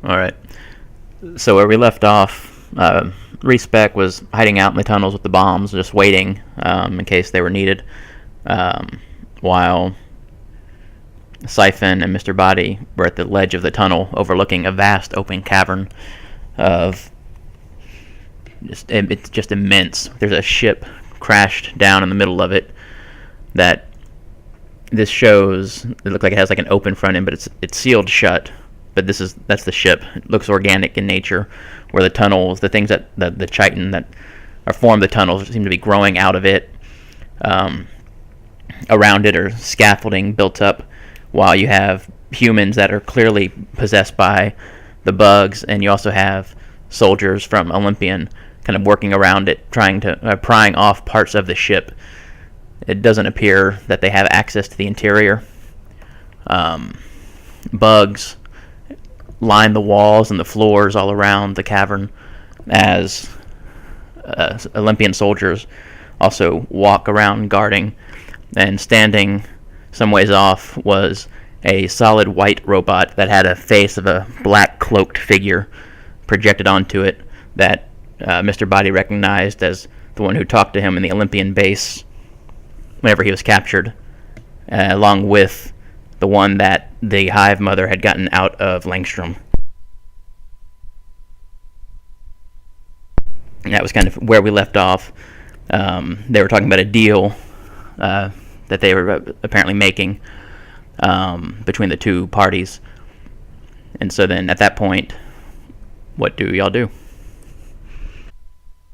All right. So where we left off, Respec was hiding out in the tunnels with the bombs, just waiting in case they were needed, while Syphon and Mr. Body were at the ledge of the tunnel, overlooking a vast open cavern of it's just immense. There's a ship crashed down in the middle of it that this shows. It looks like it has like an open front end, but it's sealed shut. But that's the ship. It looks organic in nature, where the tunnels, the things that the chitin that are formed the tunnels seem to be growing out of it. Around it are scaffolding built up, while you have humans that are clearly possessed by the bugs, and you also have soldiers from Olympian kind of working around it, prying off parts of the ship. It doesn't appear that they have access to the interior. Bugs line the walls and the floors all around the cavern as Olympian soldiers also walk around guarding. And standing some ways off was a solid white robot that had a face of a black cloaked figure projected onto it that Mr. Body recognized as the one who talked to him in the Olympian base whenever he was captured, along with the one that the Hive Mother had gotten out of Langstrom. And that was kind of where we left off. They were talking about a deal that they were apparently making between the two parties. And so then at that point, what do y'all do?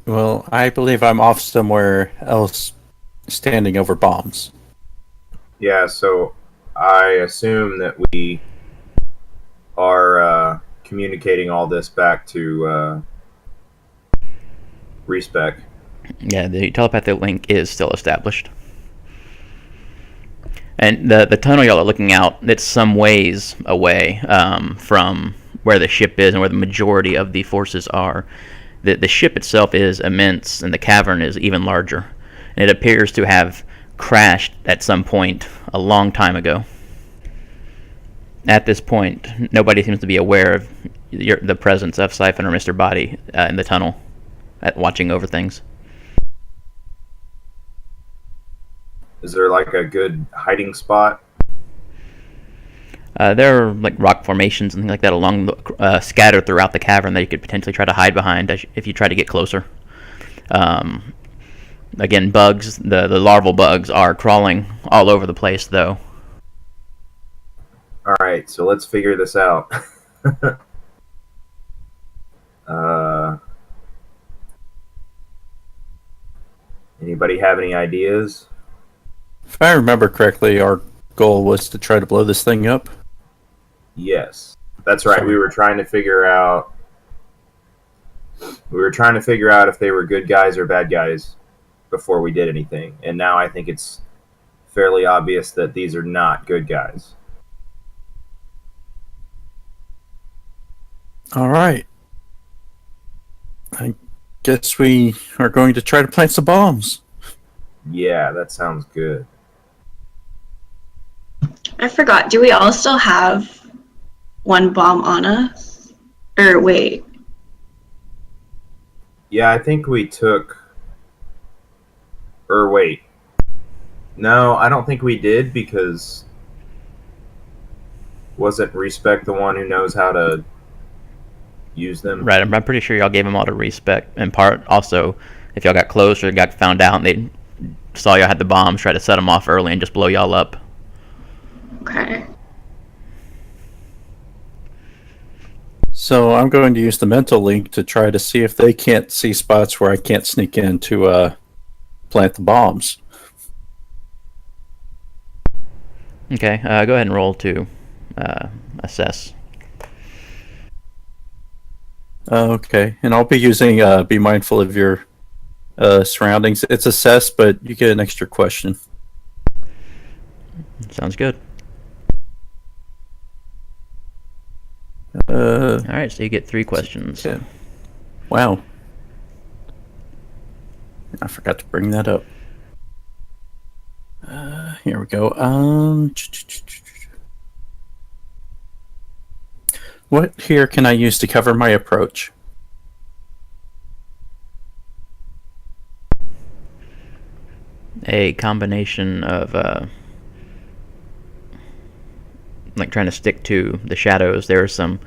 Well, I believe I'm off somewhere else standing over bombs. Yeah, so I assume that we are communicating all this back to Respec. Yeah, the telepathic link is still established. And the tunnel y'all are looking out, it's some ways away from where the ship is and where the majority of the forces are. The ship itself is immense, and the cavern is even larger. And it appears to have crashed at some point a long time ago. At this point, nobody seems to be aware of the presence of Syphon or Mr. Body in the tunnel, watching over things. Is there like a good hiding spot? There are like rock formations and things like that scattered throughout the cavern that you could potentially try to hide behind if you try to get closer. Again, bugs, the larval bugs are crawling all over the place, though. All right, so let's figure this out. Anybody have any ideas? If I remember correctly, our goal was to try to blow this thing up. Yes, that's right. We were trying to figure out if they were good guys or bad guys before we did anything. And now I think it's fairly obvious that these are not good guys. All right. I guess we are going to try to plant some bombs. Yeah, that sounds good. I forgot. Do we all still have one bomb on us? Or wait. Yeah, I think we took... Or wait. No, I don't think we did, because... Wasn't Respec the one who knows how to use them? Right, I'm pretty sure y'all gave them all to Respec. In part, also, if y'all got close or got found out and they saw y'all had the bombs, try to set them off early and just blow y'all up. Okay. So I'm going to use the mental link to try to see if they can't see spots where I can't sneak in to plant the bombs. Okay, go ahead and roll to assess. Okay, and I'll be using be mindful of your surroundings. It's assess, but you get an extra question. Sounds good. All right, so you get 3 questions. Yeah. Wow. I forgot to bring that up. Here we go. What here can I use to cover my approach? A combination of like trying to stick to the shadows. There's some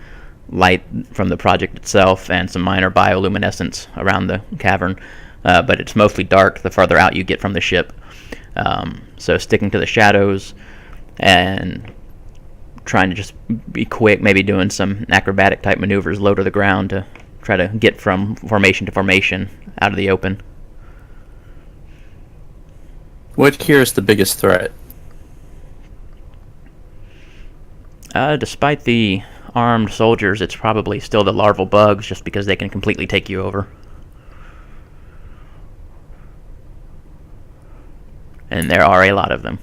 light from the project itself and some minor bioluminescence around the cavern, but it's mostly dark the farther out you get from the ship. So sticking to the shadows and trying to just be quick, maybe doing some acrobatic type maneuvers low to the ground to try to get from formation to formation out of the open. What here is the biggest threat? Despite the armed soldiers, it's probably still the larval bugs, just because they can completely take you over. And there are a lot of them.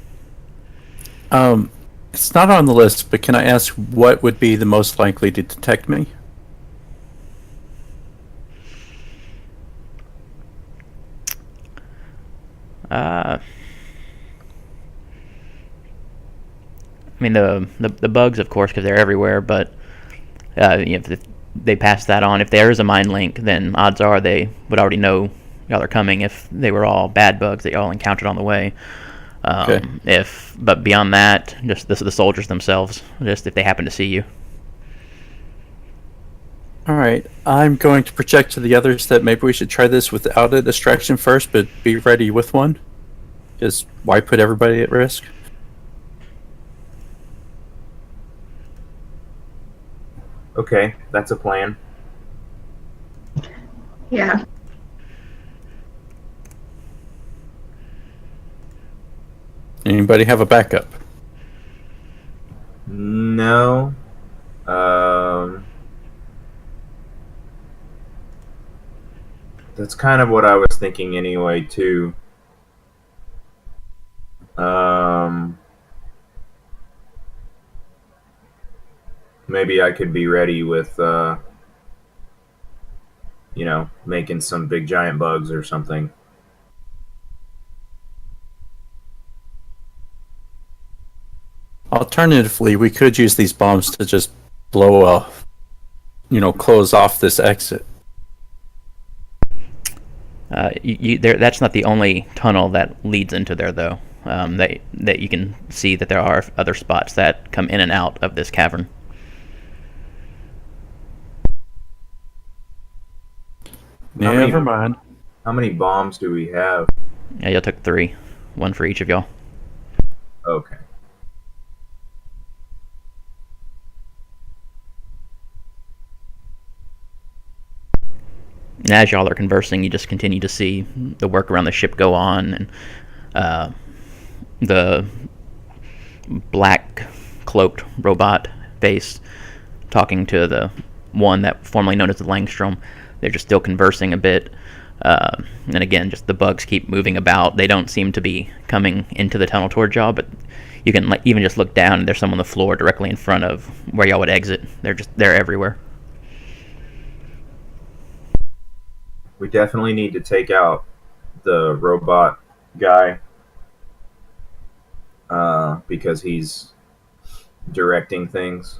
It's not on the list, but can I ask what would be the most likely to detect me? I mean, the bugs, of course, because they're everywhere, but if they pass that on, if there is a mind link, then odds are they would already know y'all are coming if they were all bad bugs that y'all encountered on the way. Okay. But beyond that, just the soldiers themselves, just if they happen to see you. Alright, I'm going to project to the others that maybe we should try this without a distraction first, but be ready with one. Because why put everybody at risk? Okay, that's a plan. Yeah. Anybody have a backup? No. That's kind of what I was thinking anyway, too. Maybe I could be ready with, making some big giant bugs or something. Alternatively, we could use these bombs to just blow close off this exit. That's not the only tunnel that leads into there, though. That you can see that there are other spots that come in and out of this cavern. Never mind. How many bombs do we have? Yeah, y'all took 3, 1 for each of y'all. Okay. And as y'all are conversing, you just continue to see the work around the ship go on, and the black cloaked robot face talking to the one that formerly known as the Langstrom. They're just still conversing a bit. And again, just the bugs keep moving about. They don't seem to be coming into the tunnel toward y'all, but you can even just look down and there's some on the floor directly in front of where y'all would exit. They're everywhere. We definitely need to take out the robot guy because he's directing things.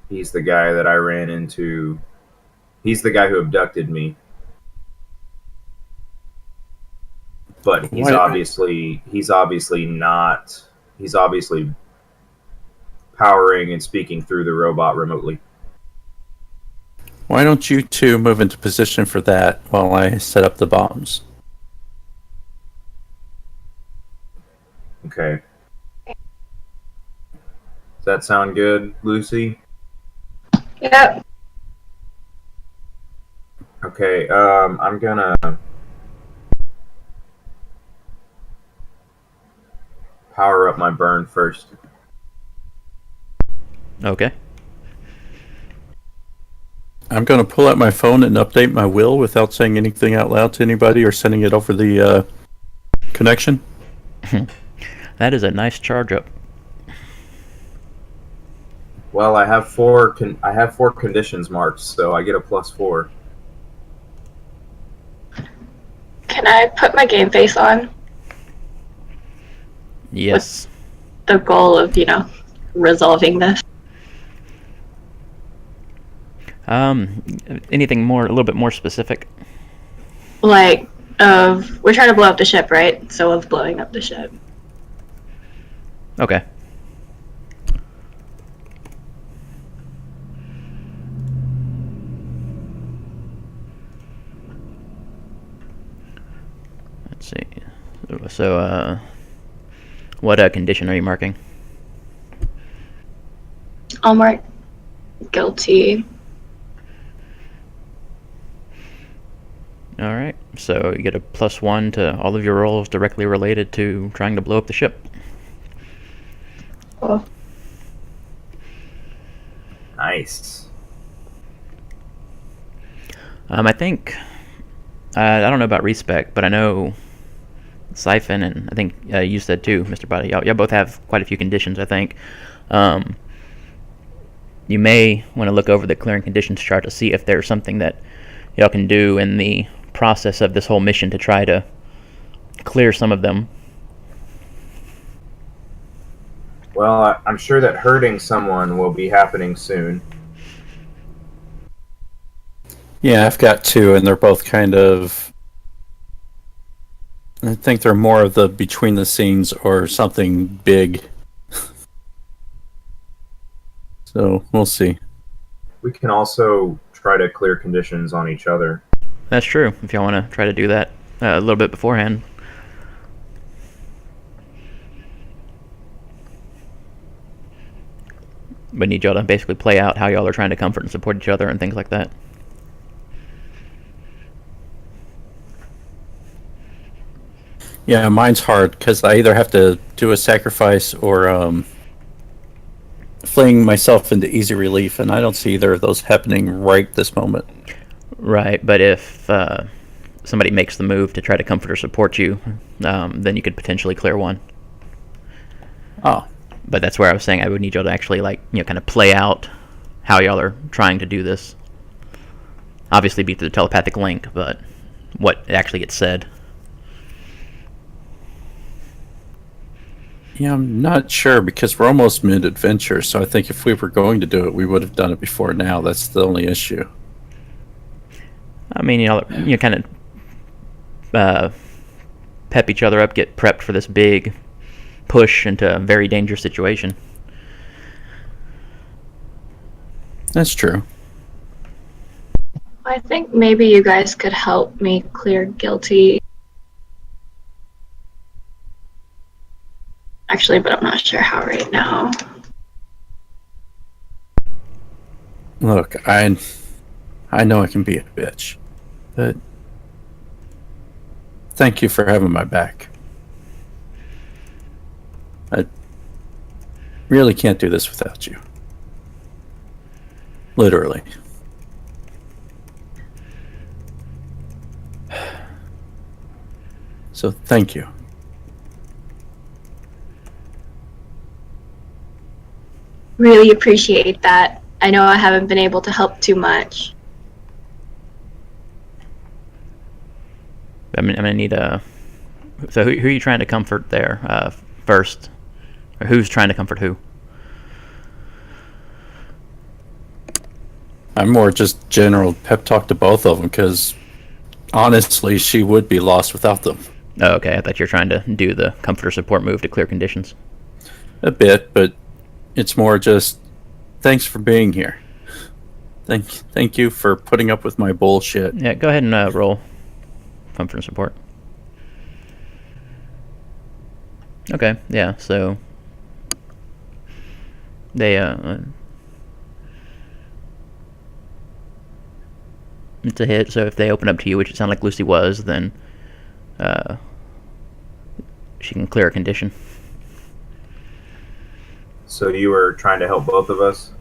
He's the guy that I ran into. He's the guy who abducted me. But he's obviously not. He's obviously powering and speaking through the robot remotely. Why don't you two move into position for that while I set up the bombs? Okay. Does that sound good, Lucy? Yep. Okay, I'm gonna power up my burn first. Okay. I'm going to pull out my phone and update my will without saying anything out loud to anybody or sending it over the connection. That is a nice charge up. Well, I have four conditions marked, so I get a +4. Can I put my game face on? Yes. The goal of, resolving this. Anything more, a little bit more specific? Like, we're trying to blow up the ship, right? So of blowing up the ship. Okay. Let's see. So, what condition are you marking? I'll mark guilty. All right. So you get a +1 to all of your rolls directly related to trying to blow up the ship. Cool. Nice. I think I don't know about Respec, but I know Syphon, and I think you said too, Mr. Body. Y'all both have quite a few conditions, I think. You may want to look over the clearing conditions chart to see if there's something that y'all can do in the process of this whole mission to try to clear some of them. Well, I'm sure that hurting someone will be happening soon. Yeah, I've got two, and they're both kind of. I think they're more of the between the scenes or something big. So we'll see. We can also try to clear conditions on each other. That's true. If y'all want to try to do that a little bit beforehand. But need y'all to basically play out how y'all are trying to comfort and support each other and things like that. Yeah, mine's hard because I either have to do a sacrifice or fling myself into easy relief, and I don't see either of those happening right this moment. Right, but if somebody makes the move to try to comfort or support you, then you could potentially clear one. Oh. But that's where I was saying I would need y'all to actually, kind of play out how y'all are trying to do this. Obviously be through the telepathic link, but what actually gets said. Yeah, I'm not sure because we're almost mid-adventure, so I think if we were going to do it, we would have done it before now. That's the only issue. I mean, you kind of pep each other up, get prepped for this big push into a very dangerous situation. That's true. I think maybe you guys could help me clear guilty. Actually, but I'm not sure how right now. Look, I know I can be a bitch, but thank you for having my back. I really can't do this without you. Literally. So thank you. Really appreciate that. I know I haven't been able to help too much. I'm gonna need a. So who are you trying to comfort there first? Or who's trying to comfort who? I'm more just general pep talk to both of them because honestly, she would be lost without them. Oh, okay. I thought you were trying to do the comfort or support move to clear conditions. A bit, but it's more just thanks for being here. Thank you for putting up with my bullshit. Yeah, go ahead and roll comfort and support. Okay, yeah, so they it's a hit, so if they open up to you, which it sounded like Lucy was, then she can clear a condition. So you were trying to help both of us?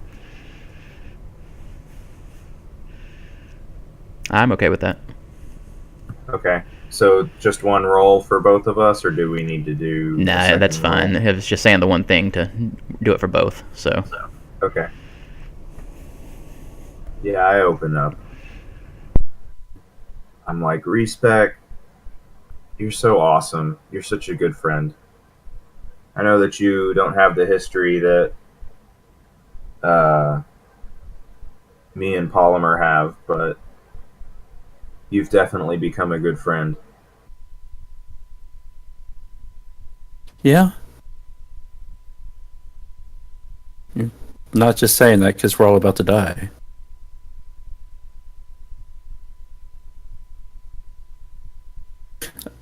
I'm okay with that. Okay. So just one roll for both of us, or do we need to do... Nah, that's fine. roll? It was just saying the one thing to do it for both, so. Okay. Yeah, I open up. I'm like, Respec, you're so awesome. You're such a good friend. I know that you don't have the history that me and Polymer have, but you've definitely become a good friend. Yeah. You're not just saying that because we're all about to die.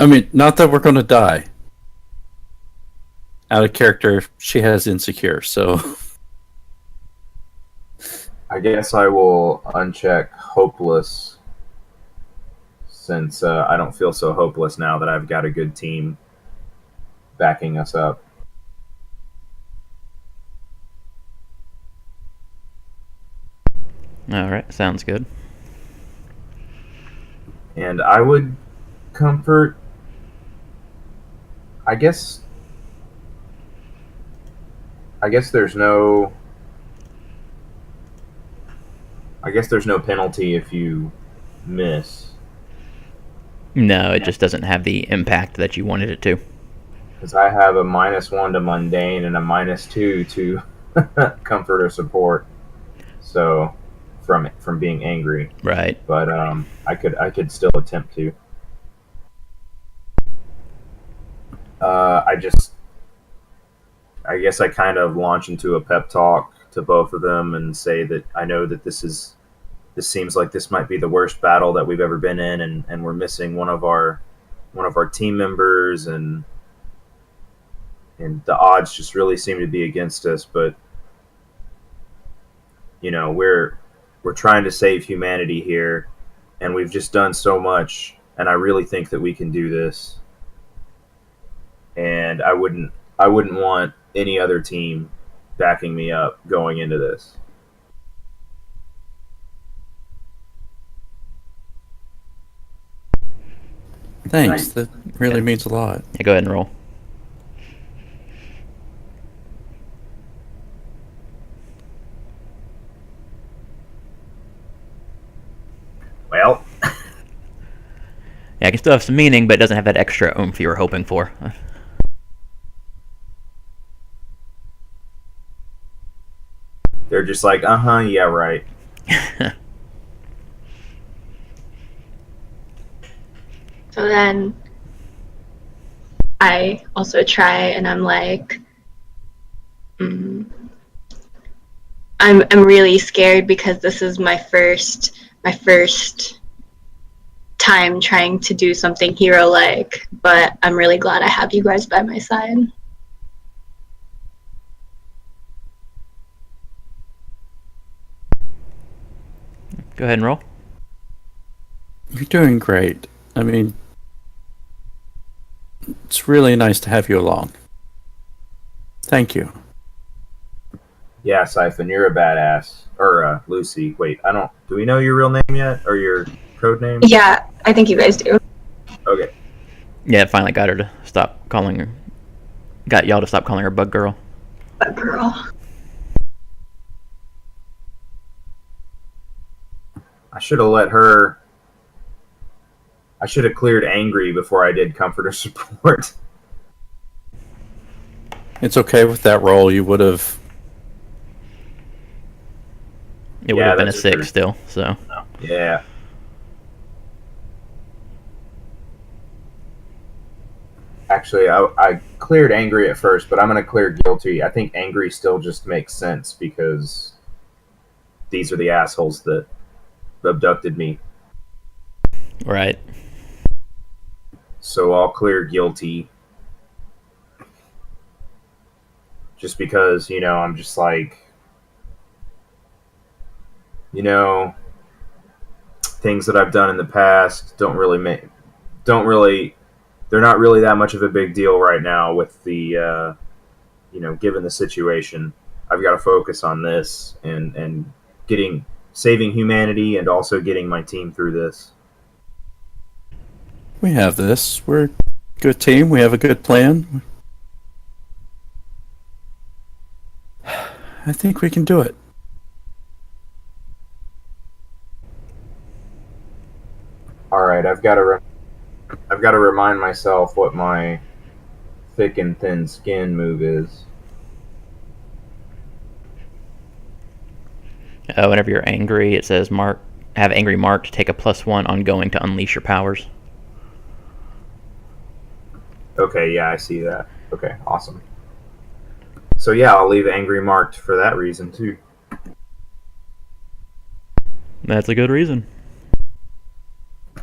I mean, not that we're going to die. Out of character, she has insecure, so. I guess I will uncheck hopeless, since I don't feel so hopeless now that I've got a good team backing us up. All right, sounds good. And I would comfort, I guess there's no penalty if you miss, No, it just doesn't have the impact that you wanted it to. because I have a -1 to mundane and a -2 to comfort or support. So from being angry, Right. but I could still attempt to. I guess I kind of launch into a pep talk to both of them and say that I know that this seems like this might be the worst battle that we've ever been in, and we're missing one of our team members, and the odds just really seem to be against us. But we're trying to save humanity here, and we've just done so much, and I really think that we can do this. And I wouldn't want any other team backing me up going into this. Thanks. That really means a lot. Yeah, go ahead and roll. Well, Yeah, it can still have some meaning, but it doesn't have that extra oomph you were hoping for. they're just like, yeah, right. So then I also try, and I'm like, I'm really scared because this is my first time trying to do something hero-like, but I'm really glad I have you guys by my side. Go ahead and roll. You're doing great. I mean, it's really nice to have you along. Thank you. Yeah, Syphon, you're a badass. Or Lucy. Wait, do we know your real name yet, or your code name? Yeah, I think you guys do. Okay. Yeah, it finally got her to stop calling her. Got y'all to stop calling her Bug Girl. But girl. I should have cleared angry before I did comforter support. It's okay with that roll. You would have. It would Yeah, have been a that's 6 true. still, so. Yeah. Actually, I cleared angry at first, but I'm going to clear guilty. I think angry still just makes sense because these are the assholes that abducted me. Right. So I'll clear guilty. Just because, I'm just like, things that I've done in the past they're not really that much of a big deal right now with the, given the situation. I've got to focus on this and saving humanity and also getting my team through this. We have this. We're a good team. We have a good plan. I think we can do it. All right, I've got to remind myself what my thick and thin skin move is. Whenever you're angry, it says have angry marked. Take a +1 ongoing to unleash your powers. Okay, yeah, I see that. Okay, awesome. So yeah, I'll leave angry marked for that reason too. That's a good reason.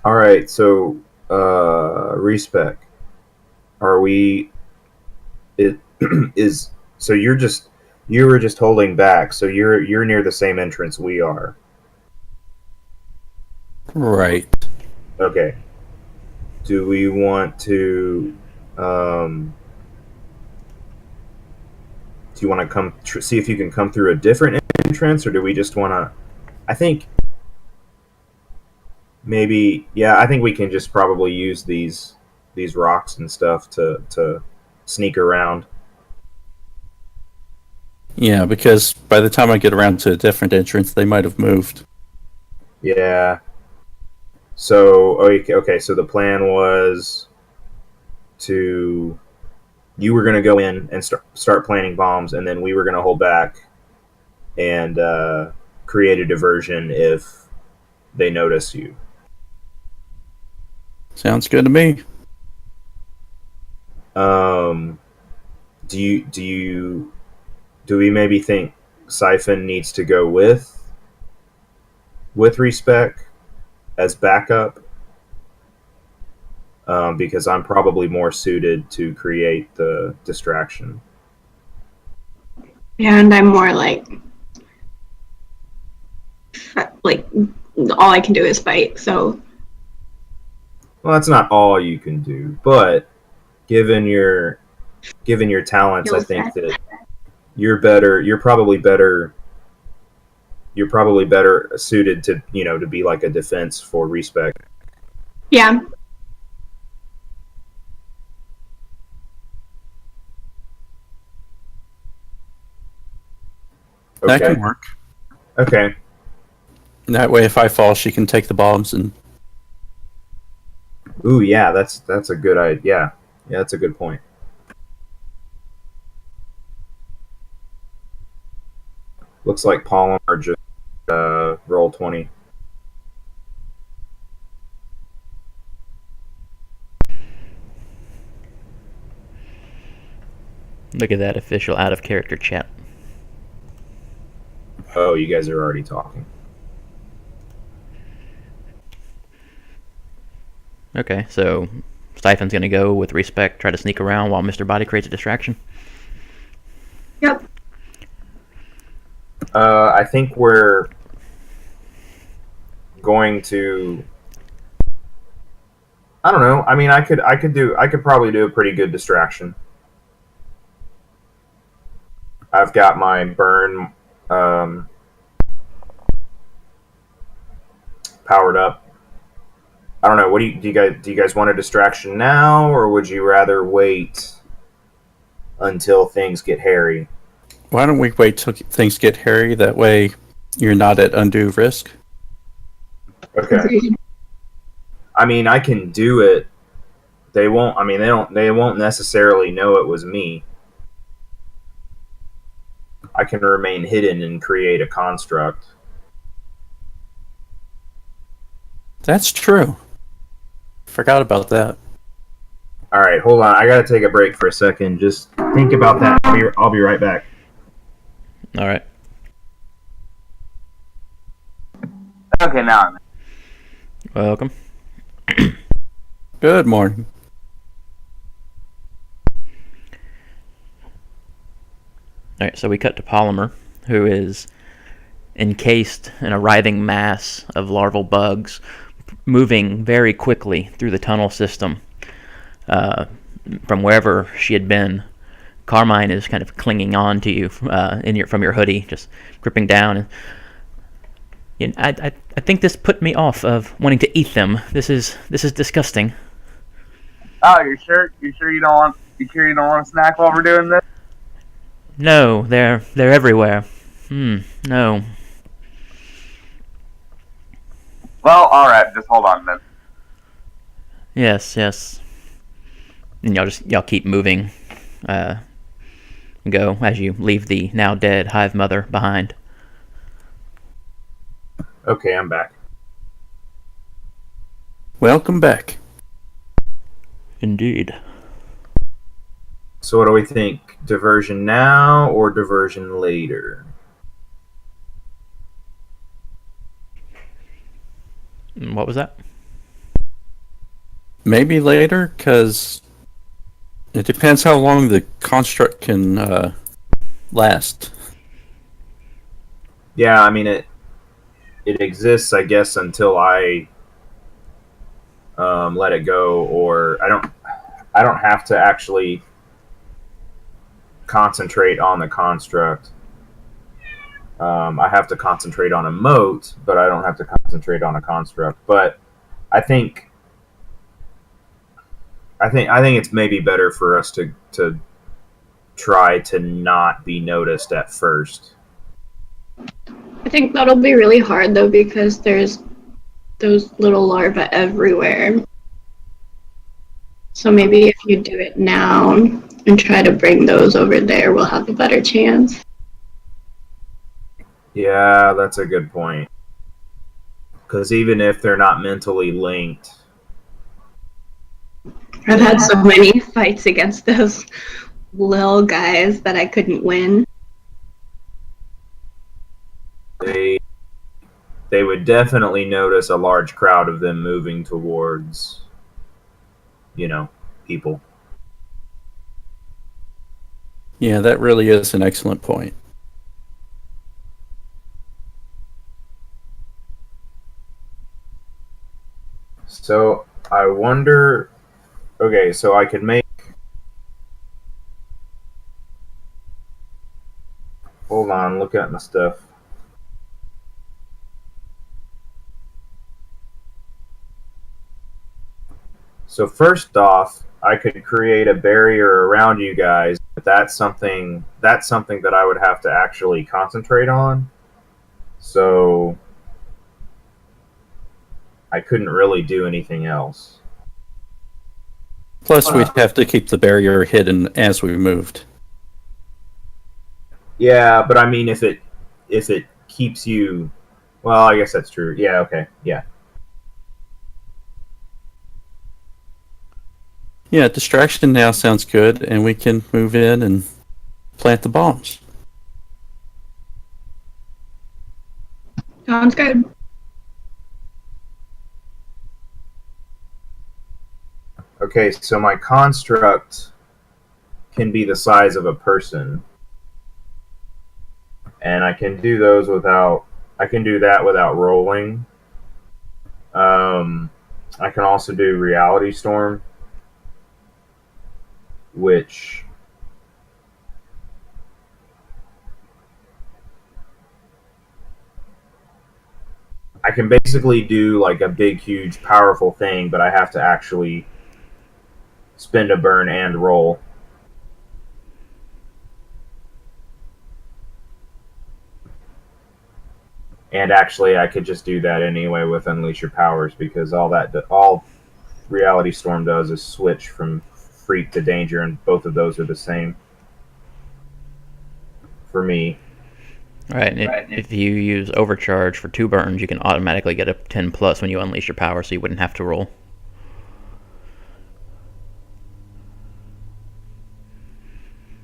All right, so Respec, are we? It is. So you were just holding back. So you're near the same entrance we are. Right. Okay. Do we want to? Do you want to see if you can come through a different entrance, or do we just want to? I think maybe, yeah. I think we can just probably use these rocks and stuff to sneak around. Yeah, because by the time I get around to a different entrance, they might have moved. Yeah. So okay. So the plan was to you were going to go in and start planting bombs, and then we were going to hold back and create a diversion if they notice you. Sounds good to me. Do we maybe think Syphon needs to go with Respec as backup? Because I'm probably more suited to create the distraction. Yeah, and I'm more like all I can do is fight. So. Well, that's not all you can do, but given your talents, I think that you're better. You're probably better suited to to be like a defense for Respec. Yeah. That Okay. can work. Okay. That way, if I fall, she can take the bombs and. Ooh, yeah, that's a good idea. Yeah, that's a good point. Looks like Polymer just roll 20. Look at that official out of character chat. Oh, you guys are already talking. Okay, so Syphon's gonna go with Respec, try to sneak around while Mr. Body creates a distraction. Yep. I think we're going to. I don't know. I mean, I could probably do a pretty good distraction. I've got my burn powered up. I don't know. What do you guys want a distraction now, or would you rather wait until things get hairy? Why don't we wait till things get hairy? That way, you're not at undue risk. Okay. I mean, I can do it. They won't. I mean, they won't necessarily know it was me. I can remain hidden and create a construct. That's true. Forgot about that. All right, hold on. I gotta take a break for a second. Just think about that. I'll be right back. All right. Okay, now I'm in. Welcome. Good morning. All right, so we cut to Polymer, who is encased in a writhing mass of larval bugs, moving very quickly through the tunnel system. From wherever she had been, Carmine is kind of clinging on to you from your hoodie, just gripping down. And I think this put me off of wanting to eat them. This is disgusting. Oh, you're sure? You sure you don't want a snack while we're doing this? No, they're everywhere. No. Well, all right. Just hold on then. Yes. And y'all keep moving. Go as you leave the now dead hive mother behind. Okay, I'm back. Welcome back. Indeed. So what do we think? Diversion now or diversion later? What was that? Maybe later, because it depends how long the construct can last. Yeah, I mean it exists, I guess, until I let it go, or I don't have to actually concentrate on the construct. I have to concentrate on a mote, but I don't have to concentrate on a construct. But I think it's maybe better for us to try to not be noticed at first. I think that'll be really hard though because there's those little larvae everywhere. So maybe if you do it now and try to bring those over there, we'll have a better chance. Yeah, that's a good point. Because even if they're not mentally linked, I've had so many fights against those little guys that I couldn't win. they would definitely notice a large crowd of them moving towards, people. Yeah, that really is an excellent point. So I wonder. Okay, so I could make. Hold on, look at my stuff. So first off, I could create a barrier around you guys, but that's something that I would have to actually concentrate on. So I couldn't really do anything else. Plus, we'd have to keep the barrier hidden as we moved. Yeah, but I mean, if it keeps you, well, I guess that's true. Yeah, okay, yeah. Yeah, distraction now sounds good, and we can move in and plant the bombs. Sounds good. Okay, so my construct can be the size of a person, and I can do those without. I can do that without rolling. I can also do Reality Storm, which I can basically do like a big, huge, powerful thing, but I have to actually spend a burn and roll. And actually, I could just do that anyway with Unleash Your Powers, because all Reality Storm does is switch from Freak to Danger, and both of those are the same for me. Right, and if you use Overcharge for 2 burns, you can automatically get a 10 plus when you unleash your power, so you wouldn't have to roll.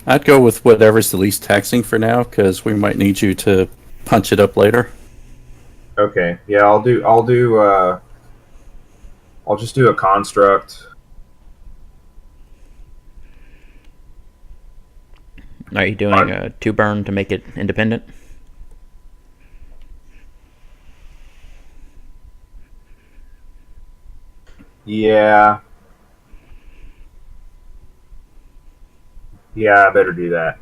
I'd go with whatever's the least taxing for now, because we might need you to punch it up later. Okay, yeah, I'll just do a construct. Are you doing a 2 burn to make it independent? Yeah. Yeah, I better do that.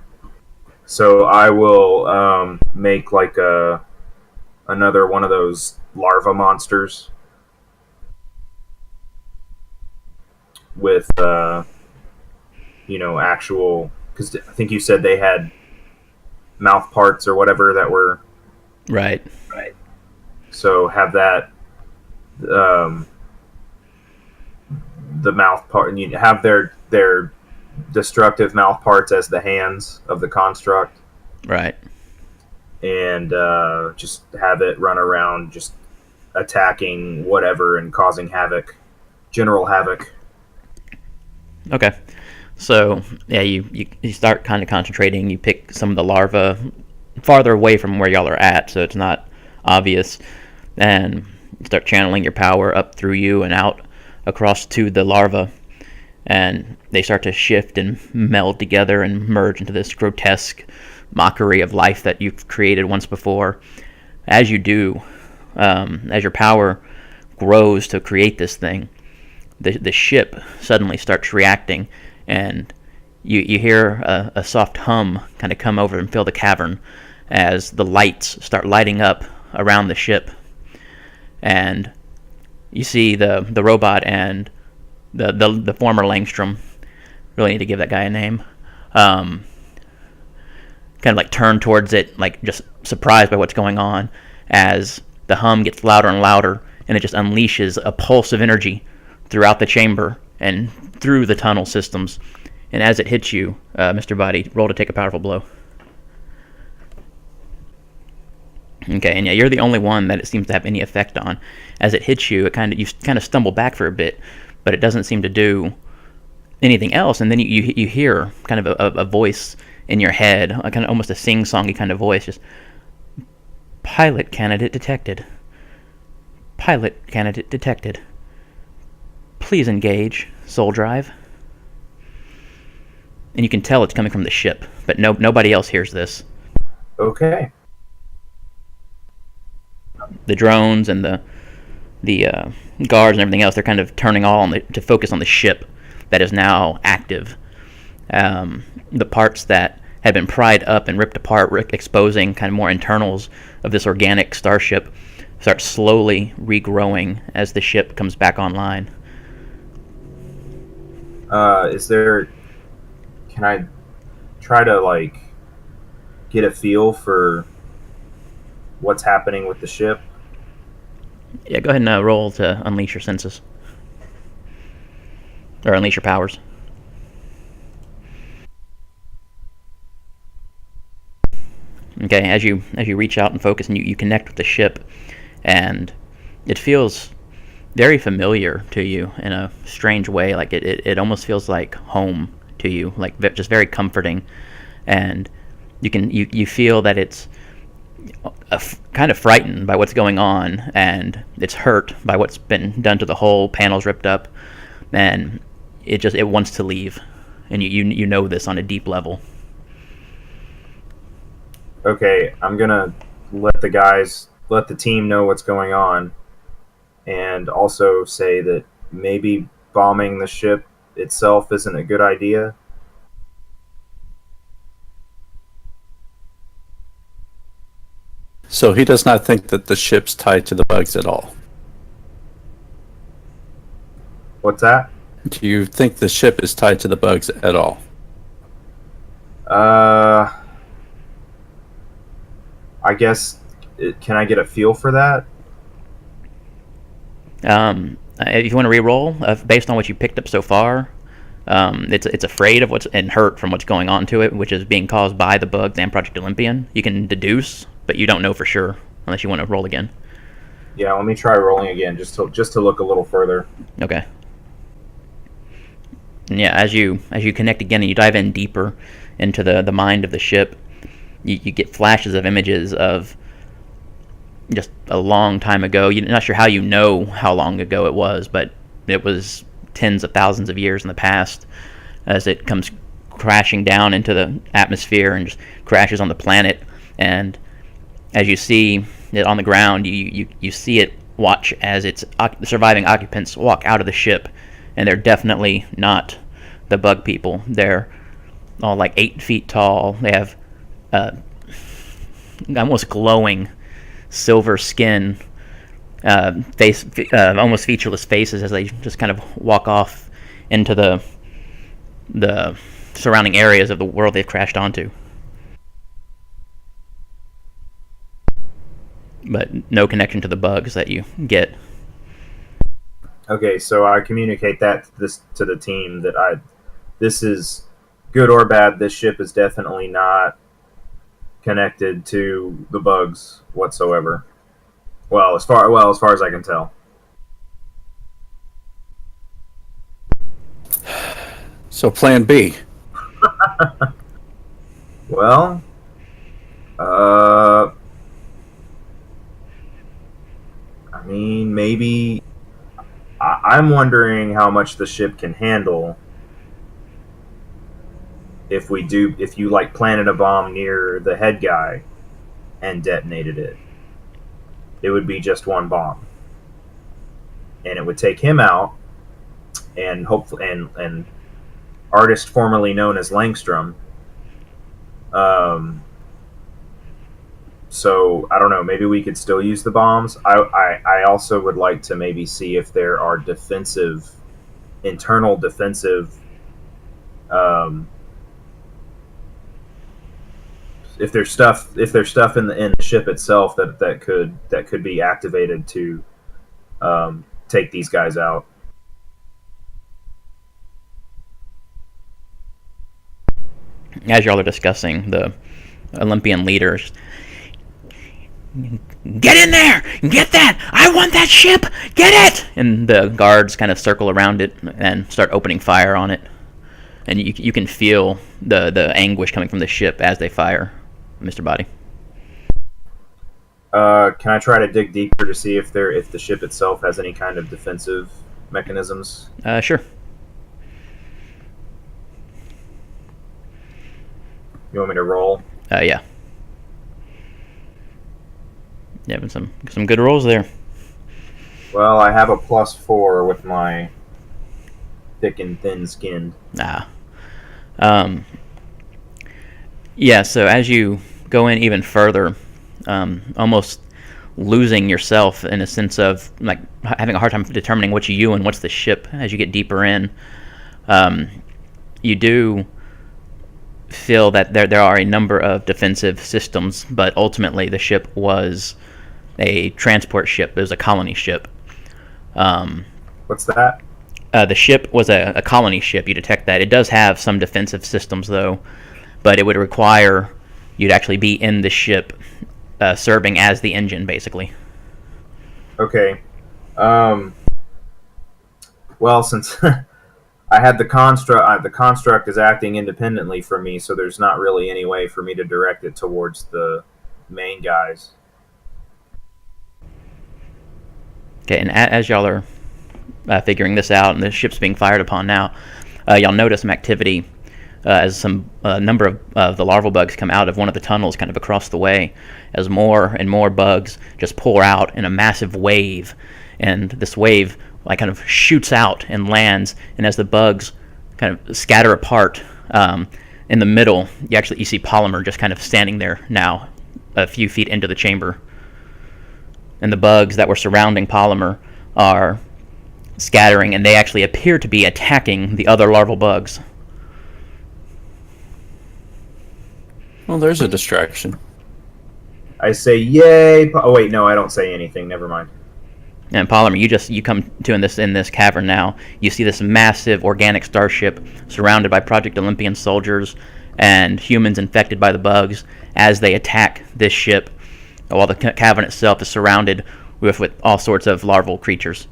So I will make like another one of those larva monsters with actual, because I think you said they had mouth parts or whatever that were Right. so have that the mouth part, and you have their destructive mouth parts as the hands of the construct. Right. and just have it run around, just attacking whatever and causing havoc, general havoc. Okay. So, yeah, you start kind of concentrating. You pick some of the larvae farther away from where y'all are at, so it's not obvious. And you start channeling your power up through you and out across to the larvae. And they start to shift and meld together and merge into this grotesque mockery of life that you've created once before. As you do, as your power grows to create this thing, the ship suddenly starts reacting, and you hear a soft hum kind of come over and fill the cavern as the lights start lighting up around the ship. And you see the robot and the former Langstrom, really need to give that guy a name, kind of like turn towards it, like just surprised by what's going on, as the hum gets louder and louder, and it just unleashes a pulse of energy throughout the chamber and through the tunnel systems. And as it hits you, Mr. Body, roll to take a powerful blow. Okay, and yeah, you're the only one that it seems to have any effect on. As it hits you, you kind of stumble back for a bit, but it doesn't seem to do anything else. And then you hear kind of a voice in your head, a kind of almost a sing-songy kind of voice, just, "Pilot candidate detected. Pilot candidate detected. Please engage, Soul Drive." And you can tell it's coming from the ship, but nobody else hears this. Okay. The drones and the guards and everything else, they're kind of turning to focus on the ship that is now active. The parts that had been pried up and ripped apart, exposing kind of more internals of this organic starship, start slowly regrowing as the ship comes back online. Can I try to get a feel for what's happening with the ship? Yeah, go ahead and roll to unleash your senses. Or unleash your powers. Okay, as you reach out and focus and you connect with the ship, and it feels very familiar to you in a strange way. Like it almost feels like home to you, like just very comforting. And you feel that it's kind of frightened by what's going on, and it's hurt by what's been done to the hull. Panels ripped up, and it wants to leave, and you know this on a deep level. Okay, I'm gonna let the team know what's going on, and also say that maybe bombing the ship itself isn't a good idea. So he does not think that the ship's tied to the bugs at all. What's that? Do you think the ship is tied to the bugs at all? I guess, can I get a feel for that? If you want to re-roll, based on what you picked up so far, it's afraid of and hurt from what's going on to it, which is being caused by the bugs and Project Olympian. You can deduce, but you don't know for sure unless you want to roll again. Yeah, let me try rolling again, just to look a little further. Okay. And yeah, as you connect again and you dive in deeper into the mind of the ship, you get flashes of images of just a long time ago. You're not sure how long ago it was, but it was tens of thousands of years in the past, as it comes crashing down into the atmosphere and just crashes on the planet. And as you see it on the ground, you see it watch as its surviving occupants walk out of the ship, and they're definitely not the bug people. They're all like 8 feet tall. They have almost glowing silver skin, almost featureless faces as they just kind of walk off into the surrounding areas of the world they've crashed onto. But no connection to the bugs that you get. Okay, so I communicate that to the team that this is good or bad. This ship is definitely not connected to the bugs whatsoever. Well, as far as I can tell. So plan B. Well, I mean, maybe I'm wondering how much the ship can handle if you like planted a bomb near the head guy and detonated it. It would be just one bomb, and it would take him out, and hopefully, and artist formerly known as Langstrom. So I don't know. Maybe we could still use the bombs. I also would like to maybe see if there are internal defensive. If there's stuff in the ship itself that could be activated to take these guys out. As y'all are discussing, the Olympian leaders, get in there! Get that! I want that ship! Get it! And the guards kind of circle around it and start opening fire on it. And you can feel the anguish coming from the ship as they fire, Mr. Body. Can I try to dig deeper to see if the ship itself has any kind of defensive mechanisms? Sure. You want me to roll? Yeah. Yeah, but some good rolls there. Well, I have a +4 with my thick and thin skinned. Yeah, so as you go in even further, almost losing yourself in a sense of like having a hard time determining what's you and what's the ship as you get deeper in, you do feel that there are a number of defensive systems, but ultimately the ship was a transport ship. It was a colony ship. What's that? The ship was a colony ship. You detect that. It does have some defensive systems, though, but it would require you to actually be in the ship serving as the engine, basically. Okay. Well, since I had the construct is acting independently from me, so there's not really any way for me to direct it towards the main guys. Okay, and as y'all are figuring this out, and the ship's being fired upon now, y'all notice some activity as some number of the larval bugs come out of one of the tunnels kind of across the way, as more and more bugs just pour out in a massive wave, and this wave like kind of shoots out and lands, and as the bugs kind of scatter apart, in the middle you see Polymer just kind of standing there now a few feet into the chamber, and the bugs that were surrounding Polymer are scattering, and they actually appear to be attacking the other larval bugs. Well, there's a distraction. I say, yay! Oh wait, no, I don't say anything. Never mind. And Polymer, you come to in this cavern now. You see this massive organic starship surrounded by Project Olympian soldiers and humans infected by the bugs as they attack this ship, while the cavern itself is surrounded with all sorts of larval creatures.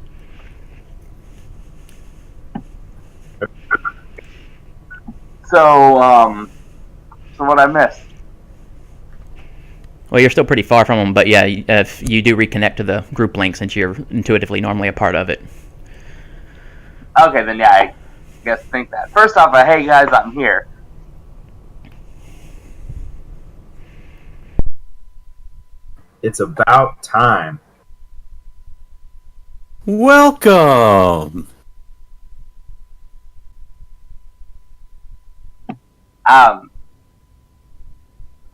So what I missed? Well, you're still pretty far from them, but yeah, if you do reconnect to the group link since you're intuitively normally a part of it. Okay, then yeah, I guess think that. First off, hey guys, I'm here. It's about time. Welcome.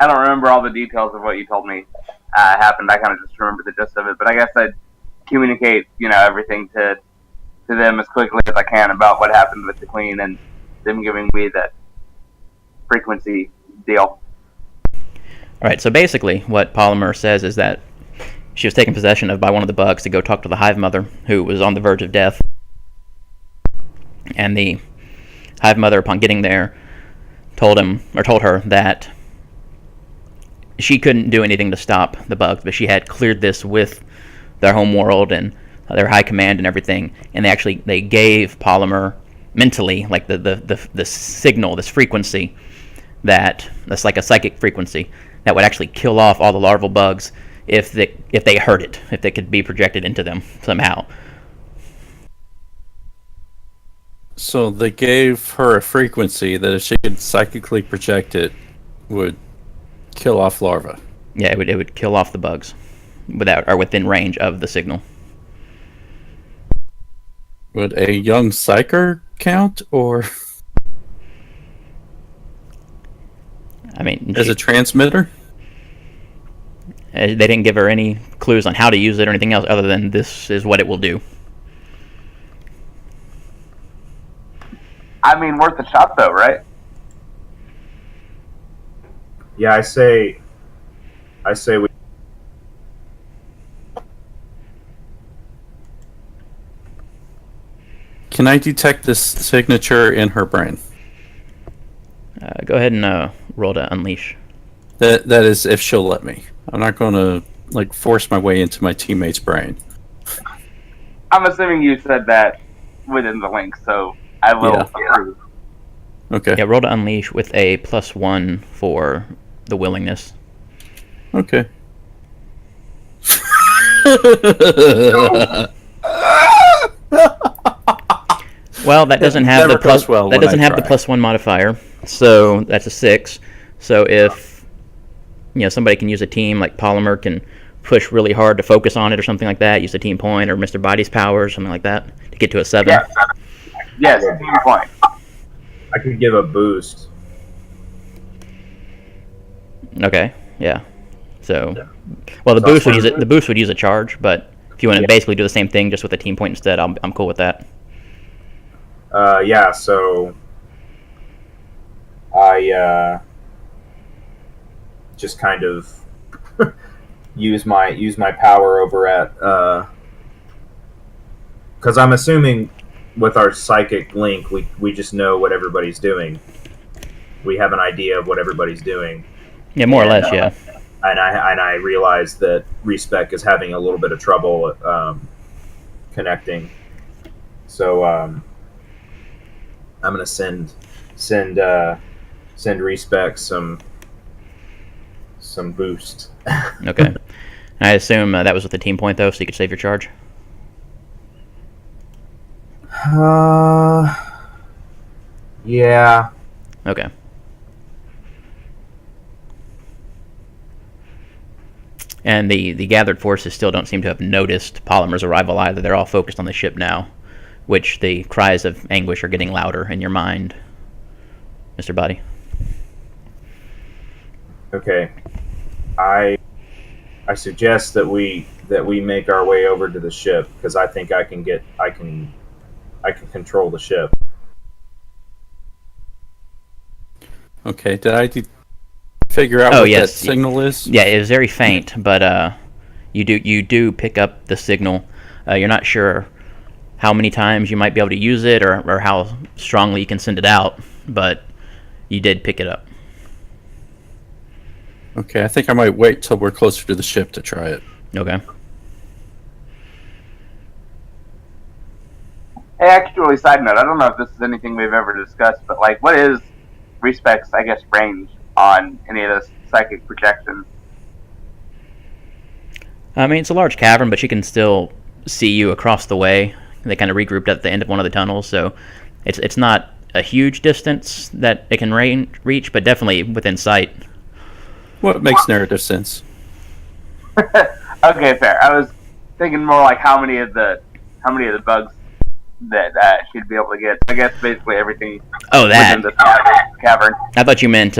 I don't remember all the details of what you told me happened. I kind of just remember the gist of it. But I guess I'd communicate, everything to them as quickly as I can about what happened with the Queen and them giving me that frequency deal. All right, so basically what Polymer says is that she was taken possession of by one of the bugs to go talk to the Hive Mother, who was on the verge of death. And the Hive Mother, upon getting there, told her that she couldn't do anything to stop the bugs, but she had cleared this with their home world and their high command and everything, and they gave Polymer mentally like the signal, this frequency that's like a psychic frequency that would actually kill off all the larval bugs if they heard it, if they could be projected into them somehow. So they gave her a frequency that if she could psychically project it, would kill off larvae. Yeah, it would kill off the bugs within range of the signal. Would a young psyker count, or I mean, as a transmitter? They didn't give her any clues on how to use it or anything else other than this is what it will do. I mean, worth a shot though, right? Yeah, I say we. Can I detect this signature in her brain? Go ahead and roll to unleash. That is, if she'll let me. I'm not going to like force my way into my teammate's brain. I'm assuming you said that within the link, so I will approve. Okay. Yeah, roll to unleash with a +1 for the willingness. Okay. Well, that doesn't have Never the plus. goes well That when doesn't I have the try. +1 modifier, so that's a 6. So if somebody can use a team like Polymer can push really hard to focus on it or something like that, use a team point or Mr. Body's power or something like that to get to a 7. Yes, team point. I could give a boost. Okay, yeah. So, well, the So boost would that's use it. The boost would use a charge, but if you want to basically do the same thing just with a team point instead, I'm cool with that. Yeah, so I just kind of use my power over at because I'm assuming with our psychic link we just know what everybody's doing. We have an idea of what everybody's doing. Yeah, more or less, yeah. And I realize that Respec is having a little bit of trouble connecting. So I'm gonna send Respec some boost. Okay. I assume that was with the team point though, so you could save your charge. Yeah. Okay. And the gathered forces still don't seem to have noticed Polymer's arrival either. They're all focused on the ship now, which the cries of anguish are getting louder in your mind, Mr. Body. Okay. I suggest that we make our way over to the ship because I think I can control the ship. Okay. Did I figure out what that signal is? Yeah, it was very faint, but you do pick up the signal. You're not sure how many times you might be able to use it or how strongly you can send it out, but you did pick it up. Okay, I think I might wait till we're closer to the ship to try it. Okay. Hey, actually, side note, I don't know if this is anything we've ever discussed, but like, what is Respec's, I guess, range on any of this psychic projection? I mean, it's a large cavern, but she can still see you across the way. They kind of regrouped at the end of one of the tunnels, so it's not a huge distance that it can reach, but definitely within sight. What makes narrative sense? Okay, fair. I was thinking more like how many of the bugs that she'd be able to get. I guess basically everything. Oh, that. Within the cavern. I thought you meant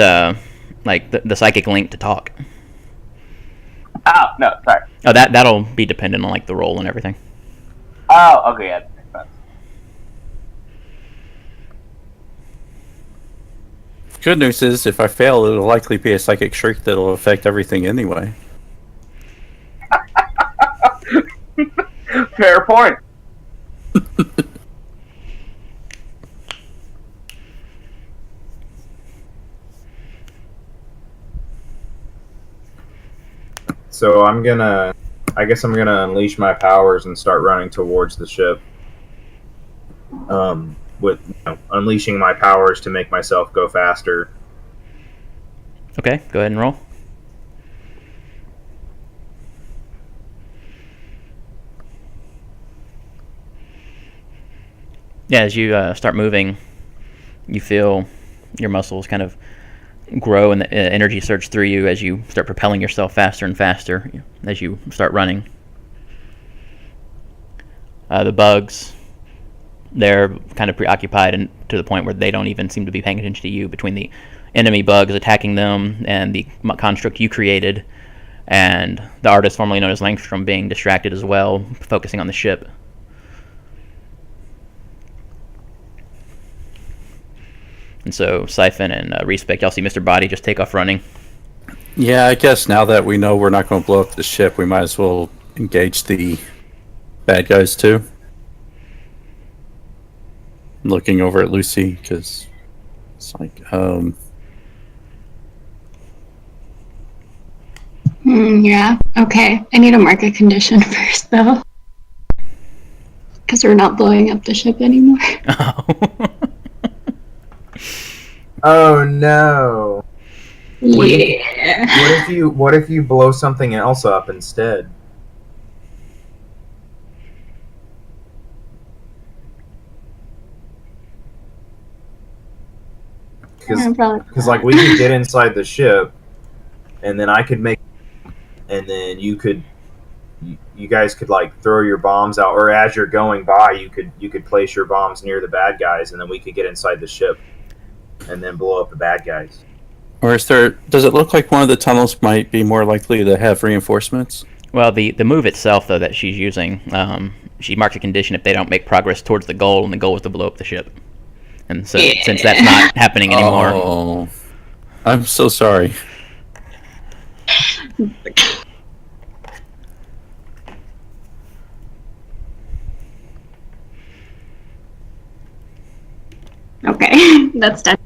like the psychic link to talk. Oh no, sorry. Oh, that'll be dependent on like the roll and everything. Oh, okay, yeah, that makes sense. Good news is, if I fail, it'll likely be a psychic shriek that'll affect everything anyway. Fair point. So I guess I'm gonna unleash my powers and start running towards the ship. With unleashing my powers to make myself go faster. Okay, go ahead and roll. Yeah, as you start moving, you feel your muscles kind of grow and the energy surge through you as you start propelling yourself faster and faster as you start running. The bugs, they're kind of preoccupied and to the point where they don't even seem to be paying attention to you, between the enemy bugs attacking them and the construct you created, and the artist formerly known as Langstrom being distracted as well, focusing on the ship. And so Syphon and Respec, y'all see Mr. Body just take off running. Yeah, I guess now that we know we're not going to blow up the ship, we might as well engage the bad guys too. I'm looking over at Lucy because it's like, Yeah, okay. I need to mark a condition first, though. Because we're not blowing up the ship anymore. Oh no! Yeah. What if you blow something else up instead? Because like we could get inside the ship, and then I could make, and then you guys could like throw your bombs out, or as you're going by, you could place your bombs near the bad guys, and then we could get inside the ship, and then blow up the bad guys. or does it look like one of the tunnels might be more likely to have reinforcements? Well, the move itself, though, that she's using, she marks a condition if they don't make progress towards the goal, and the goal is to blow up the ship. And so, since that's not happening anymore... Oh, I'm so sorry. Okay, that's done.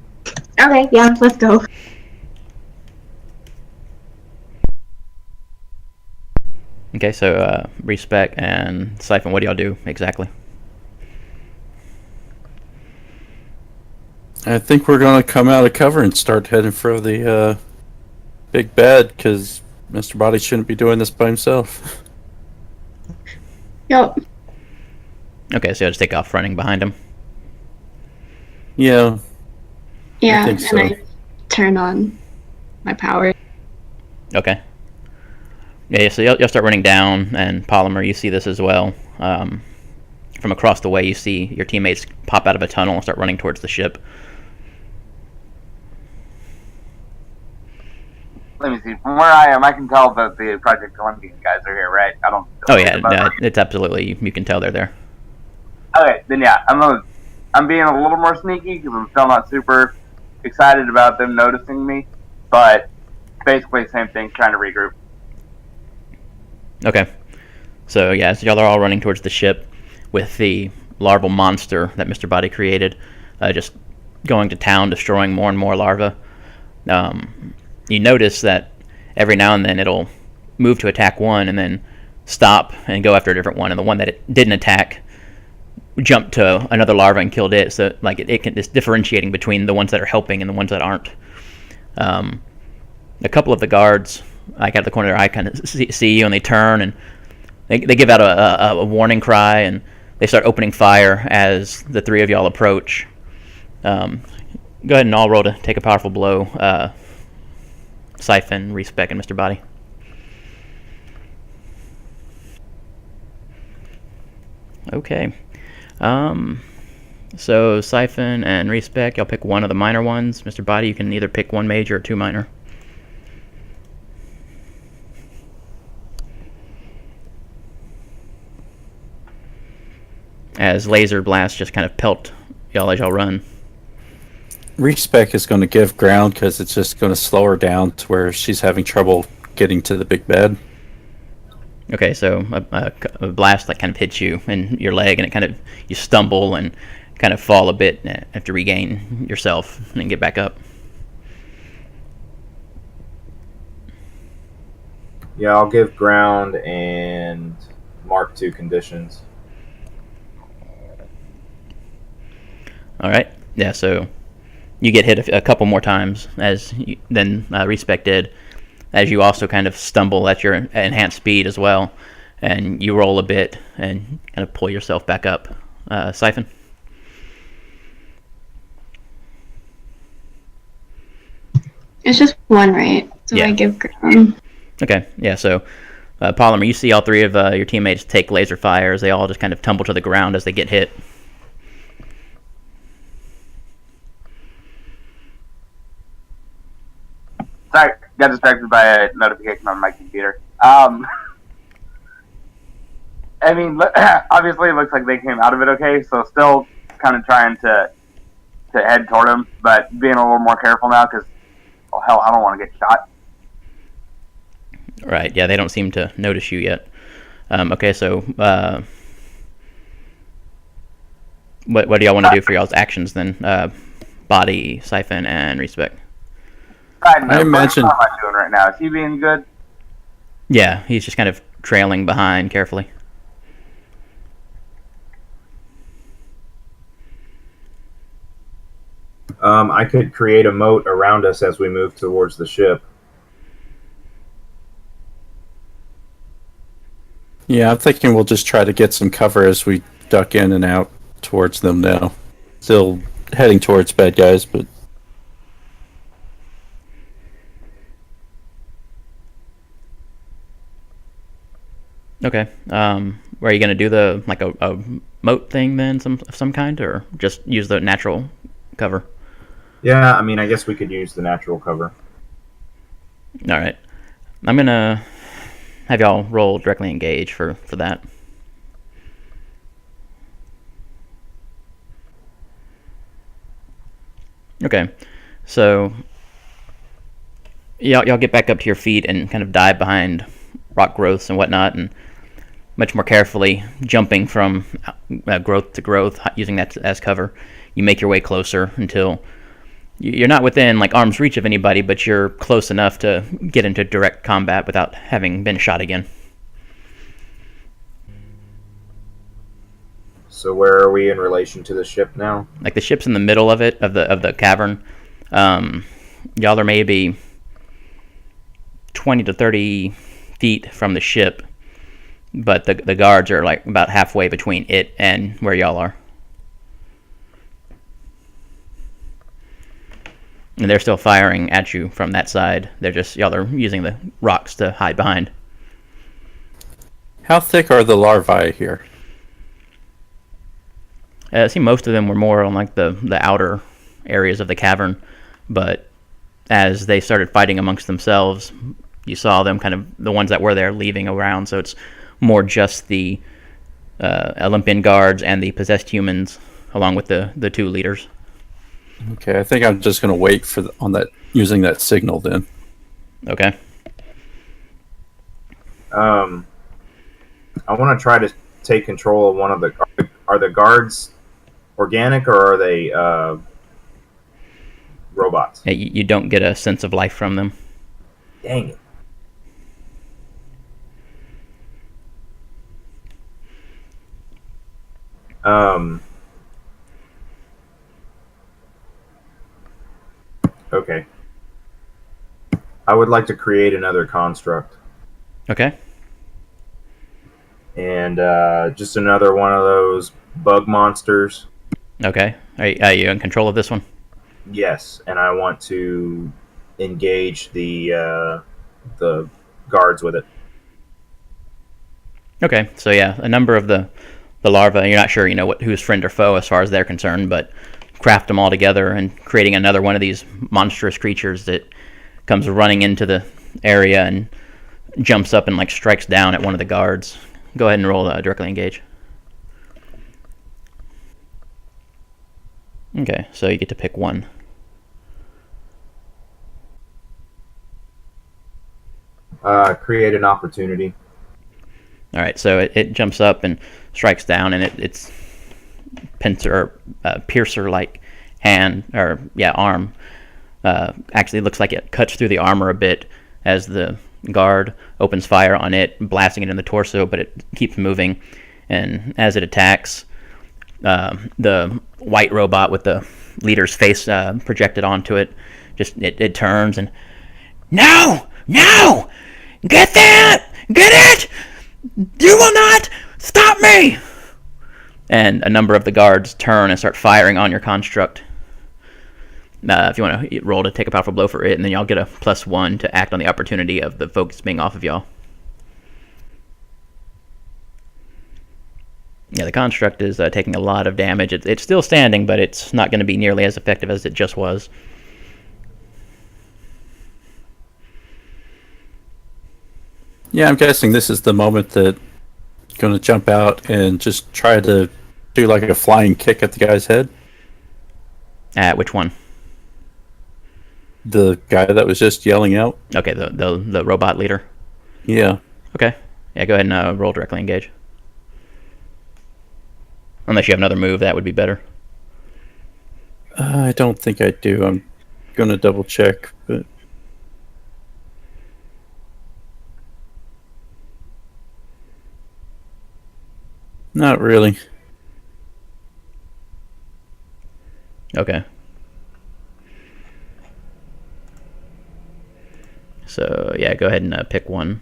Okay, yeah, let's go. Okay, so Respec and Syphon, what do y'all do exactly? I think we're going to come out of cover and start heading for the big bad, because Mr. Body shouldn't be doing this by himself. Yep. Okay, so y'all just take off running behind him. Yeah. Yeah, I think so. and I turn on my power. Okay. Yeah, so you'll start running down, and Polymer, you see this as well. From across the way, you see your teammates pop out of a tunnel and start running towards the ship. Let me see. From where I am, I can tell that the Project Olympian guys are here, right? I don't. Oh yeah, no, it's absolutely, you can tell they're there. Okay, then yeah, I'm being a little more sneaky because I'm still not super excited about them noticing me, but basically same thing, trying to regroup. Okay. So yeah, so y'all are all running towards the ship with the larval monster that Mr. Body created, just going to town, destroying more and more larvae. You notice that every now and then it'll move to attack one and then stop and go after a different one, and the one that it didn't attack jumped to another larva and killed it. So like it's differentiating between the ones that are helping and the ones that aren't. A couple of the guards, like out of the corner of their eye, kind of see you, and they turn and they give out a warning cry, and they start opening fire as the three of y'all approach. Go ahead and all roll to take a powerful blow. Syphon, Respec, and Mr. Body. Okay. So Syphon and Respec, y'all pick one of the minor ones. Mr. Body, you can either pick one major or two minor. As laser blasts just kind of pelt y'all as y'all run. Respec is going to give ground because it's just going to slow her down to where she's having trouble getting to the big bed. Okay, so a blast like kind of hits you in your leg, and it kind of, you stumble and kind of fall a bit, and have to regain yourself and then get back up. Yeah, I'll give ground and Mark II conditions. All right. Yeah. So you get hit a couple more times than Respec did, as you also kind of stumble at your enhanced speed as well, and you roll a bit and kind of pull yourself back up. Syphon. It's just one, right? So Yeah. I give ground. Okay. Yeah. So. Polymer, you see all three of your teammates take laser fires. They all just kind of tumble to the ground as they get hit. Sorry, got distracted by a notification on my computer. I mean, obviously it looks like they came out of it okay, so still kind of trying to head toward him, but being a little more careful now because, well, hell, I don't want to get shot. Right, yeah, they don't seem to notice you yet. Okay, so what do y'all want to do for y'all's actions then? Body, Syphon, and Respec. I imagine- How am I doing right now? Is he being good? Yeah, he's just kind of trailing behind carefully. I could create a moat around us as we move towards the ship. Yeah, I'm thinking we'll just try to get some cover as we duck in and out towards them now. Still heading towards bad guys, but Okay. Are you gonna do a moat thing then, of some kind, or just use the natural cover? Yeah, I mean, I guess we could use the natural cover. All right. I'm gonna have y'all roll directly engage for that. Okay. So y'all get back up to your feet and kind of dive behind rock growths and whatnot, and much more carefully jumping from growth to growth, using that as cover. You make your way closer until you're not within like arm's reach of anybody, but you're close enough to get into direct combat without having been shot again. So where are we in relation to the ship now? Like the ship's in the middle of it, of the cavern. Y'all are maybe 20 to 30 feet from the ship, but the guards are like about halfway between it and where y'all are. And they're still firing at you from that side. Y'all are using the rocks to hide behind. how thick are the larvae here? I see most of them were more on like the outer areas of the cavern, but as they started fighting amongst themselves, you saw them kind of, the ones that were there, leaving around. So it's more just the Olympian guards and the possessed humans, along with the two leaders. Okay, I think I'm just going to wait for on that using that signal then. Okay. I want to try to take control of one of the. Are the guards organic or are they robots? Yeah, you don't get a sense of life from them. Dang it. Okay. I would like to create another construct. Okay. And just another one of those bug monsters. Okay. Are you in control of this one? Yes, and I want to engage the guards with it. Okay. So yeah, a number of the larvae, you're not sure, who's friend or foe as far as they're concerned, but craft them all together and creating another one of these monstrous creatures that comes running into the area and jumps up and like strikes down at one of the guards. Go ahead and roll directly engage. Okay, so you get to pick one. Create an opportunity. All right, so it jumps up and strikes down, and its piercer-like arm actually looks like it cuts through the armor a bit as the guard opens fire on it, blasting it in the torso, but it keeps moving. And as it attacks, the white robot with the leader's face projected onto it, it turns and, no! No! Get that! Get it! You will not stop me! And a number of the guards turn and start firing on your construct. If you want to roll to take a powerful blow for it, and then y'all get a +1 to act on the opportunity of the focus being off of y'all. Yeah, the construct is taking a lot of damage. It's still standing, but it's not going to be nearly as effective as it just was. Yeah, I'm guessing this is the moment that going to jump out and just try to do like a flying kick at the guy's head. Which one? The guy that was just yelling out. Okay, the robot leader. Yeah. Okay. Yeah, go ahead and roll directly engage. Unless you have another move, that would be better. I don't think I do. I'm going to double check, but not really. Okay. So, yeah, go ahead and pick one.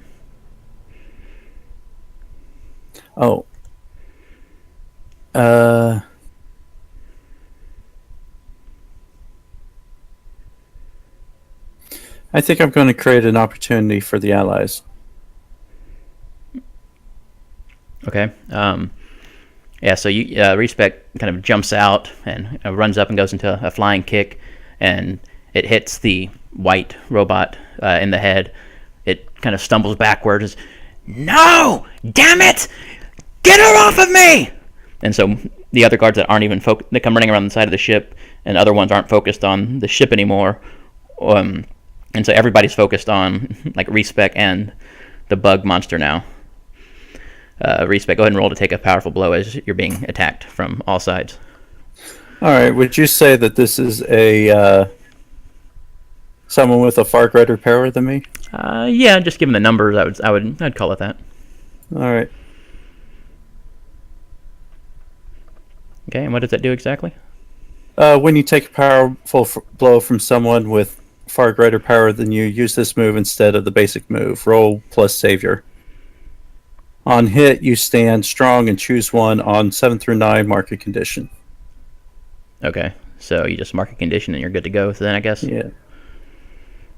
Oh. I think I'm going to create an opportunity for the allies. Okay. Yeah, so Respec kind of jumps out and runs up and goes into a flying kick, and it hits the white robot in the head. It kind of stumbles backwards. No! Damn it! Get her off of me! And so the other guards that aren't even they come running around the side of the ship, and other ones aren't focused on the ship anymore. And so everybody's focused on like Respec and the bug monster now. Respec, go ahead and roll to take a powerful blow as you're being attacked from all sides. All right. Would you say that this is a someone with a far greater power than me? Yeah, just given the numbers, I'd call it that. All right. Okay, and what does that do exactly? When you take a powerful blow from someone with far greater power than you, use this move instead of the basic move. Roll plus Savior. On hit, you stand strong and choose one on 7 through 9 market condition. Okay, so you just mark a condition and you're good to go then, I guess? Yeah.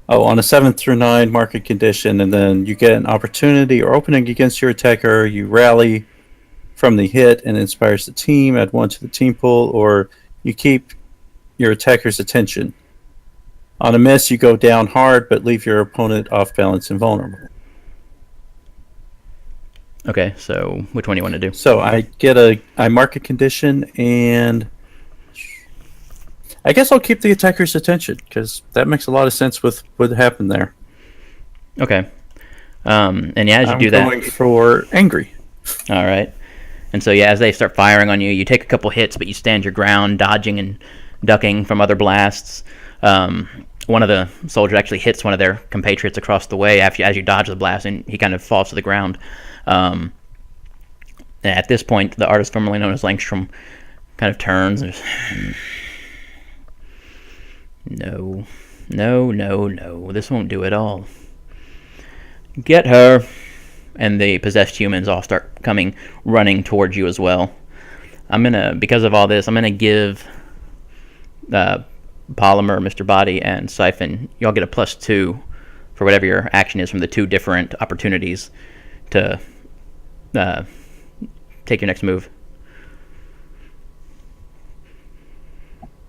Oh, on a 7 through 9 market condition, and then you get an opportunity or opening against your attacker. You rally from the hit and inspires the team. Add 1 to the team pool, or you keep your attacker's attention. On a miss, you go down hard, but leave your opponent off balance and vulnerable. Okay, so which one do you want to do? So I mark a condition, and I guess I'll keep the attacker's attention, because that makes a lot of sense with what happened there. Okay. And yeah, as you do that... I'm going for angry. All right. And so, yeah, as they start firing on you, you take a couple hits, but you stand your ground, dodging and ducking from other blasts. One of the soldiers actually hits one of their compatriots across the way as you dodge the blast, and he kind of falls to the ground. And at this point, the artist formerly known as Langstrom kind of turns and No, this won't do at all. Get her. And the possessed humans all start running towards you as well. Because of all this, I'm gonna give Polymer, Mr. Body, and Syphon, y'all get a +2 for whatever your action is from the 2 different opportunities to take your next move.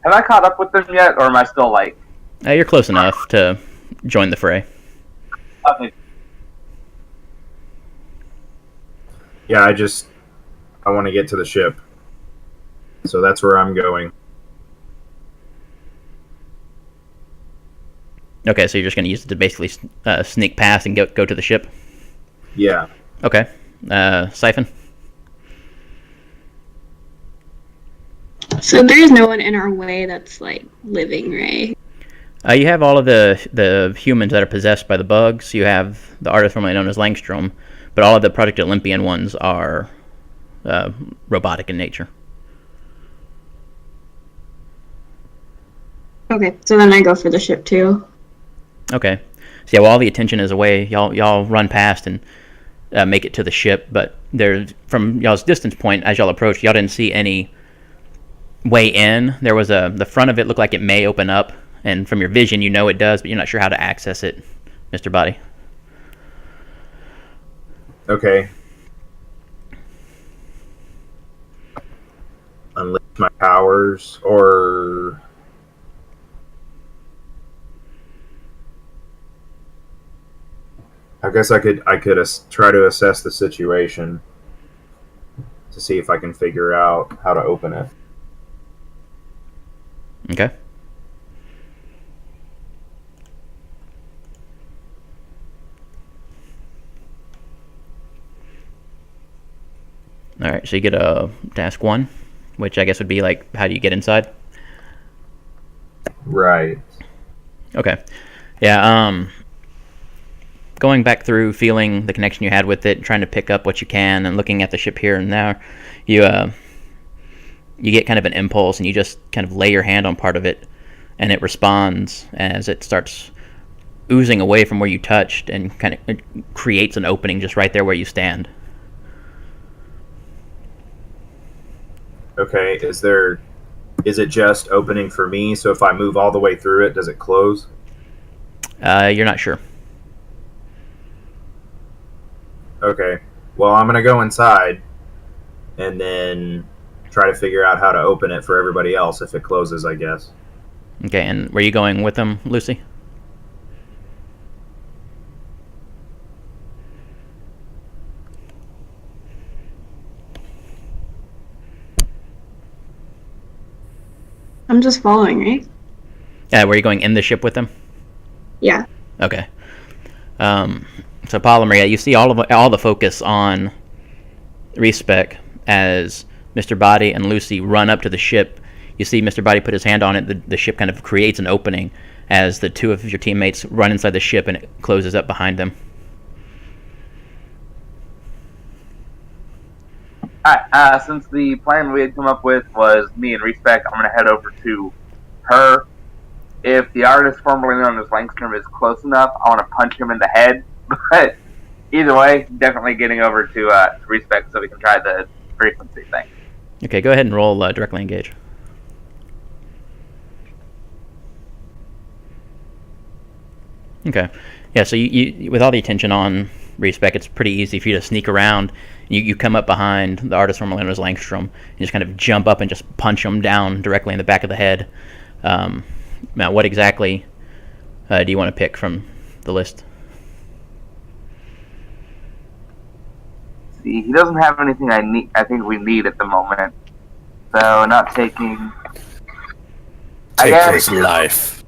Have I caught up with them yet, or am I still like... You're close enough to join the fray. Okay. Yeah, I want to get to the ship. So that's where I'm going. Okay, so you're just going to use it to basically sneak past and go to the ship? Yeah. Okay. Syphon? So there's no one in our way that's, like, living, right? You have all of the humans that are possessed by the bugs. You have the artist formerly known as Langstrom, but all of the Project Olympian ones are robotic in nature. Okay, so then I go for the ship too. Okay. So yeah, while all the attention is away, y'all run past and make it to the ship. But from y'all's distance point, as y'all approach, y'all didn't see any way in. There was the front of it looked like it may open up, and from your vision, you know it does, but you're not sure how to access it, Mr. Body. Okay. Unleash my powers, or I guess I could try to assess the situation to see if I can figure out how to open it. Okay. All right, so you get a task 1, which I guess would be like, how do you get inside? Right. Okay. Yeah, going back through, feeling the connection you had with it, trying to pick up what you can, and looking at the ship here and now, you get kind of an impulse, and you just kind of lay your hand on part of it, and it responds as it starts oozing away from where you touched, and kind of it creates an opening just right there where you stand. Okay, is it just opening for me? So if I move all the way through it, does it close? You're not sure. Okay. Well, I'm gonna go inside and then try to figure out how to open it for everybody else if it closes, I guess. Okay, and were you going with them, Lucy? I'm just following, right? Were you going in the ship with them? Yeah. Okay. So Polymer, yeah, you see all the focus on Respec as Mr. Body and Lucy run up to the ship. You see Mr. Body put his hand on it. The ship kind of creates an opening as the two of your teammates run inside the ship, and it closes up behind them. Alright, since the plan we had come up with was me and Respec, I'm going to head over to her. If the artist formerly known as Langstrom is close enough, I want to punch him in the head. But either way, definitely getting over to Respec so we can try the frequency thing. Okay, go ahead and roll directly engage. Okay. Yeah, so you with all the attention on Respec, it's pretty easy for you to sneak around. You come up behind the artist formerly known as Langstrom, and just kind of jump up and just punch him down directly in the back of the head. Now, what exactly do you want to pick from the list? See, he doesn't have anything I think we need at the moment. So, not taking... Take his life.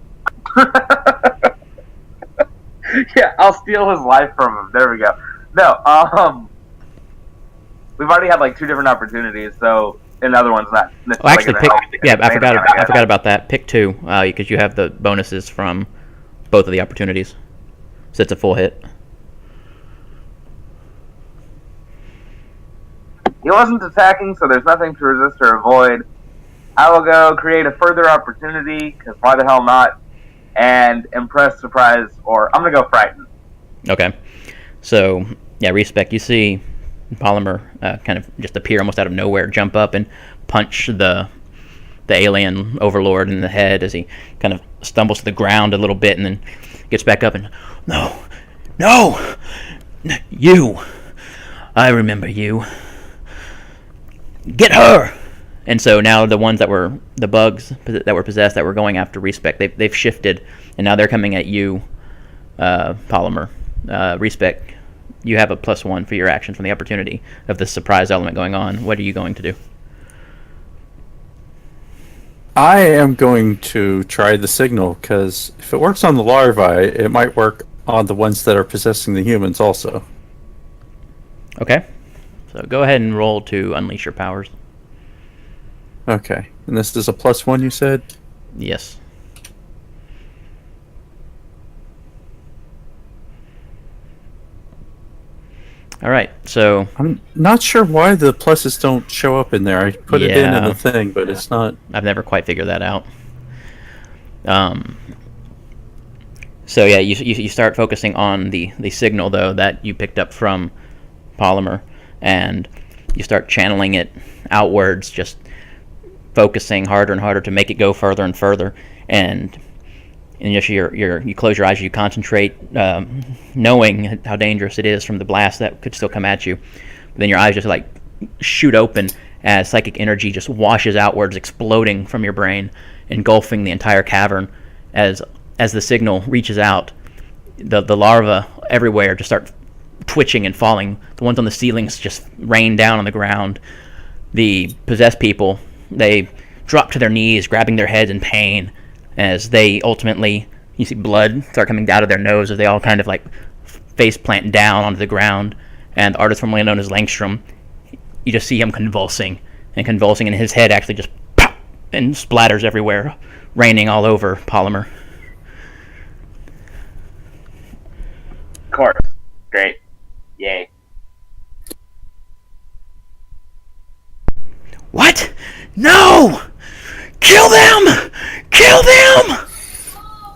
Yeah, I'll steal his life from him. There we go. No, we've already had like 2 different opportunities, so another one's not necessarily Actually, gonna help. yeah, I forgot about that. Pick 2, because you have the bonuses from both of the opportunities, so it's a full hit. He wasn't attacking, so there's nothing to resist or avoid. I will go create a further opportunity, because why the hell not? And impress, surprise, or I'm going to go frighten. Okay. So, yeah, Respec, you see Polymer kind of just appear almost out of nowhere, jump up and punch the alien overlord in the head as he kind of stumbles to the ground a little bit and then gets back up and, no, you, I remember you. Get her! And so now the ones that were the bugs that were possessed that were going after Respec, they've shifted, and now they're coming at you, Polymer. Respec, you have a +1 for your action from the opportunity of the surprise element going on. What are you going to do? I am going to try the signal, because if it works on the larvae, it might work on the ones that are possessing the humans also. Okay. So go ahead and roll to unleash your powers. Okay. And this is a +1, you said? Yes. All right, so I'm not sure why the pluses don't show up in there. I put it in Yeah. the thing, but it's not. I've never quite figured that out. So yeah, you start focusing on the signal though that you picked up from Polymer, and you start channeling it outwards, just focusing harder and harder to make it go further and further, and just you close your eyes, you concentrate, knowing how dangerous it is from the blast that could still come at you. But then your eyes just like shoot open as psychic energy just washes outwards, exploding from your brain, engulfing the entire cavern. As the signal reaches out, the larvae everywhere just start twitching and falling. The ones on the ceilings just rain down on the ground. The possessed people, they drop to their knees, grabbing their heads in pain, as they ultimately, you see blood start coming out of their nose as they all kind of like face plant down onto the ground. And the artist formerly known as Langstrom, you just see him convulsing, and his head actually just pop and splatters everywhere, raining all over Polymer. Of course. Great. Yay. What? No! Kill them! Kill them!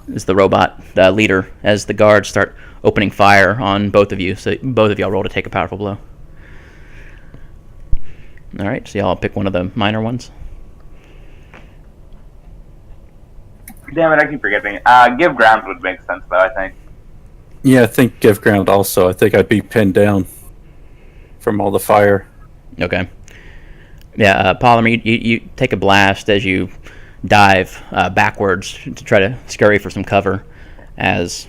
Is the robot leader as the guards start opening fire on both of you. So both of y'all roll to take a powerful blow. All right, so y'all pick one of the minor ones. Damn it, I keep forgetting. Give ground would make sense, though, I think. Yeah, I think give ground also. I think I'd be pinned down from all the fire. Okay. Yeah, Polymer, you take a blast as you dive backwards to try to scurry for some cover. As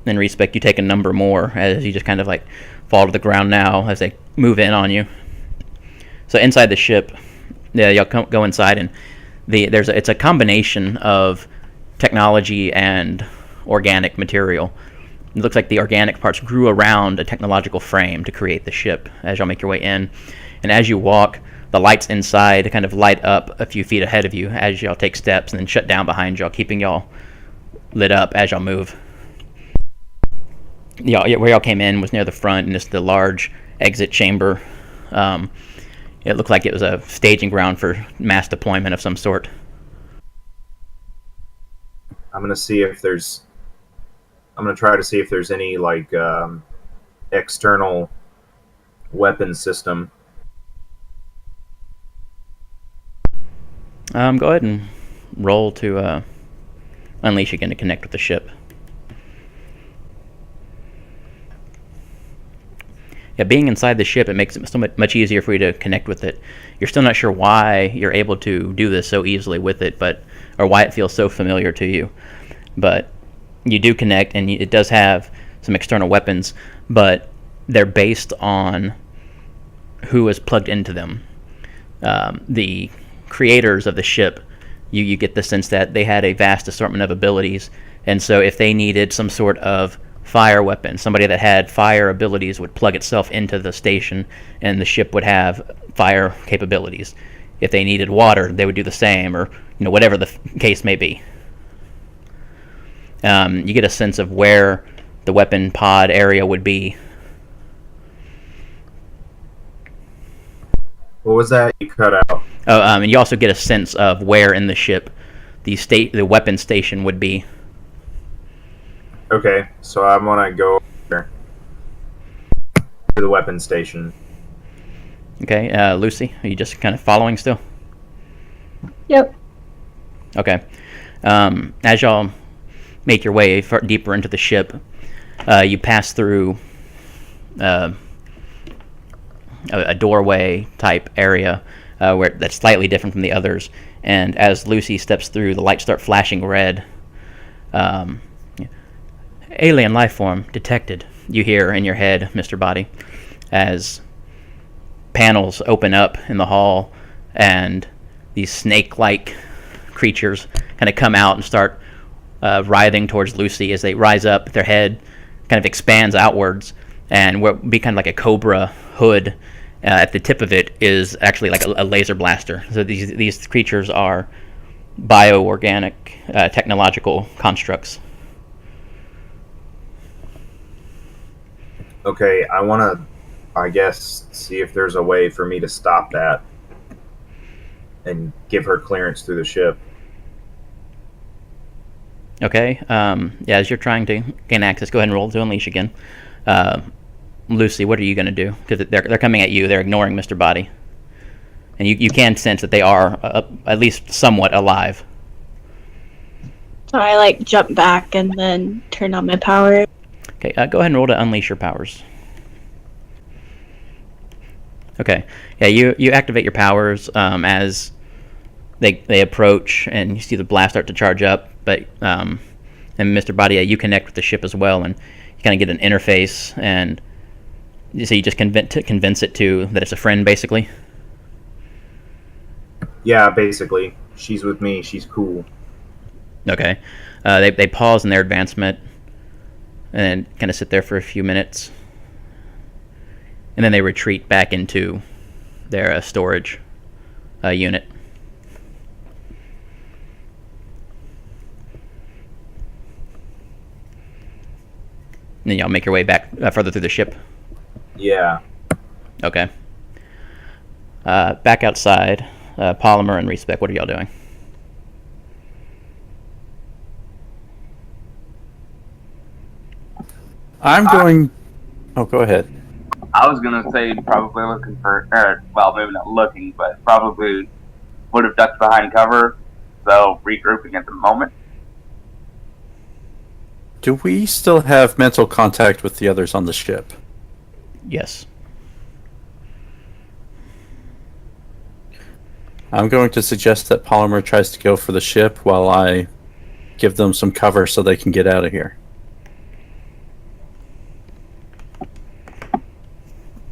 in Respec, you take a number more as you just kind of like fall to the ground now as they move in on you. So inside the ship, yeah, y'all go inside, and it's a combination of technology and organic material. It looks like the organic parts grew around a technological frame to create the ship as y'all make your way in. And as you walk, the lights inside kind of light up a few feet ahead of you as y'all take steps, and then shut down behind y'all, keeping y'all lit up as y'all move. Where y'all came in was near the front, and it's the large exit chamber. It looked like it was a staging ground for mass deployment of some sort. I'm gonna try to see if there's any like external weapon system. Go ahead and roll to unleash again to connect with the ship. Yeah, being inside the ship, it makes it so much easier for you to connect with it. You're still not sure why you're able to do this so easily with it, or why it feels so familiar to you. But you do connect, and it does have some external weapons, but they're based on who is plugged into them. The creators of the ship, you get the sense that they had a vast assortment of abilities, and so if they needed some sort of fire weapon, somebody that had fire abilities would plug itself into the station, and the ship would have fire capabilities. If they needed water, they would do the same, or whatever the case may be. You get a sense of where the weapon pod area would be. What was that you cut out? And you also get a sense of where in the ship the weapon station would be. Okay, so I'm gonna go over to the weapon station. Okay, Lucy, are you just kind of following still? Yep. Okay. As y'all make your way deeper into the ship, you pass through a doorway type area where that's slightly different from the others. And as Lucy steps through, the lights start flashing red. Alien life form detected, you hear in your head, Mr. Body, as panels open up in the hall, and these snake-like creatures kind of come out and start writhing towards Lucy. As they rise up, their head kind of expands outwards, and what be kind of like a cobra hood. At the tip of it is actually like a laser blaster. So these creatures are bioorganic technological constructs. Okay, I I guess see if there's a way for me to stop that and give her clearance through the ship. Okay. Yeah, as you're trying to gain access, go ahead and roll to unleash again. Lucy, what are you going to do? Because they're coming at you. They're ignoring Mr. Body. And you can sense that they are at least somewhat alive. So I jump back and then turn on my power. Okay, go ahead and roll to unleash your powers. Okay, yeah, you activate your powers as they approach, and you see the blast start to charge up. But and Mr. Body, you connect with the ship as well, and you kind of get an interface, and so you just convince it that it's a friend, basically. Yeah, basically, she's with me. She's cool. Okay, they pause in their advancement, and kind of sit there for a few minutes. And then they retreat back into their storage unit. And then y'all make your way back further through the ship. Yeah. Okay. Back outside, Polymer and Respec, what are y'all doing? I'm going. Oh, go ahead. I was gonna say probably looking for, well, maybe not looking, but probably would have ducked behind cover. So regrouping at the moment. Do we still have mental contact with the others on the ship? Yes. I'm going to suggest that Polymer tries to go for the ship while I give them some cover so they can get out of here.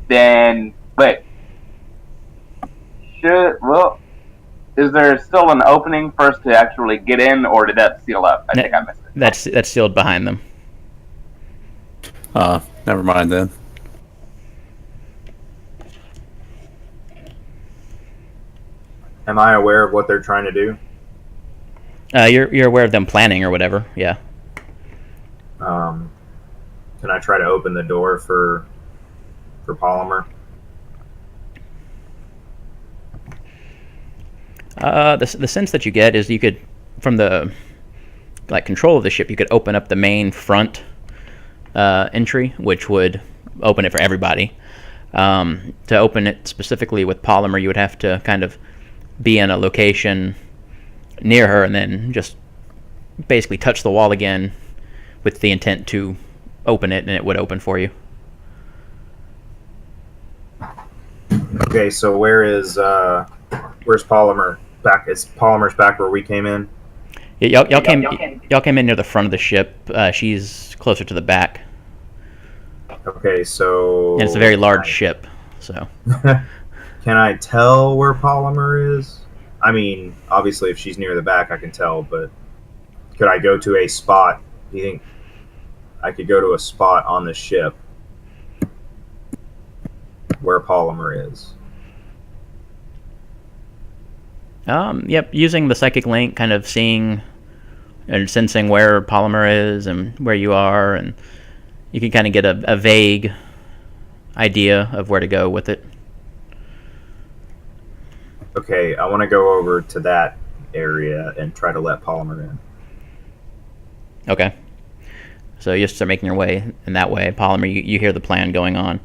Then, wait. Is there still an opening for us to actually get in, or did that seal up? I think I missed it. That's sealed behind them. Never mind then. Am I aware of what they're trying to do? You're aware of them planning or whatever, yeah. Can I try to open the door for Polymer? The sense that you get is you could, from the control of the ship, you could open up the main front entry, which would open it for everybody. To open it specifically with Polymer, you would have to kind of be in a location near her and then just basically touch the wall again with the intent to open it, and it would open for you. Okay, so where's Polymer? Back? Is Polymer's back where we came in? Yeah, y'all came in near the front of the ship. She's closer to the back. Okay, so... And it's a very large ship, so... Can I tell where Polymer is? I mean, obviously if she's near the back I can tell, but could I go to a spot? Do you think I could go to a spot on the ship where Polymer is? Yep, using the psychic link, kind of seeing and sensing where Polymer is and where you are, and you can kind of get a vague idea of where to go with it. Okay, I want to go over to that area and try to let Polymer in. Okay. So you start making your way in that way. Polymer, you hear the plan going on.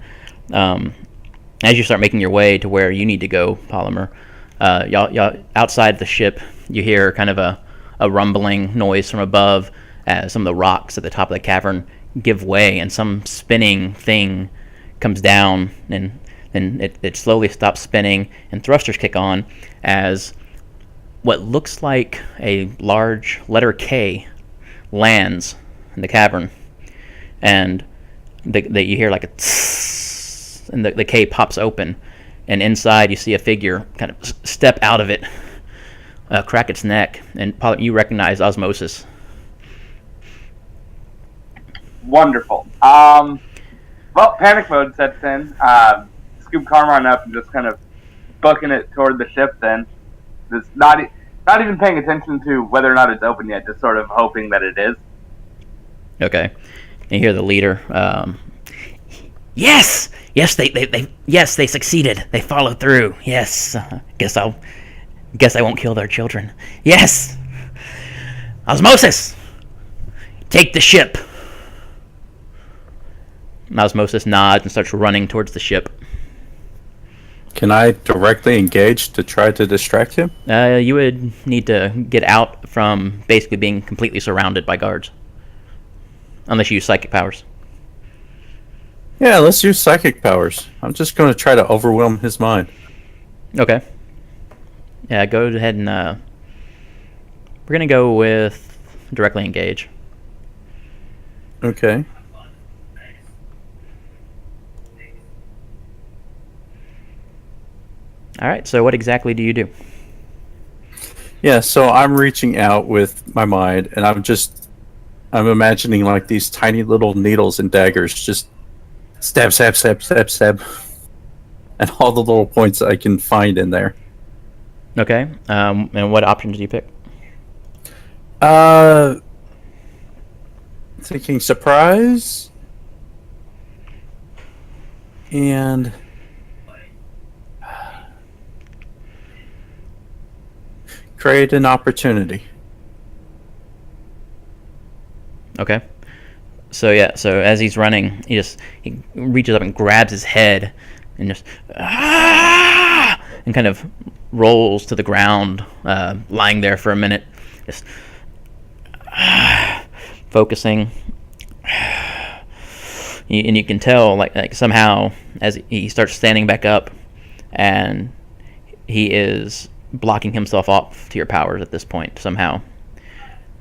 As you start making your way to where you need to go, Polymer, y'all outside the ship, you hear kind of a rumbling noise from above as some of the rocks at the top of the cavern give way and some spinning thing comes down, and then it slowly stops spinning and thrusters kick on as what looks like a large letter K lands in the cavern, and you hear like a tss, and the K pops open, and inside you see a figure kind of step out of it, crack its neck, and you recognize Osmosis. Wonderful. Well, panic mode sets in. Scoop Carmine up and just kind of booking it toward the ship then. Just not even paying attention to whether or not it's open yet, just sort of hoping that it is. Okay. And you hear the leader, yes! Yes, they succeeded. They followed through. Yes. Guess I won't kill their children. Yes. Osmosis. Take the ship. Osmosis nods and starts running towards the ship. Can I directly engage to try to distract him? You would need to get out from basically being completely surrounded by guards. Unless you use psychic powers. Yeah, let's use psychic powers. I'm just going to try to overwhelm his mind. Okay. Yeah, go ahead and... we're going to go with directly engage. Okay. Alright, so what exactly do you do? Yeah, so I'm reaching out with my mind, and I'm imagining like these tiny little needles and daggers, just stab, stab, stab, stab, stab, and all the little points I can find in there. Okay, and what options do you pick? Thinking surprise, and create an opportunity. Okay. So as he's running, he reaches up and grabs his head and just and kind of rolls to the ground, lying there for a minute, just focusing. And you can tell like somehow as he starts standing back up, and he is blocking himself off to your powers at this point somehow.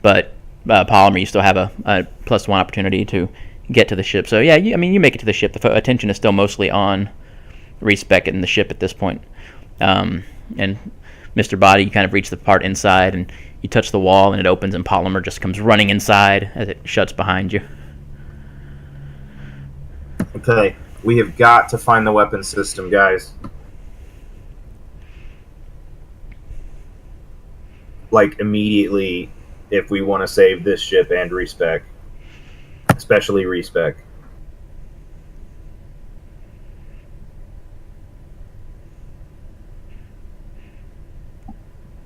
But Polymer, you still have a +1 opportunity to get to the ship. So yeah, you make it to the ship. The attention is still mostly on Respec and the ship at this point. And Mr. Body, you kind of reach the part inside, and you touch the wall, and it opens, and Polymer just comes running inside as it shuts behind you. Okay, we have got to find the weapon system, guys. Like, immediately, if we want to save this ship and Respec. Especially Respec.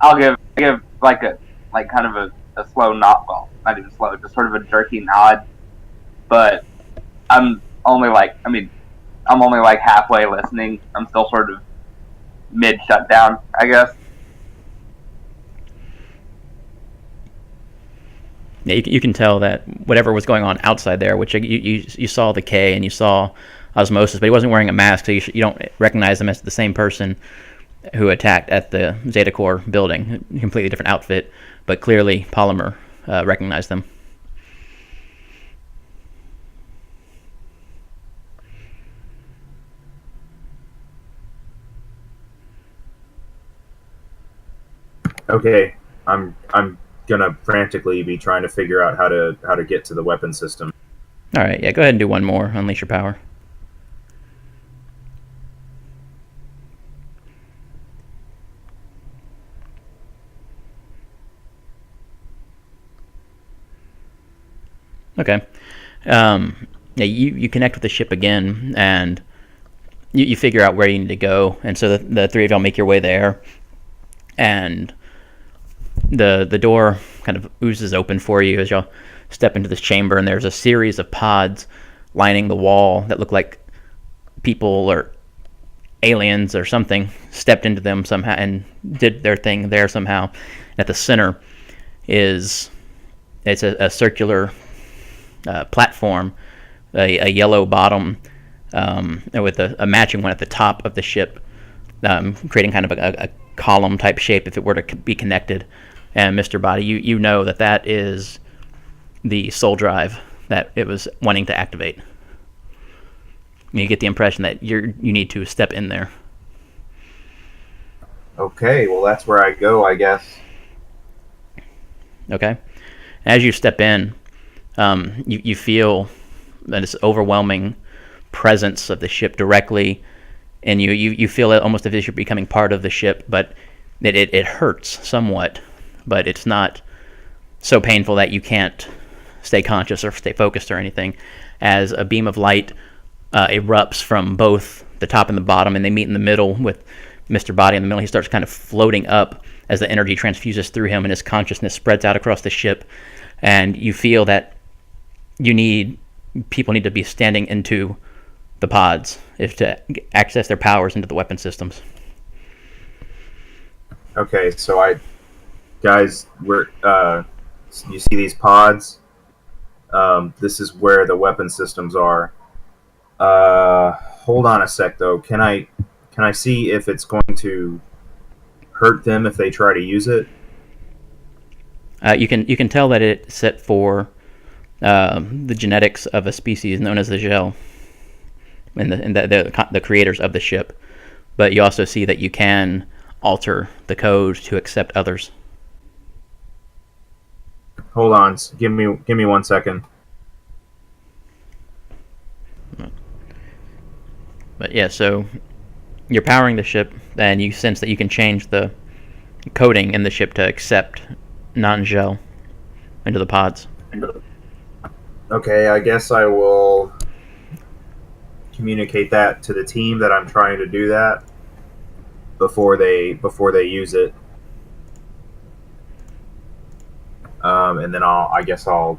I'll give kind of a slow nod. Well, not even slow, just sort of a jerky nod. But I'm only halfway listening. I'm still sort of mid shutdown, I guess. Yeah, you can tell that whatever was going on outside there, which you saw the K and you saw Osmosis, but he wasn't wearing a mask, so you don't recognize him as the same person who attacked at the Zeta Core building. Completely different outfit, but clearly Polymer recognized them. Okay, I'm gonna frantically be trying to figure out how to get to the weapon system. All right, yeah, go ahead and do one more. Unleash your power. Okay. Yeah, you connect with the ship again, and you figure out where you need to go, and so the three of y'all make your way there, and the door kind of oozes open for you as y'all step into this chamber, and there's a series of pods lining the wall that look like people or aliens or something stepped into them somehow and did their thing there somehow. At the center it's a circular platform, a yellow bottom, with a matching one at the top of the ship, creating kind of a column type shape if it were to be connected. And Mr. Body, you know that is the soul drive that it was wanting to activate. You get the impression that you need to step in there. Okay, well that's where I go, I guess. Okay. As you step in, you feel this overwhelming presence of the ship directly, and you feel it almost as if you're becoming part of the ship, but it hurts somewhat, but it's not so painful that you can't stay conscious or stay focused or anything, as a beam of light erupts from both the top and the bottom, and they meet in the middle with Mr. Body in the middle. He starts kind of floating up as the energy transfuses through him, and his consciousness spreads out across the ship. And you feel that people need to be standing into the pods if to access their powers into the weapon systems. Okay, so guys, we're you see these pods? This is where the weapon systems are. Hold on a sec, though. Can I see if it's going to hurt them if they try to use it? You can tell that it's set for the genetics of a species known as the Gel, and the creators of the ship. But you also see that you can alter the code to accept others. Hold on, give me 1 second. But yeah, so you're powering the ship, and you sense that you can change the coding in the ship to accept non-Gel into the pods. Okay, I guess I will communicate that to the team that I'm trying to do that before they use it. And then I'll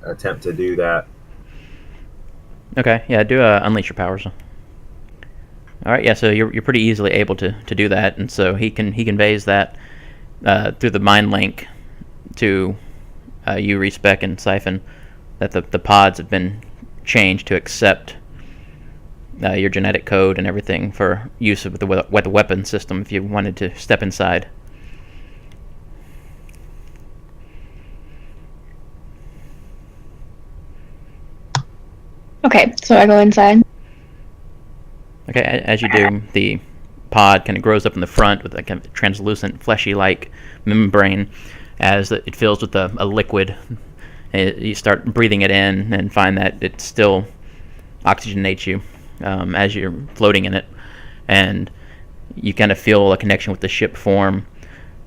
attempt to do that. Okay, yeah, do unleash your powers. All right, yeah, so you're pretty easily able to do that, and so he conveys that through the mind link to you, Respec, and Syphon, that the pods have been changed to accept your genetic code and everything for use with the weapon system if you wanted to step inside. Okay, so I go inside. Okay, as you do, the pod kind of grows up in the front with a kind of translucent, fleshy-like membrane. As it fills with a liquid, you start breathing it in and find that it still oxygenates you as you're floating in it, and you kind of feel a connection with the ship form.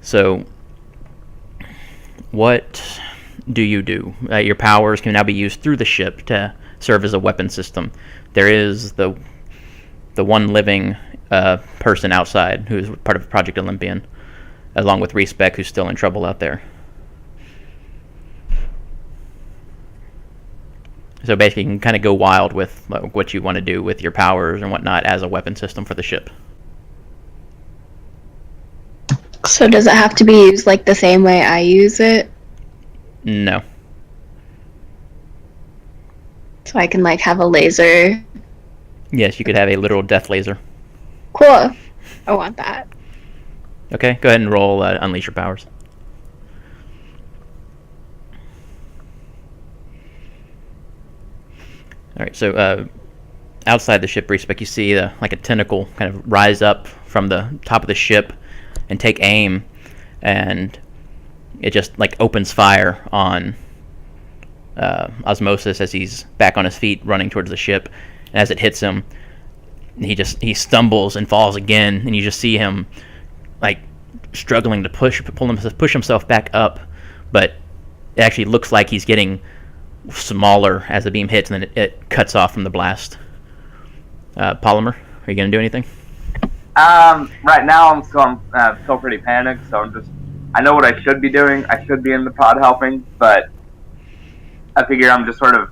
So, what do you do? Your powers can now be used through the ship to serve as a weapon system. There is the one living person outside who is part of Project Olympian, along with Respec, who's still in trouble out there. So basically, you can kind of go wild with what you want to do with your powers and whatnot as a weapon system for the ship. So does it have to be used like the same way I use it? No. So I can like have a laser? Yes, you could have a literal death laser. Cool. I want that. Okay, go ahead and roll Unleash Your Powers. Alright, so outside the ship, Respec, you see like a tentacle kind of rise up from the top of the ship and take aim, and it just like opens fire on Osmosis as he's back on his feet running towards the ship. And as it hits him, he stumbles and falls again, and you just see him like struggling to push himself back up, but it actually looks like he's getting smaller as the beam hits, and then it cuts off from the blast. Polymer, are you going to do anything? Right now I'm still pretty panicked, so I know what I should be doing. I should be in the pod helping, but I figure I'm just sort of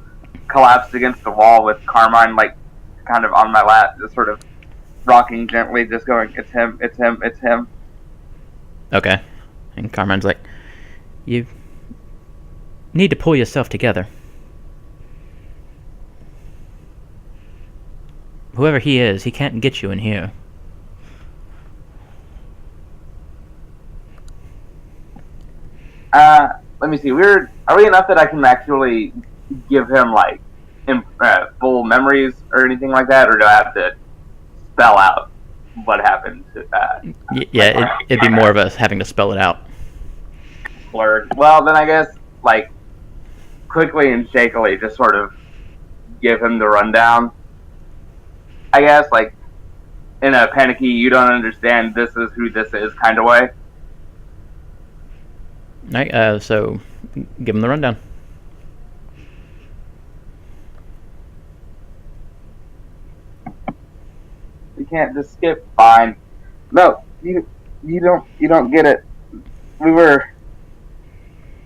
collapsed against the wall with Carmine like kind of on my lap, just sort of rocking gently, just going, it's him, it's him, it's him. Okay. And Carmine's like, you need to pull yourself together. Whoever he is, he can't get you in here. Let me see. Are we enough that I can actually give him like full memories or anything like that, or do I have to spell out what happened? It'd be more of us having to spell it out. Blurred. Well, then I guess like quickly and shakily, just sort of give him the rundown. I guess like in a panicky, you don't understand, this is who this is kind of way. Alright, so give him the rundown. can't just skip. Fine. No, you don't get it.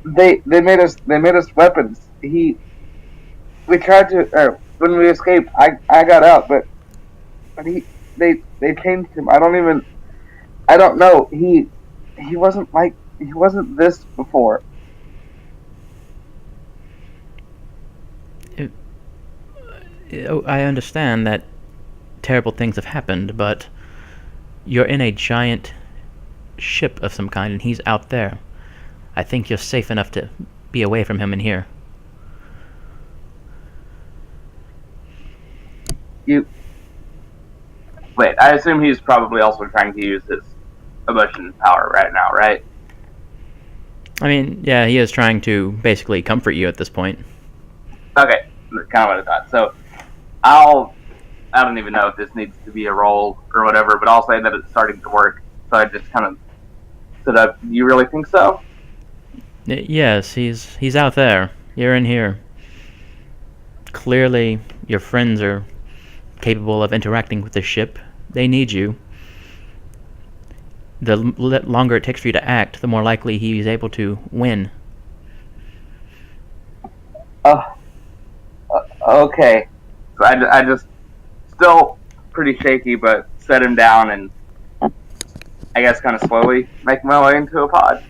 They made us weapons. We tried to when we escaped. I got out, but they changed him. I don't know. He wasn't this before. I understand that terrible things have happened, but you're in a giant ship of some kind, and he's out there. I think you're safe enough to be away from him in here. Wait, I assume he's probably also trying to use his emotion power right now, right? I mean, yeah, he is trying to basically comfort you at this point. Okay, kind of what I thought. So, I don't even know if this needs to be a roll or whatever, but I'll say that it's starting to work. So I just kind of stood up. You really think so? Yes, he's out there. You're in here. Clearly, your friends are capable of interacting with the ship. They need you. The longer it takes for you to act, the more likely he's able to win. Okay. So I just still pretty shaky, but set him down and I guess kind of slowly make my way into a pod.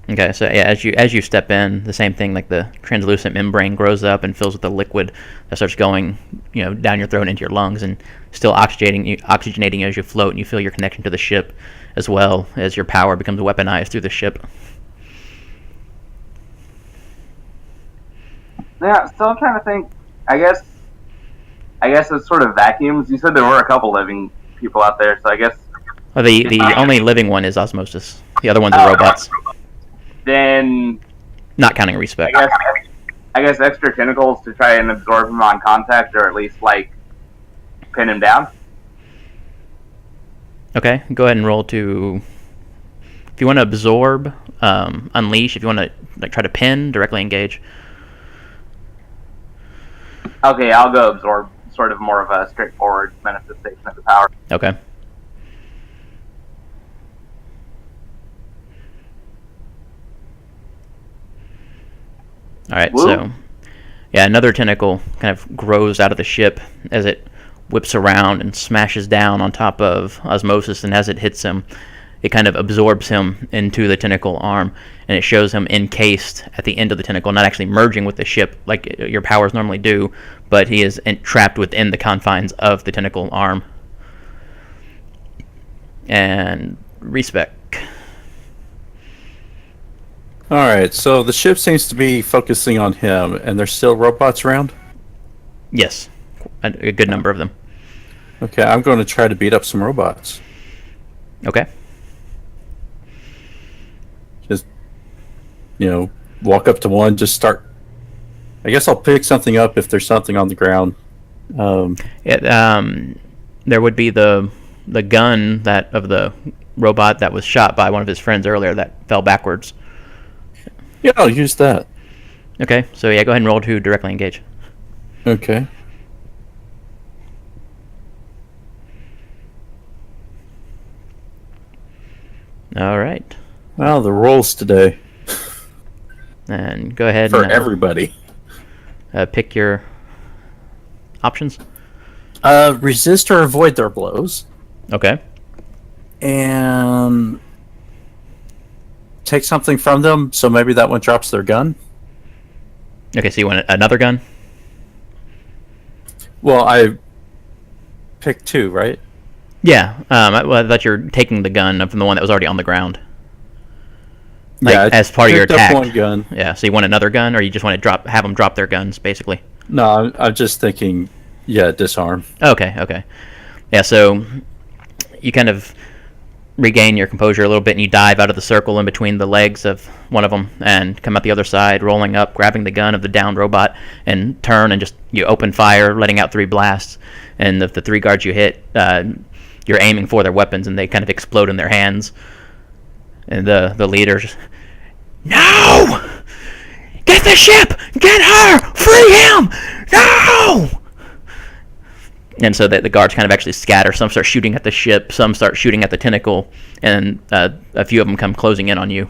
Okay, so yeah, as you step in, the same thing, like the translucent membrane grows up and fills with the liquid that starts going, down your throat into your lungs and still oxygenating you as you float, and you feel your connection to the ship, as well as your power becomes weaponized through the ship. Yeah, still trying to think. I guess it's sort of vacuums. You said there were a couple living people out there, so I guess. Well, the only living one is Osmosis. The other ones are robots. Then. Not counting Respec. I guess extra tentacles to try and absorb him on contact, or at least pin him down. Okay, go ahead and roll to. If you want to absorb, unleash. If you want to try to pin, directly engage. Okay, I'll go absorb. Sort of more of a straightforward manifestation of the power. Okay. Alright, so yeah, another tentacle kind of grows out of the ship as it whips around and smashes down on top of Osmosis, and as it hits him, it kind of absorbs him into the tentacle arm, and it shows him encased at the end of the tentacle, not actually merging with the ship like your powers normally do, but he is trapped within the confines of the tentacle arm. And Respec. Alright, so the ship seems to be focusing on him, and there's still robots around? Yes, a good number of them. Okay, I'm going to try to beat up some robots. Okay. Just, walk up to one, just start. I guess I'll pick something up if there's something on the ground. There would be the gun of the robot that was shot by one of his friends earlier that fell backwards. Yeah, I'll use that. Okay, so yeah, go ahead and roll to directly engage. Okay. All right. Well, the rolls today. And go ahead For and everybody. Pick your options. Resist or avoid their blows. Okay. And take something from them, so maybe that one drops their gun. Okay, so you want another gun? Well, I picked two, right? Yeah. I thought you're taking the gun from the one that was already on the ground. Yeah, as part of your picked up attack. one gun. Yeah. So you want another gun, or you just want to have them drop their guns, basically? No, I'm just thinking. Yeah, disarm. Okay. Yeah. So you kind of regain your composure a little bit, and you dive out of the circle in between the legs of one of them and come out the other side, rolling up, grabbing the gun of the downed robot, and turn and just you open fire, letting out 3 blasts. And if the 3 guards you hit, you're aiming for their weapons, and they kind of explode in their hands. And the leaders, no! Get the ship! Get her! Free him! No! And so that the guards kind of actually scatter. Some start shooting at the ship, some start shooting at the tentacle, and a few of them come closing in on you.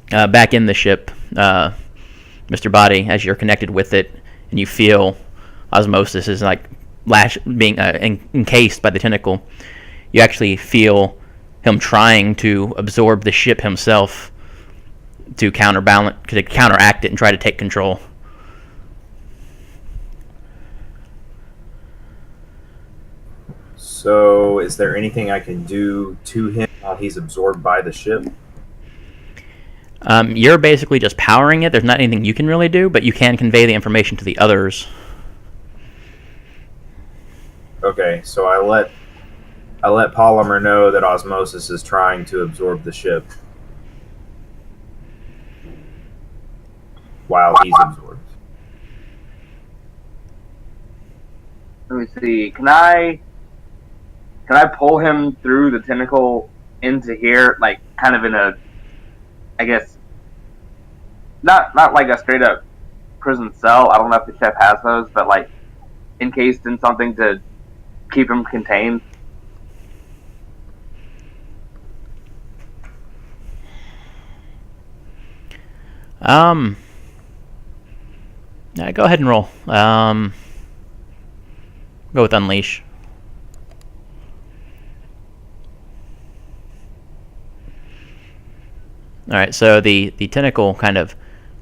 Back in the ship, Mr. Body, as you're connected with it, and you feel osmosis is like being encased by the tentacle, you actually feel him trying to absorb the ship himself to counteract it and try to take control. So, is there anything I can do to him while he's absorbed by the ship? You're basically just powering it. There's not anything you can really do, but you can convey the information to the others. Okay, so I let Polymer know that osmosis is trying to absorb the ship while he's absorbed. Let me see. Can I pull him through the tentacle into here, like kind of in a, I guess, not like a straight up prison cell. I don't know if the ship has those, but like encased in something to keep him contained. Yeah, go ahead and roll. Go with Unleash. All right, so the tentacle kind of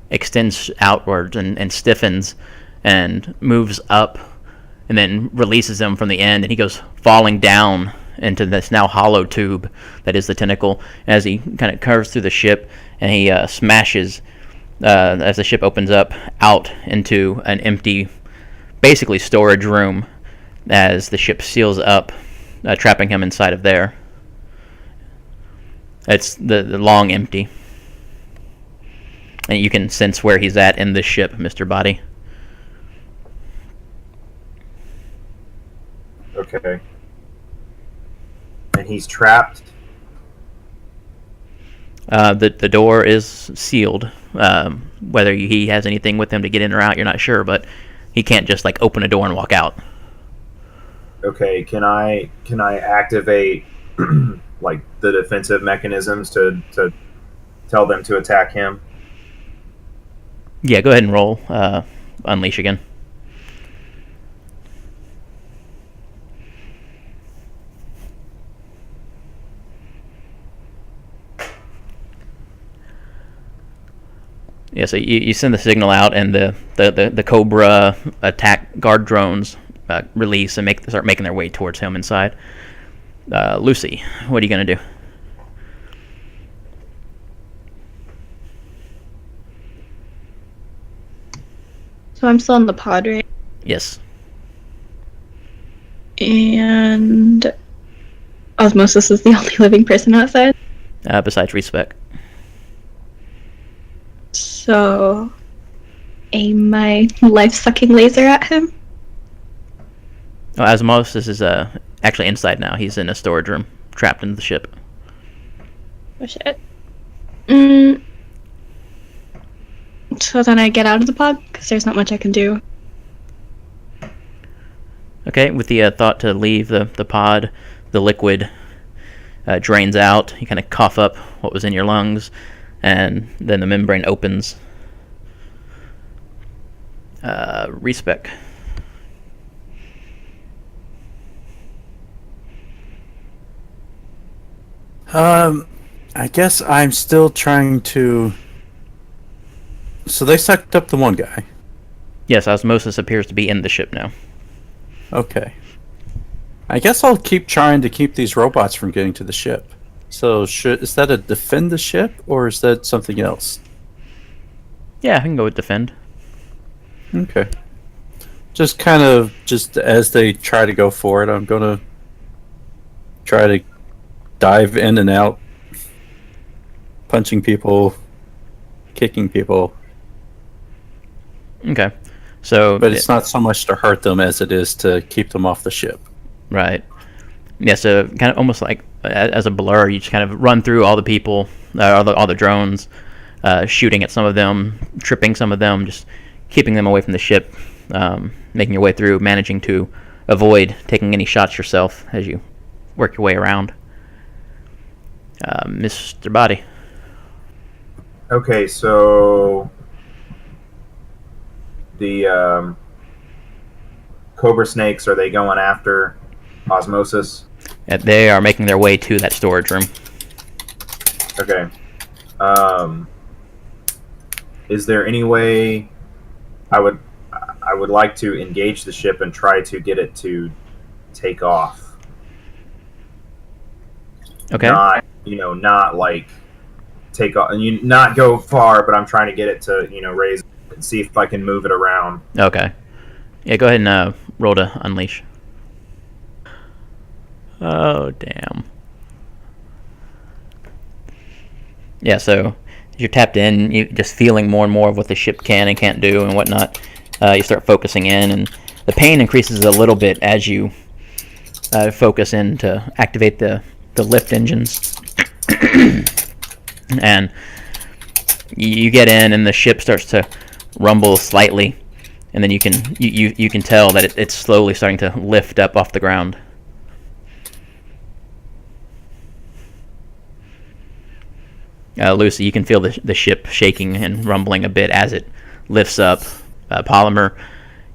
extends outwards and stiffens and moves up and then releases him from the end, and he goes falling down into this now hollow tube that is the tentacle as he kind of curves through the ship, and he smashes as the ship opens up out into an empty, basically storage room as the ship seals up, trapping him inside of there. It's the long empty. And you can sense where he's at in the ship, Mr. Body. Okay. And he's trapped? The door is sealed. Whether he has anything with him to get in or out, you're not sure, but he can't just like open a door and walk out. Okay, can I activate like the defensive mechanisms to tell them to attack him? Yeah, go ahead and roll Unleash again. Yeah, so you send the signal out, and the Cobra attack guard drones release and start making their way towards him inside. Lucy, what are you going to do? So I'm still in the pod, right? Yes. And Osmosis is the only living person outside. Besides Respec. So aim my life-sucking laser at him. Oh, Osmosis is actually inside now. He's in a storage room, trapped in the ship. Oh shit. So then I get out of the pod, because there's not much I can do. Okay, with the thought to leave the pod, the liquid drains out. You kind of cough up what was in your lungs, and then the membrane opens. Respec. I guess I'm still trying to... So they sucked up the one guy. Yes, Osmosis appears to be in the ship now. Okay. I guess I'll keep trying to keep these robots from getting to the ship. So is that a defend the ship, or is that something else? Yeah, I can go with defend. Okay. Just kind of, just as they try to go for it, I'm going to try to dive in and out, punching people, kicking people. Okay. So, but it's not so much to hurt them as it is to keep them off the ship. Right. Yeah, so kind of almost like as a blur, you just kind of run through all the people, all the drones, shooting at some of them, tripping some of them, just keeping them away from the ship making your way through, managing to avoid taking any shots yourself as you work your way around. Mr. Body. Okay, so the cobra snakes, are they going after osmosis? They are making their way to that storage room. Okay. Is there any way I would like to engage the ship and try to get it to take off? Okay. Not like take off and not go far, but I'm trying to get it to raise and see if I can move it around. Okay. Yeah, go ahead and roll to unleash. Oh, damn. Yeah, so you're tapped in, you just feeling more and more of what the ship can and can't do and whatnot. You start focusing in, and the pain increases a little bit as you focus in to activate the lift engines. And you get in, and the ship starts to rumble slightly, and then you can tell that it's slowly starting to lift up off the ground. Lucy, you can feel the ship shaking and rumbling a bit as it lifts up. Polymer,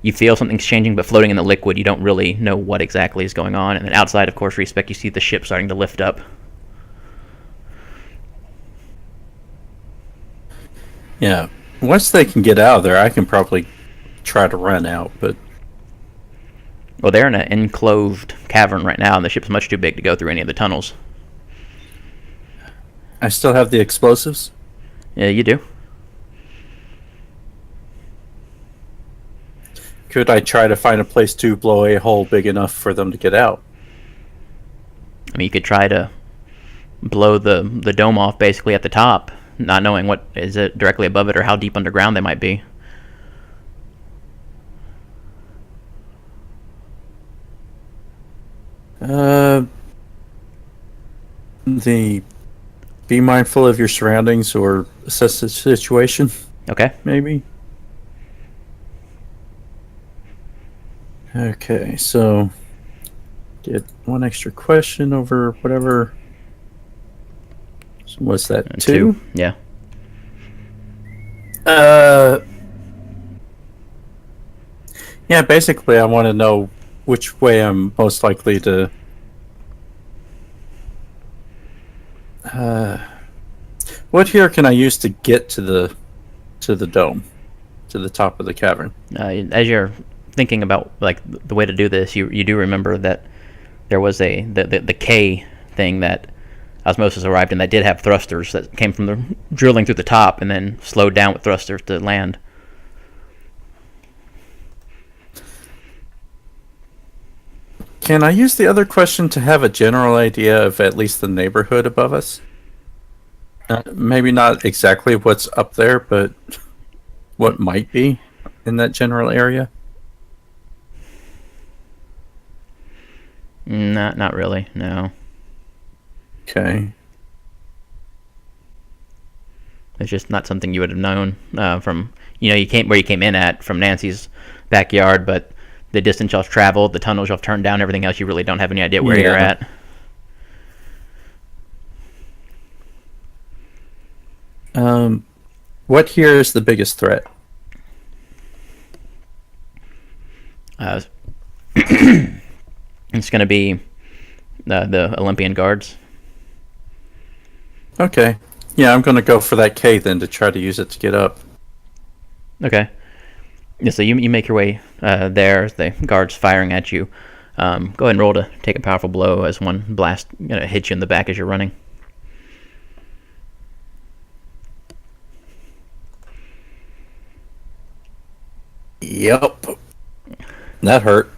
you feel something's changing, but floating in the liquid, you don't really know what exactly is going on. And then outside, of course, Respec, you see the ship starting to lift up. Yeah. Once they can get out of there, I can probably try to run out, but... Well, they're in an enclosed cavern right now, and the ship's much too big to go through any of the tunnels. I still have the explosives? Yeah, you do. Could I try to find a place to blow a hole big enough for them to get out? I mean, you could try to blow the dome off basically at the top, not knowing what is it directly above it or how deep underground they might be. Be mindful of your surroundings or assess the situation, Okay. maybe. Okay, so get one extra question over whatever. So what's that? Two? Yeah. Yeah, basically I want to know which way I'm most likely to what here can I use to get to the dome, to the top of the cavern? As you're thinking about like the way to do this, you do remember that there was the K thing that osmosis arrived in that did have thrusters that came from the drilling through the top and then slowed down with thrusters to land. Can I use the other question to have a general idea of at least the neighborhood above us? Maybe not exactly what's up there, but what might be in that general area? Not really, no. Okay. It's just not something you would have known from you came in at from Nancy's backyard, but the distance y'all traveled, the tunnels y'all turned down, everything else, you really don't have any idea where you're at. What here is the biggest threat? It's going to be the Olympian guards. Okay. Yeah, I'm going to go for that K then to try to use it to get up. Okay. Yeah, so you make your way there, the guards firing at you. Go ahead and roll to take a powerful blow as one blast hits you in the back as you're running. Yep. That hurt.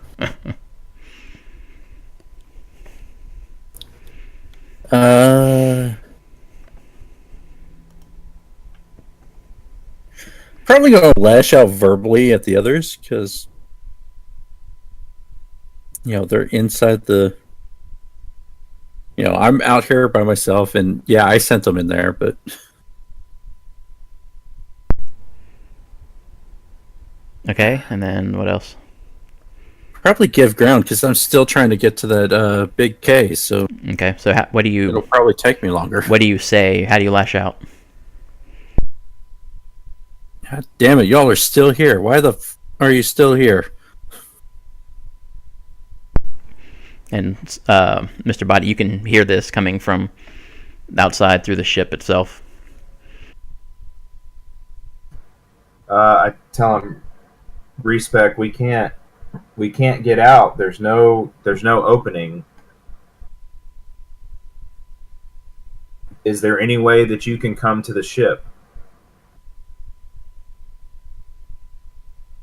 Probably gonna lash out verbally at the others because they're inside the. I'm out here by myself, and yeah, I sent them in there, but Okay, and then what else? Probably give ground because I'm still trying to get to that big K, so Okay, so what do it'll you probably take me longer. say? How do you lash out? God damn it, y'all are still here. Why the are you still here? And Mr. Body, you can hear this coming from outside through the ship itself. I tell him, Respec, we can't get out. There's no opening. Is there any way that you can come to the ship?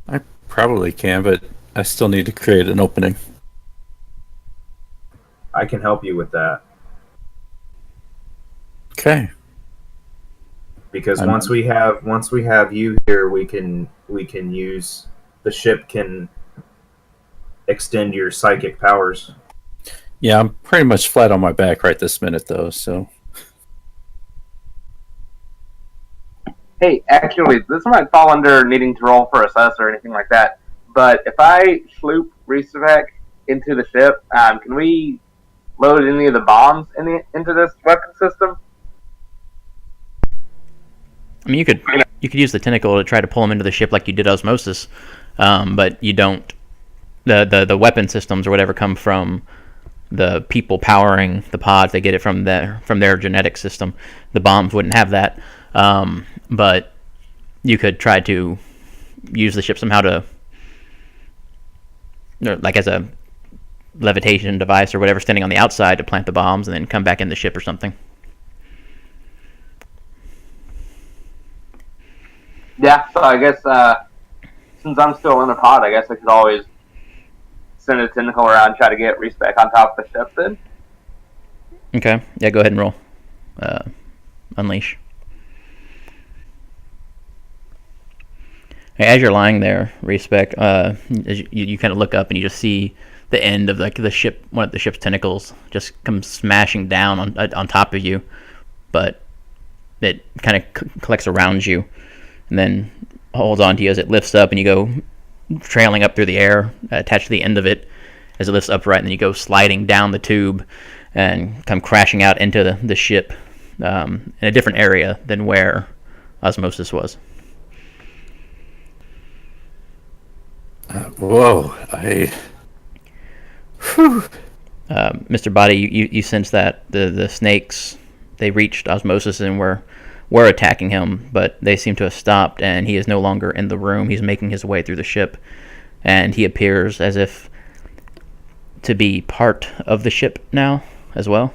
I probably can, but I still need to create an opening. I can help you with that. Okay. Because once we have you here, we can use the ship can extend your psychic powers. Yeah, I'm pretty much flat on my back right this minute, though. So Hey, actually, this might fall under needing to roll for assess or anything like that. But if I sloop Respec into the ship, can we load any of the bombs into this weapon system? I mean, you could use the tentacle to try to pull him into the ship like you did osmosis, but you don't. The weapon systems or whatever come from the people powering the pods. They get it from their genetic system. The bombs wouldn't have that, but you could try to use the ship somehow to, like as a levitation device or whatever, standing on the outside to plant the bombs and then come back in the ship or something. Yeah, so I guess since I'm still in the pod, I guess I could always send a tentacle around and try to get Respec on top of the ship then. Okay. Yeah, go ahead and roll. Unleash. As you're lying there, Respec, as you kind of look up and you just see the end of like the ship, one of the ship's tentacles, just come smashing down on top of you, but it kind of collects around you, and then holds on to you as it lifts up, and you go trailing up through the air, attached to the end of it, as it lifts upright, and then you go sliding down the tube and come crashing out into the ship in a different area than where osmosis was. whoa, Mr. Body, you sense that the snakes, they reached osmosis and were attacking him, but they seem to have stopped, and he is no longer in the room. He's making his way through the ship, and he appears as if to be part of the ship now as well.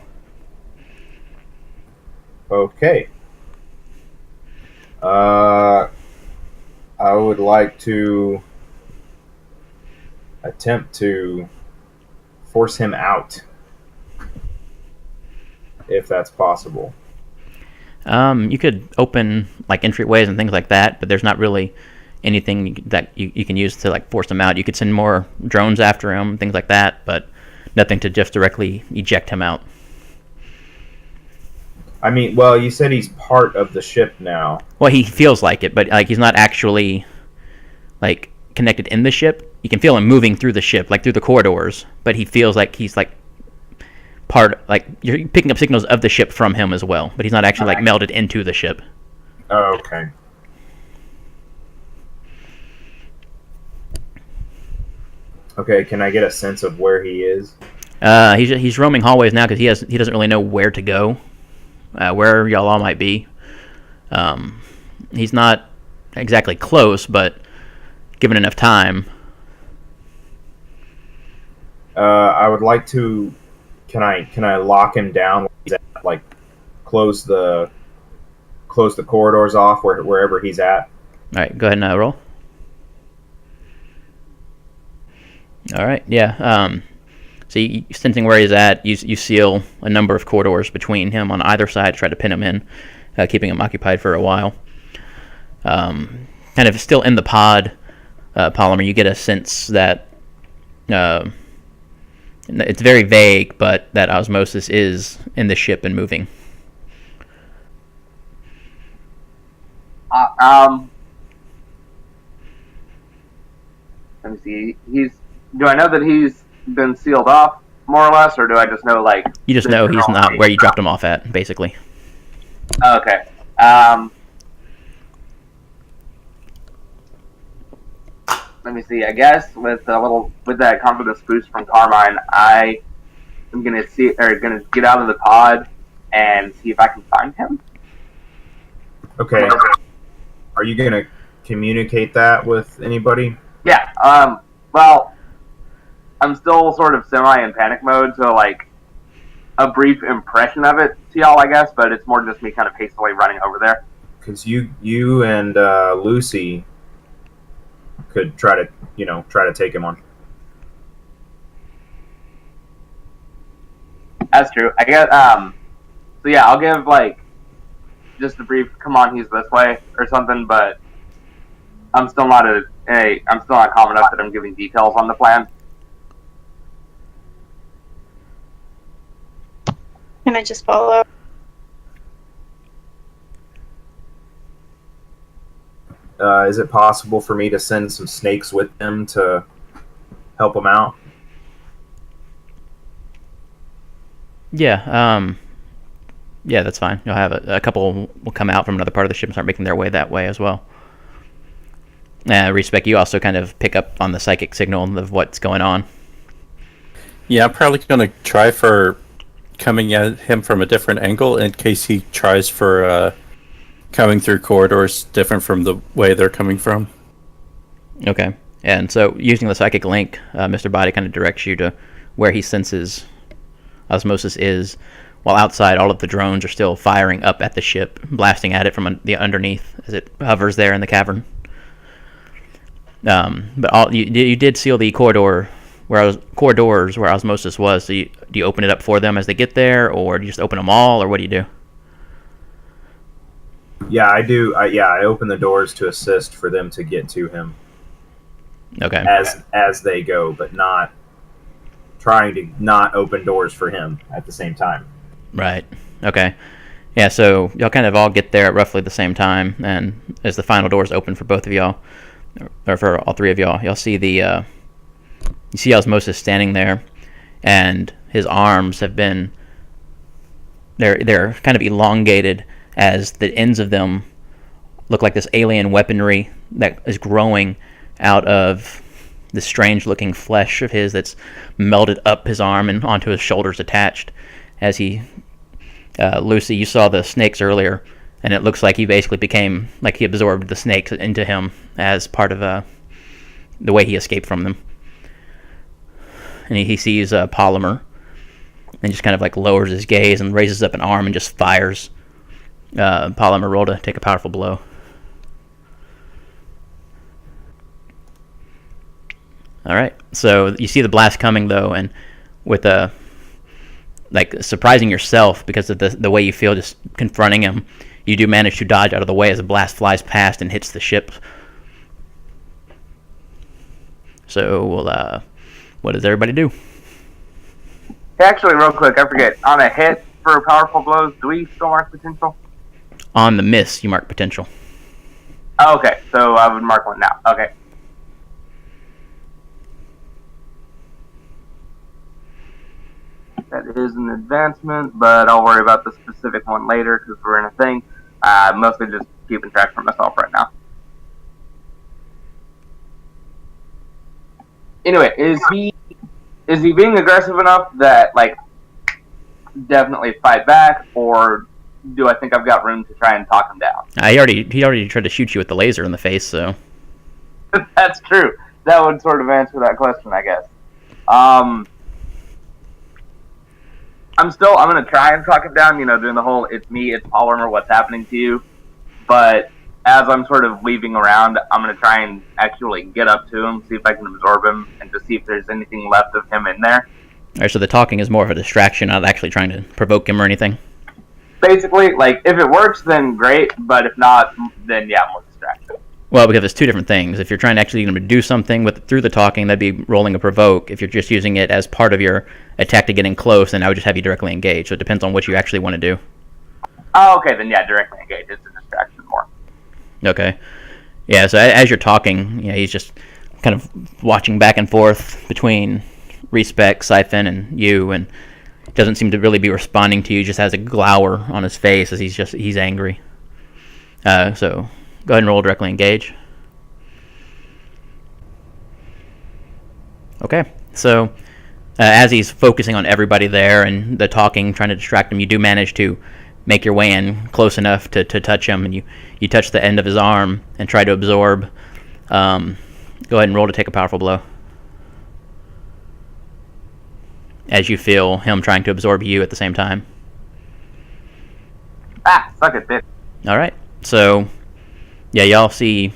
Okay. I would like to attempt to force him out, if that's possible. You could open like entryways and things like that, but there's not really anything that you can use to like force him out. You could send more drones after him, things like that, but nothing to just directly eject him out. I mean, well, you said he's part of the ship now. Well, he feels like it, but like he's not actually like connected in the ship. You can feel him moving through the ship, like through the corridors, but he feels like he's like part, like you're picking up signals of the ship from him as well, but he's not actually like melded into the ship. Oh, okay. Okay, can I get a sense of where he is? He's roaming hallways now because he doesn't really know where to go, where y'all all might be. He's not exactly close, but given enough time. I would like to. Can I lock him down? Where he's at, like close the corridors off wherever he's at. All right, go ahead and roll. All right, yeah. So you sensing where he's at, you seal a number of corridors between him on either side to try to pin him in, keeping him occupied for a while. Kind of still in the pod, Polymer, you get a sense that it's very vague, but that osmosis is in the ship and moving. Let me see. Do I know that he's been sealed off more or less, or do I just know like? You just know he's not where you dropped him off at, basically. Okay. Let me see. I guess with that confidence boost from Carmine, I am gonna get out of the pod and see if I can find him. Okay. Are you gonna communicate that with anybody? Yeah. Well, I'm still sort of semi in panic mode, so like a brief impression of it to y'all, I guess, but it's more just me kind of hastily running over there. Because you and Lucy could try to take him on. That's true. I guess. So yeah, I'll give like just a brief. Come on, he's this way or something. But I'm still not calm enough that I'm giving details on the plan. Can I just follow? Is it possible for me to send some snakes with him to help him out? Yeah, yeah, that's fine. You'll have a couple will come out from another part of the ship and start making their way that way as well. Respec, you also kind of pick up on the psychic signal of what's going on. Yeah, I'm probably going to try for coming at him from a different angle in case he tries for coming through corridors different from the way they're coming from. Okay. And so using the psychic link, Mr. Body kind of directs you to where he senses osmosis is, while outside all of the drones are still firing up at the ship, blasting at it from the underneath as it hovers there in the cavern. But you did seal the corridors where osmosis was. So do you open it up for them as they get there, or do you just open them all, or what do you do? Yeah, I do. I open the doors to assist for them to get to him. Okay. As they go, but not trying to not open doors for him at the same time. Right. Okay. Yeah, so y'all kind of all get there at roughly the same time, and as the final doors open for both of y'all, or for all three of y'all, y'all see you see Osmosis standing there, and his arms have been they're kind of elongated as the ends of them look like this alien weaponry that is growing out of the strange looking flesh of his that's melted up his arm and onto his shoulders attached. As he Lucy, you saw the snakes earlier, and it looks like he basically became like he absorbed the snakes into him as part of the way he escaped from them. And he sees Polymer and just kind of like lowers his gaze and raises up an arm and just fires. Polymer, roll to take a powerful blow. All right, so you see the blast coming though, and with like surprising yourself because of the way you feel just confronting him, you do manage to dodge out of the way as the blast flies past and hits the ship. So we'll what does everybody do? Hey, actually, real quick, I forget. On a hit for powerful blows, do we still mark potential? On the miss, you mark potential. Oh, okay, so I would mark one now. Okay. That is an advancement, but I'll worry about the specific one later because we're in a thing. Mostly just keeping track for myself right now. Anyway, is he being aggressive enough that like definitely fight back, or do I think I've got room to try and talk him down? He already tried to shoot you with the laser in the face, so That's true. That would sort of answer that question, I guess. I'm going to try and talk him down, doing the whole, it's me, it's Polymer, what's happening to you. But as I'm sort of weaving around, I'm going to try and actually get up to him, see if I can absorb him, and to see if there's anything left of him in there. All right, so the talking is more of a distraction, not actually trying to provoke him or anything? Basically, like, if it works, then great, but if not, then yeah, more distraction. Well, because it's two different things. If you're trying to actually do something through the talking, that'd be rolling a provoke. If you're just using it as part of your attack to getting close, then I would just have you directly engage. So it depends on what you actually want to do. Oh, okay, then yeah, directly engage. It's a distraction more. Okay. Yeah, so as you're talking, he's just kind of watching back and forth between Respec, Syphon, and you, and doesn't seem to really be responding to you. Just has a glower on his face as he's angry. So go ahead and roll directly engage. Okay, so as he's focusing on everybody there and the talking, trying to distract him, you do manage to make your way in close enough to touch him, and you touch the end of his arm and try to absorb. Go ahead and roll to take a powerful blow. As you feel him trying to absorb you at the same time. Suck it, bitch. All right, so yeah, y'all see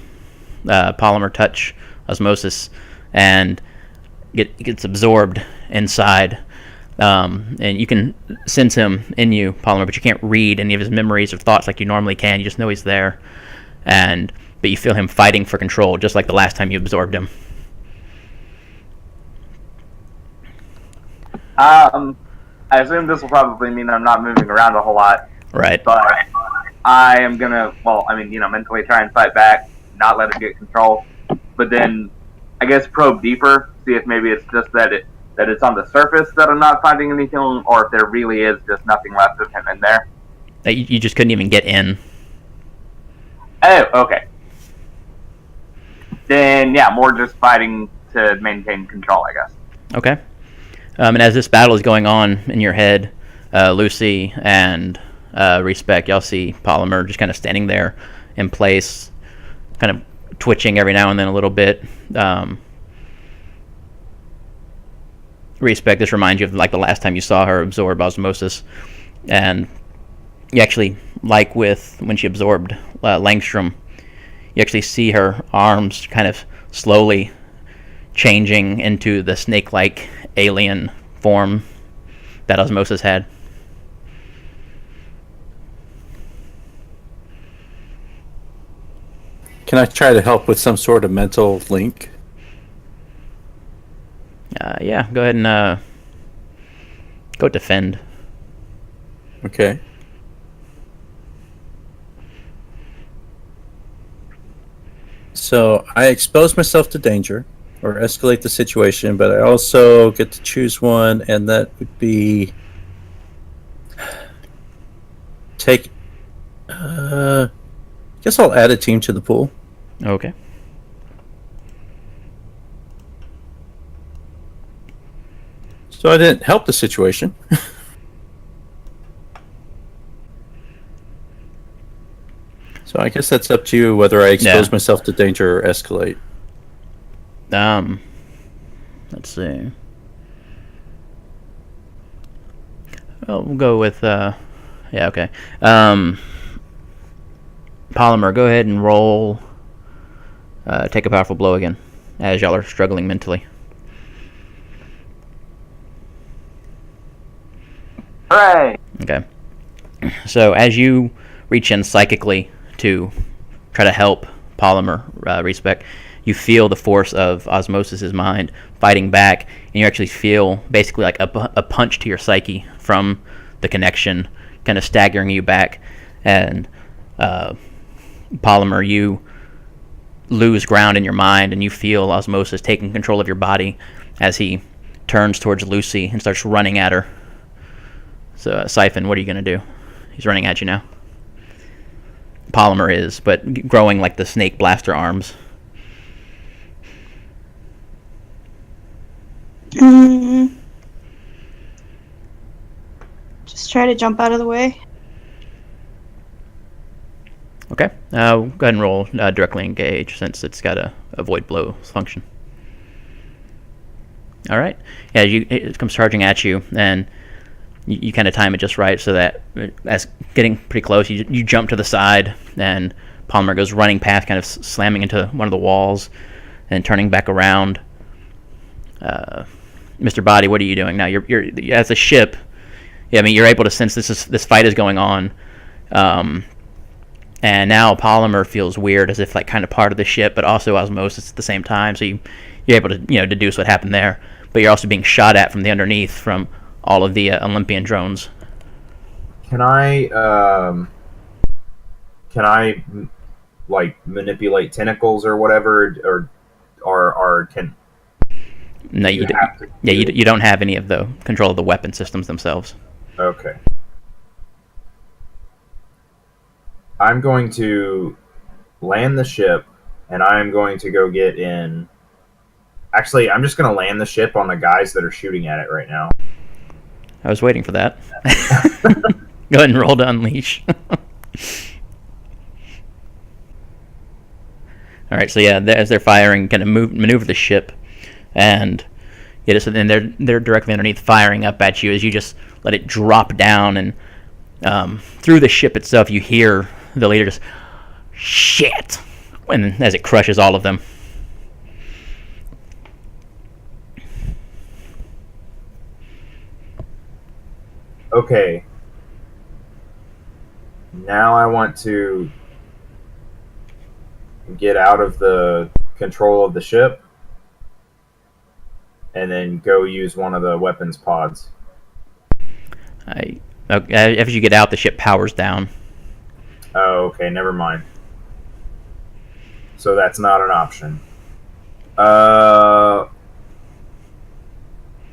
Polymer touch Osmosis and gets absorbed inside. And you can sense him in you, Polymer, but you can't read any of his memories or thoughts like you normally can. You just know he's there, but you feel him fighting for control, just like the last time you absorbed him. I assume this will probably mean I'm not moving around a whole lot. Right. But I am gonna, mentally try and fight back, not let it get control. But then, I guess probe deeper, see if maybe it's just that it's on the surface that I'm not finding anything, or if there really is just nothing left of him in there. You just couldn't even get in. Oh, okay. Then, yeah, more just fighting to maintain control, I guess. Okay. And as this battle is going on in your head, Lucy and Respec, y'all see Polymer just kind of standing there in place, kind of twitching every now and then a little bit. Respec, this reminds you of like the last time you saw her absorb Osmosis, and you actually, like with when she absorbed Langstrom, you actually see her arms kind of slowly changing into the snake-like alien form that Osmosis had. Can I try to help with some sort of mental link? Yeah, go ahead and go defend. Okay. So I expose myself to danger or escalate the situation, but I also get to choose one, and that would be take. Guess I'll add a team to the pool. Okay. So I didn't help the situation. So I guess that's up to you whether I expose myself to danger or escalate. Let's see. Well, we'll go with okay. Polymer, go ahead and roll. Take a powerful blow again, as y'all are struggling mentally. Hooray! Okay. So as you reach in psychically to try to help Polymer, Respec, you feel the force of Osmosis' mind fighting back, and you actually feel basically like a punch to your psyche from the connection, kind of staggering you back. And Polymer, you lose ground in your mind, and you feel Osmosis taking control of your body as he turns towards Lucy and starts running at her. So, Syphon, what are you going to do? He's running at you now. Polymer is, but growing like the snake blaster arms. Just try to jump out of the way. Okay. Go ahead and roll directly engage, since it's got a avoid blow function. All right. Yeah, it comes charging at you, and you kind of time it just right so that as getting pretty close, you jump to the side, and Polymer goes running past, kind of slamming into one of the walls and turning back around. Mr. Body, what are you doing now? You're as a ship. Yeah, I mean, you're able to sense this fight is going on, and now Polymer feels weird, as if like kind of part of the ship, but also Osmosis at the same time. So you're able to deduce what happened there, but you're also being shot at from the underneath from all of the Olympian drones. Can I like manipulate tentacles or whatever, or or can No, you have to you don't have any of the control of the weapon systems themselves. Okay. I'm going to land the ship, and I'm going to go get in. Actually, I'm just going to land the ship on the guys that are shooting at it right now. I was waiting for that. Go ahead and roll to unleash. All right, so yeah, as they're firing, kind of maneuver the ship, and and they're directly underneath, firing up at you as you just let it drop down, and through the ship itself, you hear the leader just shit, and as it crushes all of them. Okay. Now I want to get out of the control of the ship and then go use one of the weapons pods. As you get out, the ship powers down. Oh, okay, never mind. So that's not an option.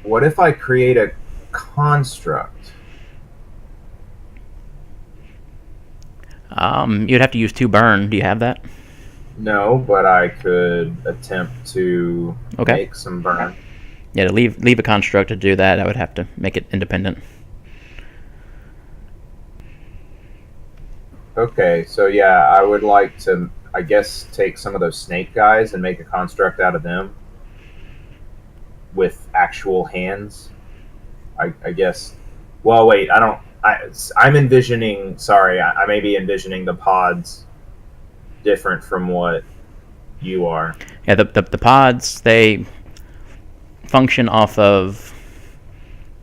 What if I create a construct? You'd have to use 2 burn. Do you have that? No, but I could attempt to make some burn. Yeah, to leave a construct to do that, I would have to make it independent. Okay, so yeah, I would like to, I guess, take some of those snake guys and make a construct out of them with actual hands. I guess. Well, wait, I'm envisioning. Sorry, I may be envisioning the pods different from what you are. Yeah, the pods, they function off of,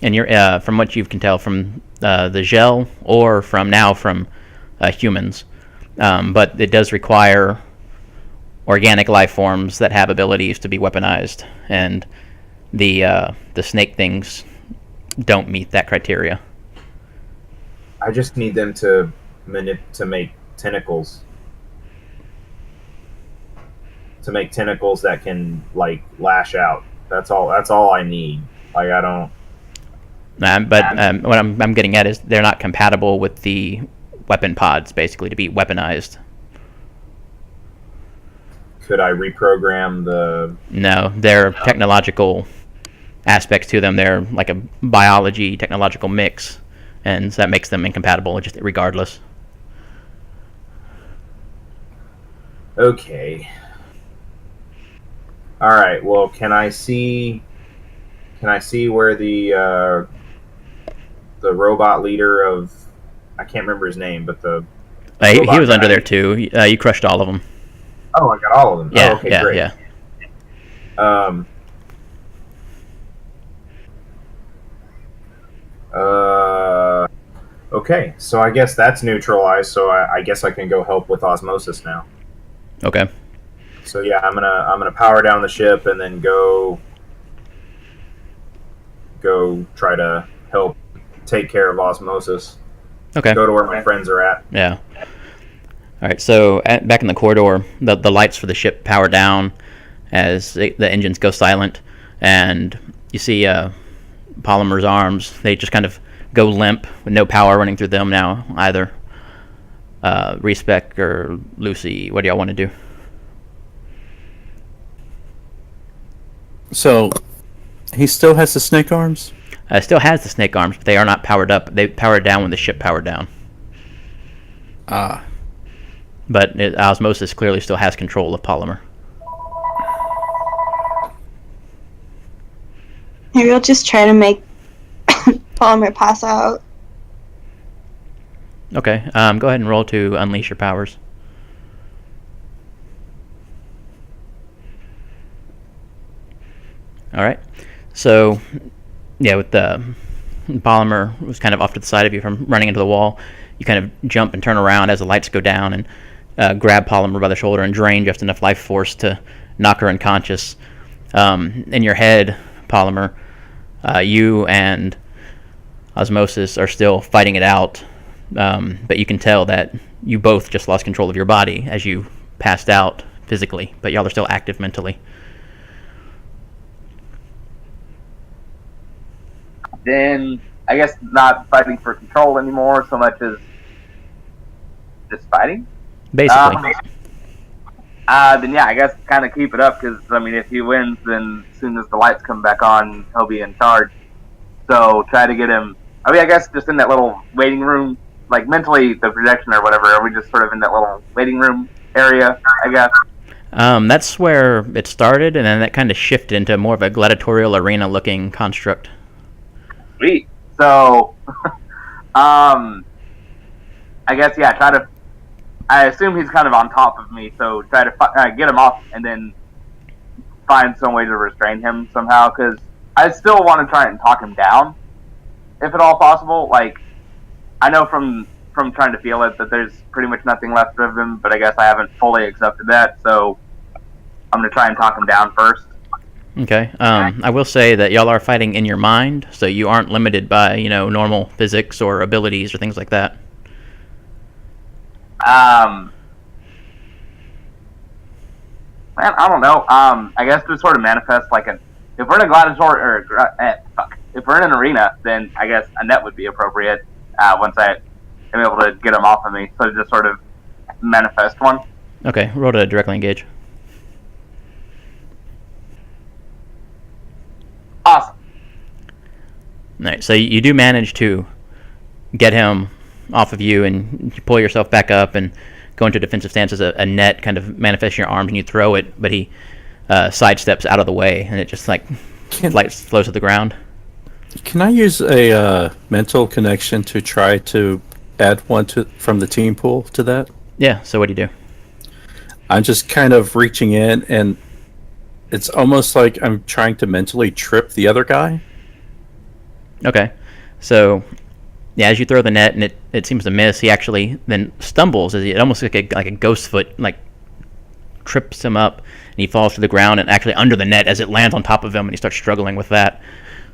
and you're from what you can tell from the gel or from humans, but it does require organic life forms that have abilities to be weaponized, and the snake things don't meet that criteria. I just need them to make tentacles. To make tentacles that can like lash out. That's all I need. Like I don't. What I'm getting at is they're not compatible with the weapon pods, basically, to be weaponized. Could I reprogram the? No, they're technological aspects to them. They're like a biology technological mix, and so that makes them incompatible, just regardless. Okay. All right. Well, can I see where the robot leader of, I can't remember his name, but he was under there too. You crushed all of them. Oh, I got all of them. Yeah, oh, okay, great. Okay, so I guess that's neutralized. So I guess I can go help with osmosis now. Okay. So yeah, I'm gonna power down the ship and then go try to help take care of osmosis. Okay. Go to where my friends are at. Yeah. All right. So back in the corridor, the lights for the ship power down as the engines go silent, and you see Polymer's arms. They just kind of go limp with no power running through them now either. Respec or Lucy, what do y'all want to do? So, he still has the snake arms? Still has the snake arms, but they are not powered up. They powered down when the ship powered down. But osmosis clearly still has control of Polymer. Maybe I'll just try to make Polymer pass out. Okay, go ahead and roll to unleash your powers. All right, so yeah, with the Polymer was kind of off to the side of you from running into the wall. You kind of jump and turn around as the lights go down and grab Polymer by the shoulder and drain just enough life force to knock her unconscious. In your head, Polymer, you and Osmosis are still fighting it out, but you can tell that you both just lost control of your body as you passed out physically, but y'all are still active mentally. then I guess not fighting for control anymore so much as just fighting. Basically. Then yeah, I guess kind of keep it up because I mean, if he wins, then as soon as the lights come back on, he'll be in charge. So try to get him. I mean, I guess just in that little waiting room, like mentally the projection or whatever. Are we just sort of in that little waiting room area? I guess. That's where it started, and then that kind of shifted into more of a gladiatorial arena-looking construct. Sweet. So, I guess yeah. Try to. I assume he's kind of on top of me, so try to get him off, and then find some way to restrain him somehow. Because I still want to try and talk him down, if at all possible. Like, I know from trying to feel it that there's pretty much nothing left of him, but I guess I haven't fully accepted that. So I'm gonna try and talk him down first. Okay. I will say that y'all are fighting in your mind, so you aren't limited by, normal physics or abilities or things like that. Man, I don't know. I guess to sort of manifest like if we're in a gladiator if we're in an arena, then I guess a net would be appropriate. Once I am able to get him off of me, so just sort of manifest one. Okay, roll to directly engage. Awesome. All right, so you do manage to get him off of you, and you pull yourself back up and go into defensive stance as a net kind of manifests your arms, and you throw it, but he sidesteps out of the way, and it just flows to the ground. Can I use a mental connection to try to add one from the team pool to that? Yeah, so what do you do? I'm just kind of reaching in, and it's almost like I'm trying to mentally trip the other guy. Okay, so yeah, as you throw the net and it seems to miss, he actually then stumbles. It almost like a ghost foot, trips him up, and he falls to the ground and actually under the net as it lands on top of him, and he starts struggling with that.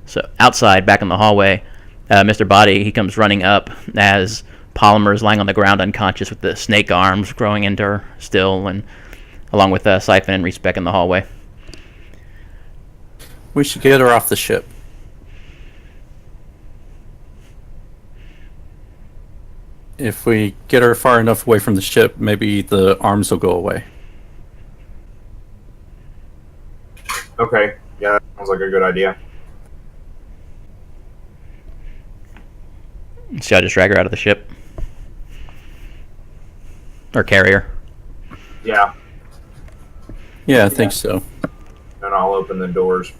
So outside, back in the hallway, Mr. Body, he comes running up as Polymer is lying on the ground unconscious with the snake arms growing into her still, and along with Syphon and Respec in the hallway. We should get her off the ship. If we get her far enough away from the ship, maybe the arms will go away. Okay, yeah, that sounds like a good idea. So I just drag her out of the ship? Or carrier? Yeah, Yeah, I think so. and I'll open the doors.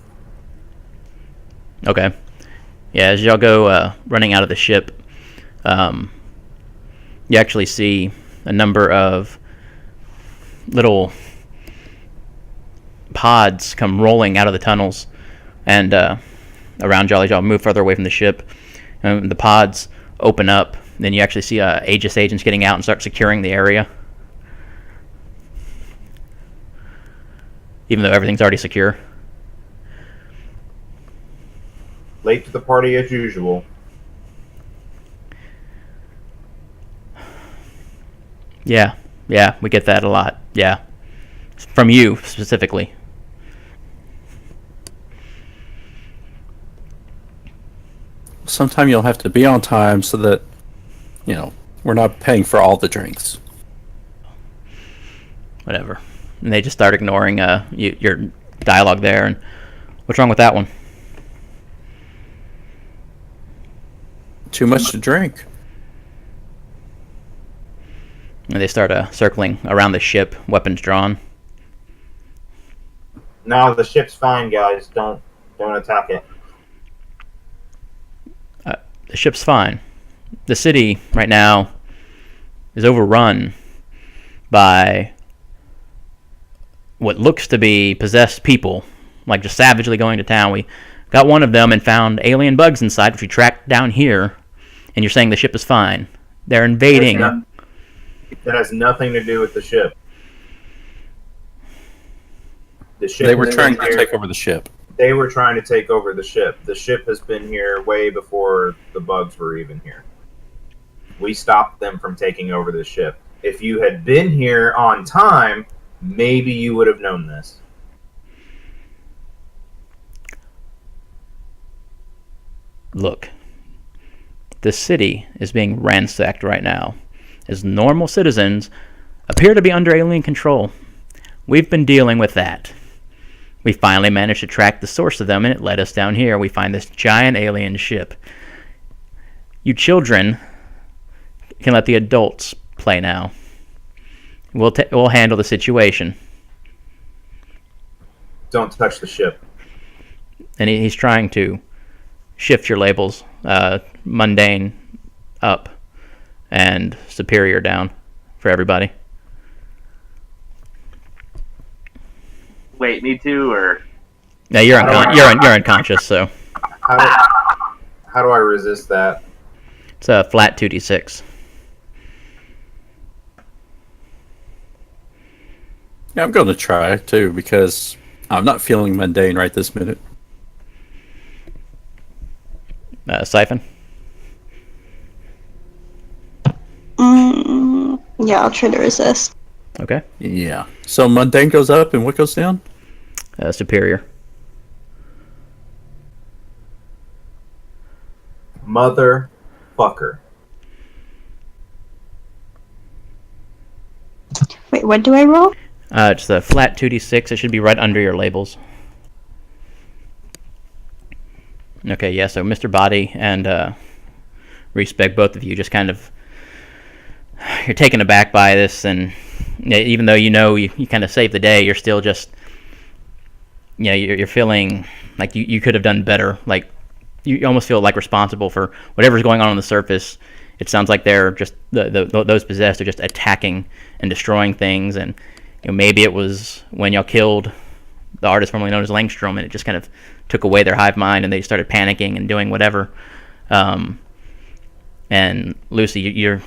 Okay. Yeah, as y'all go running out of the ship, you actually see a number of little pods come rolling out of the tunnels and around y'all as y'all move further away from the ship. And the pods open up. Then you actually see Aegis agents getting out and start securing the area. Even though everything's already secure. Late to the party as usual. Yeah, we get that a lot. Yeah. From you, specifically. Sometime you'll have to be on time so that, we're not paying for all the drinks. Whatever. And they just start ignoring your dialogue there. And what's wrong with that one? Too much to drink. And they start circling around the ship, weapons drawn. No, the ship's fine, guys. Don't attack it. The ship's fine. The city right now is overrun by what looks to be possessed people, like just savagely going to town. We got one of them and found alien bugs inside, which we tracked down here, and you're saying the ship is fine. They're invading. That has nothing to do with the ship. The ship They were has trying been to here- take over the ship. They were trying to take over the ship. The ship has been here way before the bugs were even here. We stopped them from taking over the ship. If you had been here on time, maybe you would have known this. Look, the city is being ransacked right now, as normal citizens appear to be under alien control. We've been dealing with that. We finally managed to track the source of them, and it led us down here. We find this giant alien ship. You children can let the adults play now. We'll handle the situation. Don't touch the ship. And he's trying to shift your labels, mundane up and superior down for everybody. Wait, me too, or Yeah, you're unconscious, so How do I resist that? it's a flat 2d6. Yeah, I'm going to try too because I'm not feeling mundane right this minute. Syphon? Yeah, I'll try to resist. Okay. Yeah. So mundane goes up and what goes down? Superior. Motherfucker. Wait, what do I roll? It's the flat 2d6. It should be right under your labels. Okay, yeah, so Mr. Body and Respec, both of you just kind of... You're taken aback by this, and even though you kind of saved the day, you're still just... you're feeling like you could have done better. Like, you almost feel like responsible for whatever's going on the surface. It sounds like they're just... those possessed are just attacking and destroying things, and maybe it was when y'all killed the artist formerly known as Langstrom, and it just kind of took away their hive mind, and they started panicking and doing whatever. And Lucy, you're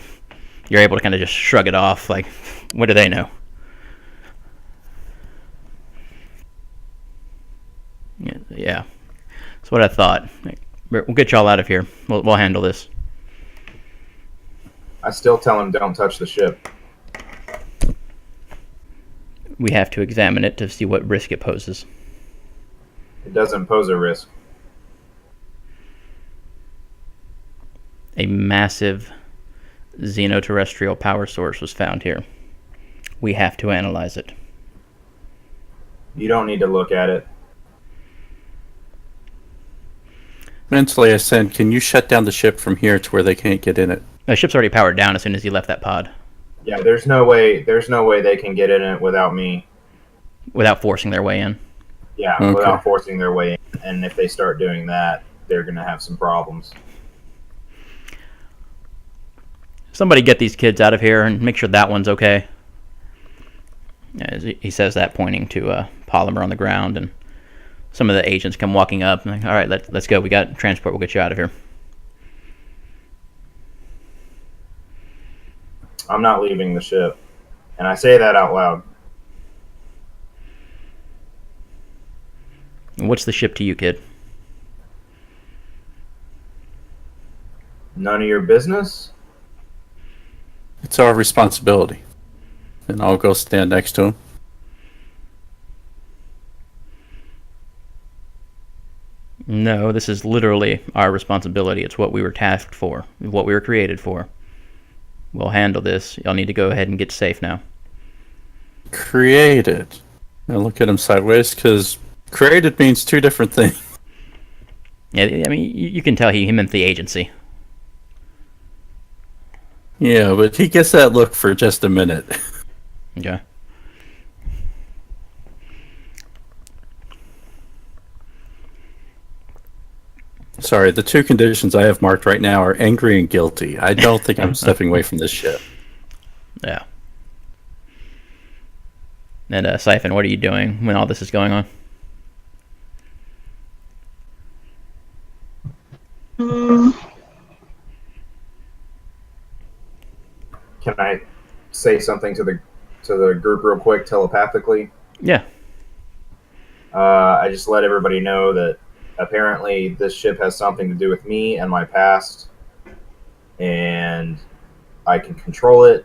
able to kind of just shrug it off, like, what do they know? Yeah, that's what I thought. We'll get y'all out of here. We'll handle this. I still tell him don't touch the ship. We have to examine it to see what risk it poses. It doesn't pose a risk. A massive xenoterrestrial power source was found here. We have to analyze it. You don't need to look at it. Mentally, I said, can you shut down the ship from here to where they can't get in it? The ship's already powered down as soon as you left that pod. Yeah, there's no way they can get in it without me. Without forcing their way in. Yeah, Okay. without forcing their way in. And if they start doing that, they're going to have some problems. Somebody get these kids out of here and make sure that one's okay. As he says that, pointing to Polymer on the ground, and some of the agents come walking up. And like, all right, let's go. We got transport. We'll get you out of here. I'm not leaving the ship. And I say that out loud. What's the ship to you, kid? None of your business? It's our responsibility. And I'll go stand next to him. No, this is literally our responsibility. It's what we were tasked for, what we were created for. We'll handle this. Y'all need to go ahead and get safe now. Created. I look at him sideways because created means two different things. Yeah, I mean, you can tell he meant the agency. Yeah, but he gets that look for just a minute. Okay. Sorry, the two conditions I have marked right now are angry and guilty. I don't think I'm stepping away from this ship. Yeah. And Syphon, what are you doing when all this is going on? Can I say something to the group real quick telepathically? Yeah. I just let everybody know that apparently this ship has something to do with me and my past, and I can control it,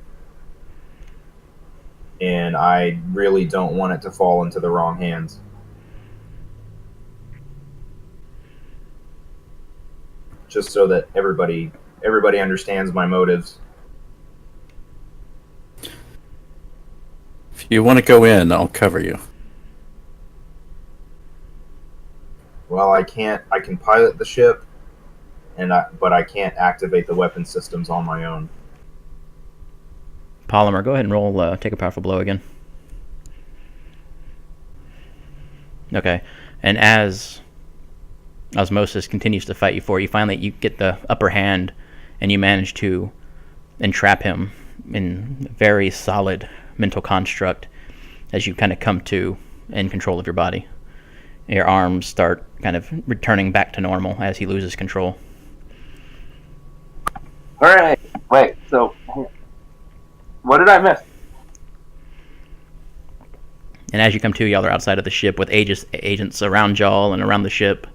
and I really don't want it to fall into the wrong hands. just so that everybody understands my motives. If you want to go in, I'll cover you. Well, I can't. I can pilot the ship, but I can't activate the weapon systems on my own. Polymer, go ahead and roll. Take a powerful blow again. Okay, and as Osmosis continues to fight you for, you finally get the upper hand, and you manage to entrap him in very solid mental construct as you kind of come to in control of your body. Your arms start kind of returning back to normal as he loses control. Hooray! Wait, so what did I miss? And as you come to, y'all are outside of the ship with agents around y'all and around the ship.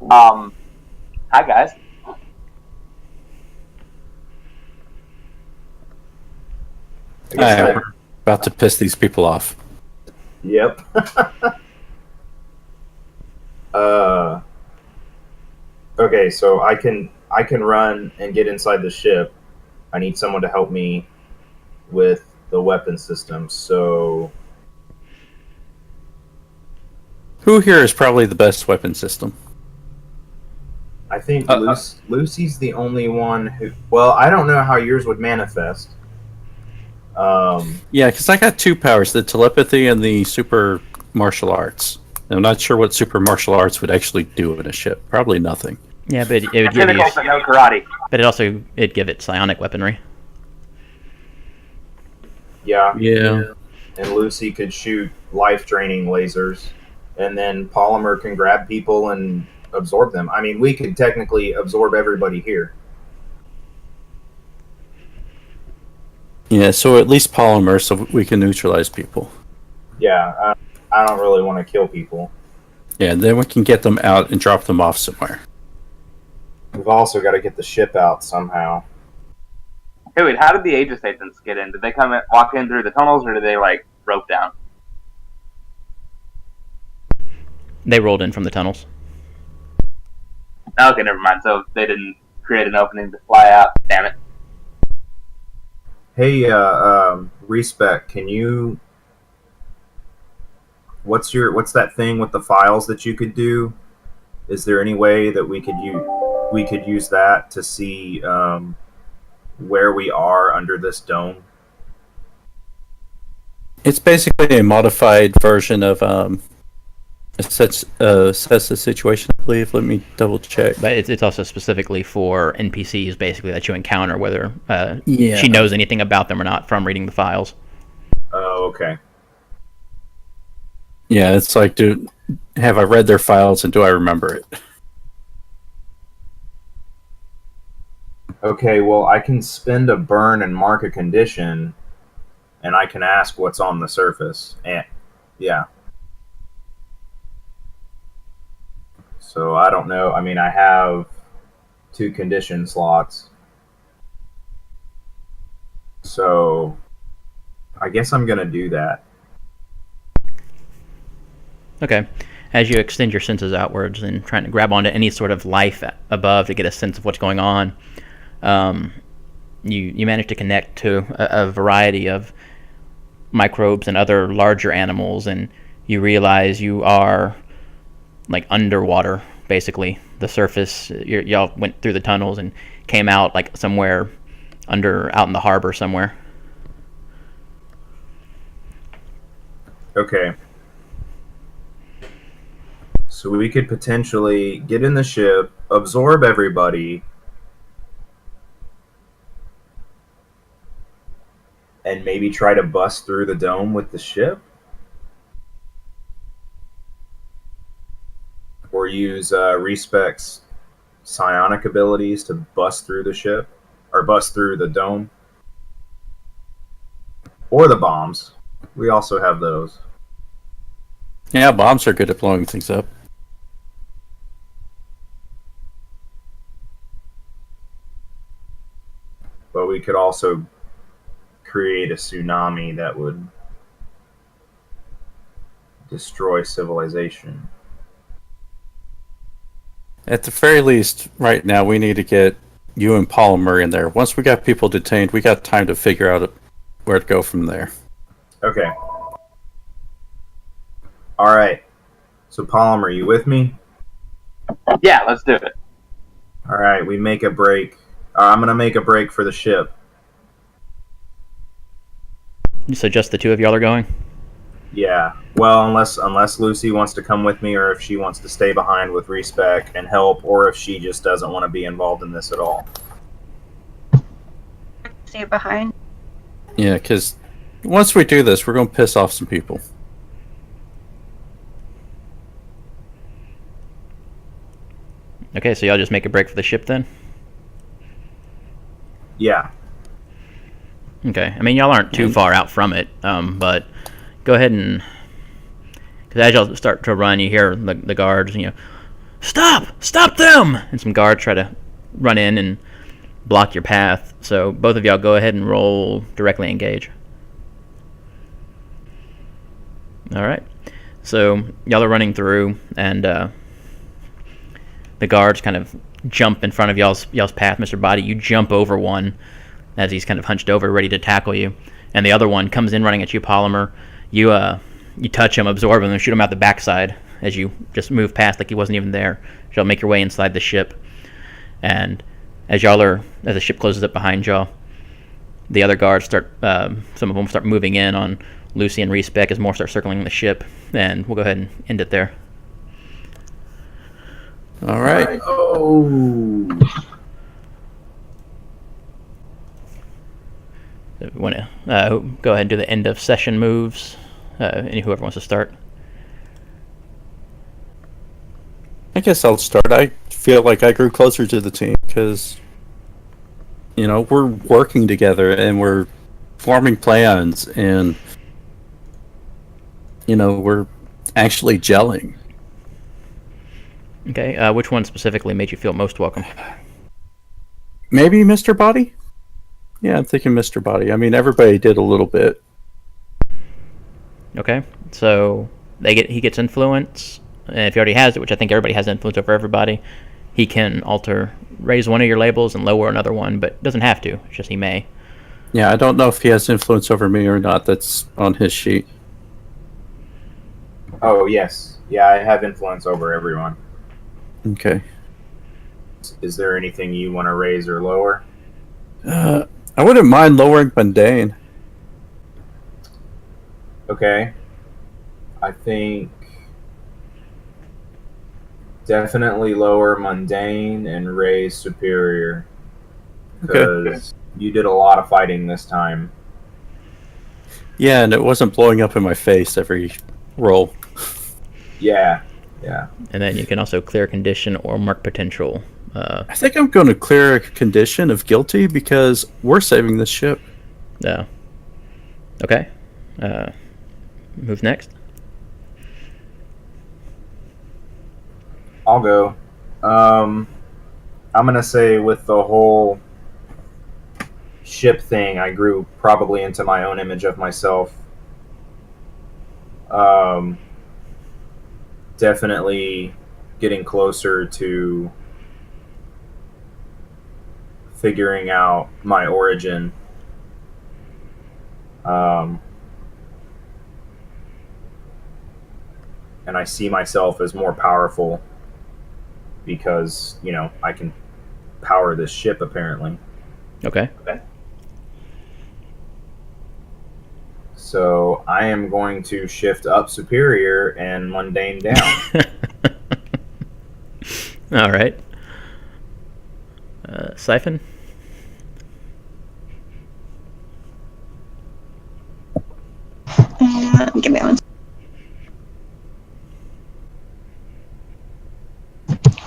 Hi guys. I guess We're about to piss these people off. Yep. Okay, so I can run and get inside the ship. I need someone to help me with the weapon system. So Who here is probably the best weapon system? I think Lucy's the only one who. Well, I don't know how yours would manifest. Yeah, because I got two powers, the telepathy and the super martial arts. I'm not sure what super martial arts would actually do in a ship. Probably nothing. Yeah, but it would give you. Tentacles but no karate. But it'd give it psionic weaponry. Yeah. Yeah. And Lucy could shoot life-draining lasers, and then Polymer can grab people and absorb them. I mean, we could technically absorb everybody here. Yeah, so at least Polymer, so we can neutralize people. Yeah, I don't really want to kill people. Yeah, and then we can get them out and drop them off somewhere. We've also got to get the ship out somehow. Hey, wait, how did the Aegis agents get in? Did they walk in through the tunnels, or did they, rope down? They rolled in from the tunnels. Okay, never mind. So they didn't create an opening to fly out. Damn it. Hey, Respec, can you... What's that thing with the files that you could do? Is there any way that we could use that to see where we are under this dome? It's basically a modified version of assess the situation, I believe. Let me double check. But it's also specifically for NPCs, basically, that you encounter, whether Yeah. she knows anything about them or not from reading the files. Oh, okay. Yeah, it's like, have I read their files and do I remember it? Okay, well, I can spend a burn and mark a condition, and I can ask what's on the surface. And yeah. So I don't know. I mean, I have 2 condition slots. So I guess I'm going to do that. Okay. As you extend your senses outwards and trying to grab onto any sort of life above to get a sense of what's going on, you manage to connect to a variety of microbes and other larger animals, and you realize you are underwater, basically. The surface, y'all went through the tunnels and came out somewhere out in the harbor somewhere. Okay. So we could potentially get in the ship, absorb everybody, and maybe try to bust through the dome with the ship? Or use Respec's psionic abilities to bust through the ship? Or bust through the dome? Or the bombs. We also have those. Yeah, bombs are good at blowing things up. But we could also create a tsunami that would destroy civilization. At the very least, right now, we need to get you and Polymer in there. Once we got people detained, we got time to figure out where to go from there. Okay. All right. So Polymer, you with me? Yeah, let's do it. All right. We make a break. I'm gonna make a break for the ship. So just the two of y'all are going? Yeah. Well, unless Lucy wants to come with me, or if she wants to stay behind with Respec and help, or if she just doesn't want to be involved in this at all. Stay behind. Yeah, because once we do this, we're going to piss off some people. Okay, so y'all just make a break for the ship then? Yeah. Okay. I mean, y'all aren't too far out from it, but go ahead and... Because as y'all start to run, you hear the guards, Stop! Stop them! And some guards try to run in and block your path. So both of y'all go ahead and roll directly engage. Alright. So y'all are running through, and the guards kind of jump in front of y'all's path. Mr. Body, you jump over one as he's kind of hunched over, ready to tackle you. And the other one comes in running at you, Polymer. You touch him, absorb him, and shoot him out the backside as you just move past like he wasn't even there. Y'all make your way inside the ship. And as the ship closes up behind y'all, the other guards start, some of them start moving in on Lucy and Respec as more start circling the ship. And we'll go ahead and end it there. All right. Oh. Want to go ahead and do the end of session moves? Whoever wants to start. I guess I'll start. I feel like I grew closer to the team because, we're working together and we're forming plans and, we're actually gelling. Okay, which one specifically made you feel most welcome? Maybe Mr. Body? Yeah, I'm thinking Mr. Body. I mean, everybody did a little bit. Okay, so he gets influence, and if he already has it, which I think everybody has influence over everybody, he can raise one of your labels and lower another one, but doesn't have to. It's just he may. Yeah, I don't know if he has influence over me or not. That's on his sheet. Oh, yes. Yeah, I have influence over everyone. Okay. Is there anything you want to raise or lower? I wouldn't mind lowering mundane. Okay. I think definitely lower mundane and raise superior. Because you did a lot of fighting this time. Yeah, and it wasn't blowing up in my face every roll. Yeah. And then you can also clear condition or mark potential. I think I'm going to clear a condition of guilty because we're saving this ship. Yeah. Okay. Move next. I'll go. I'm going to say with the whole ship thing, I grew probably into my own image of myself. Definitely getting closer to figuring out my origin. And I see myself as more powerful because, I can power this ship apparently. Okay. So I am going to shift up superior and mundane down. All right. Syphon? Give me one.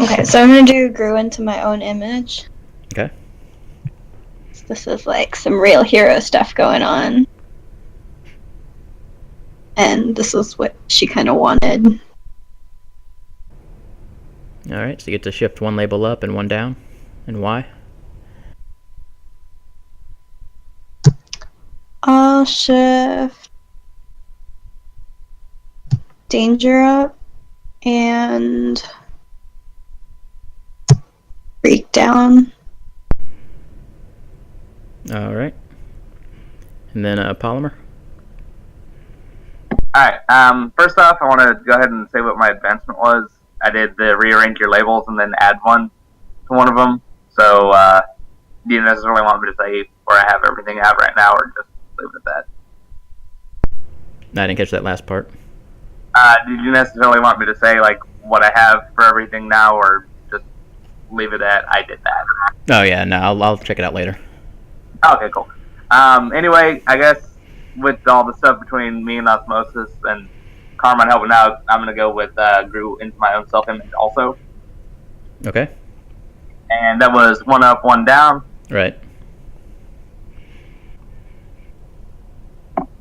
Okay, so I'm gonna do grew into my own image. Okay. This is like some real hero stuff going on. And this is what she kind of wanted. All right, so you get to shift one label up and one down. And why? I'll shift danger up and freak down. All right. And then Polymer. Alright, first off, I want to go ahead and say what my advancement was. I did the rearrange your labels and then add one to one of them. So, do you necessarily want me to say where I have everything at right now, or just leave it at that? I didn't catch that last part. Did you necessarily want me to say, like, what I have for everything now, or just leave it at I did that? Oh yeah, no, I'll check it out later. Okay, cool. Anyway, I guess with all the stuff between me and Osmosis and Carmine helping out, I'm going to go with grew into my own self-image also. Okay. And that was 1 up, 1 down. Right.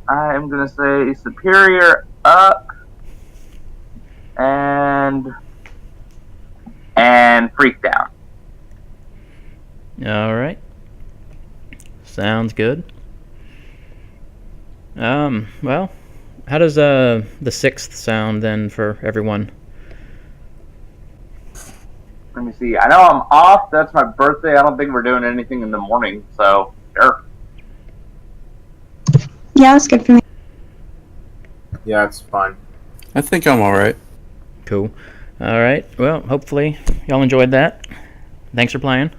I'm going to say superior up and freak down. All right. Sounds good. Well, how does the 6th sound then for everyone? Let me see. I know I'm off. That's my birthday. I don't think we're doing anything in the morning, so sure. Yeah, it's good for me. Yeah, it's fine. I think I'm all right. Cool. All right. Well, hopefully y'all enjoyed that. Thanks for playing.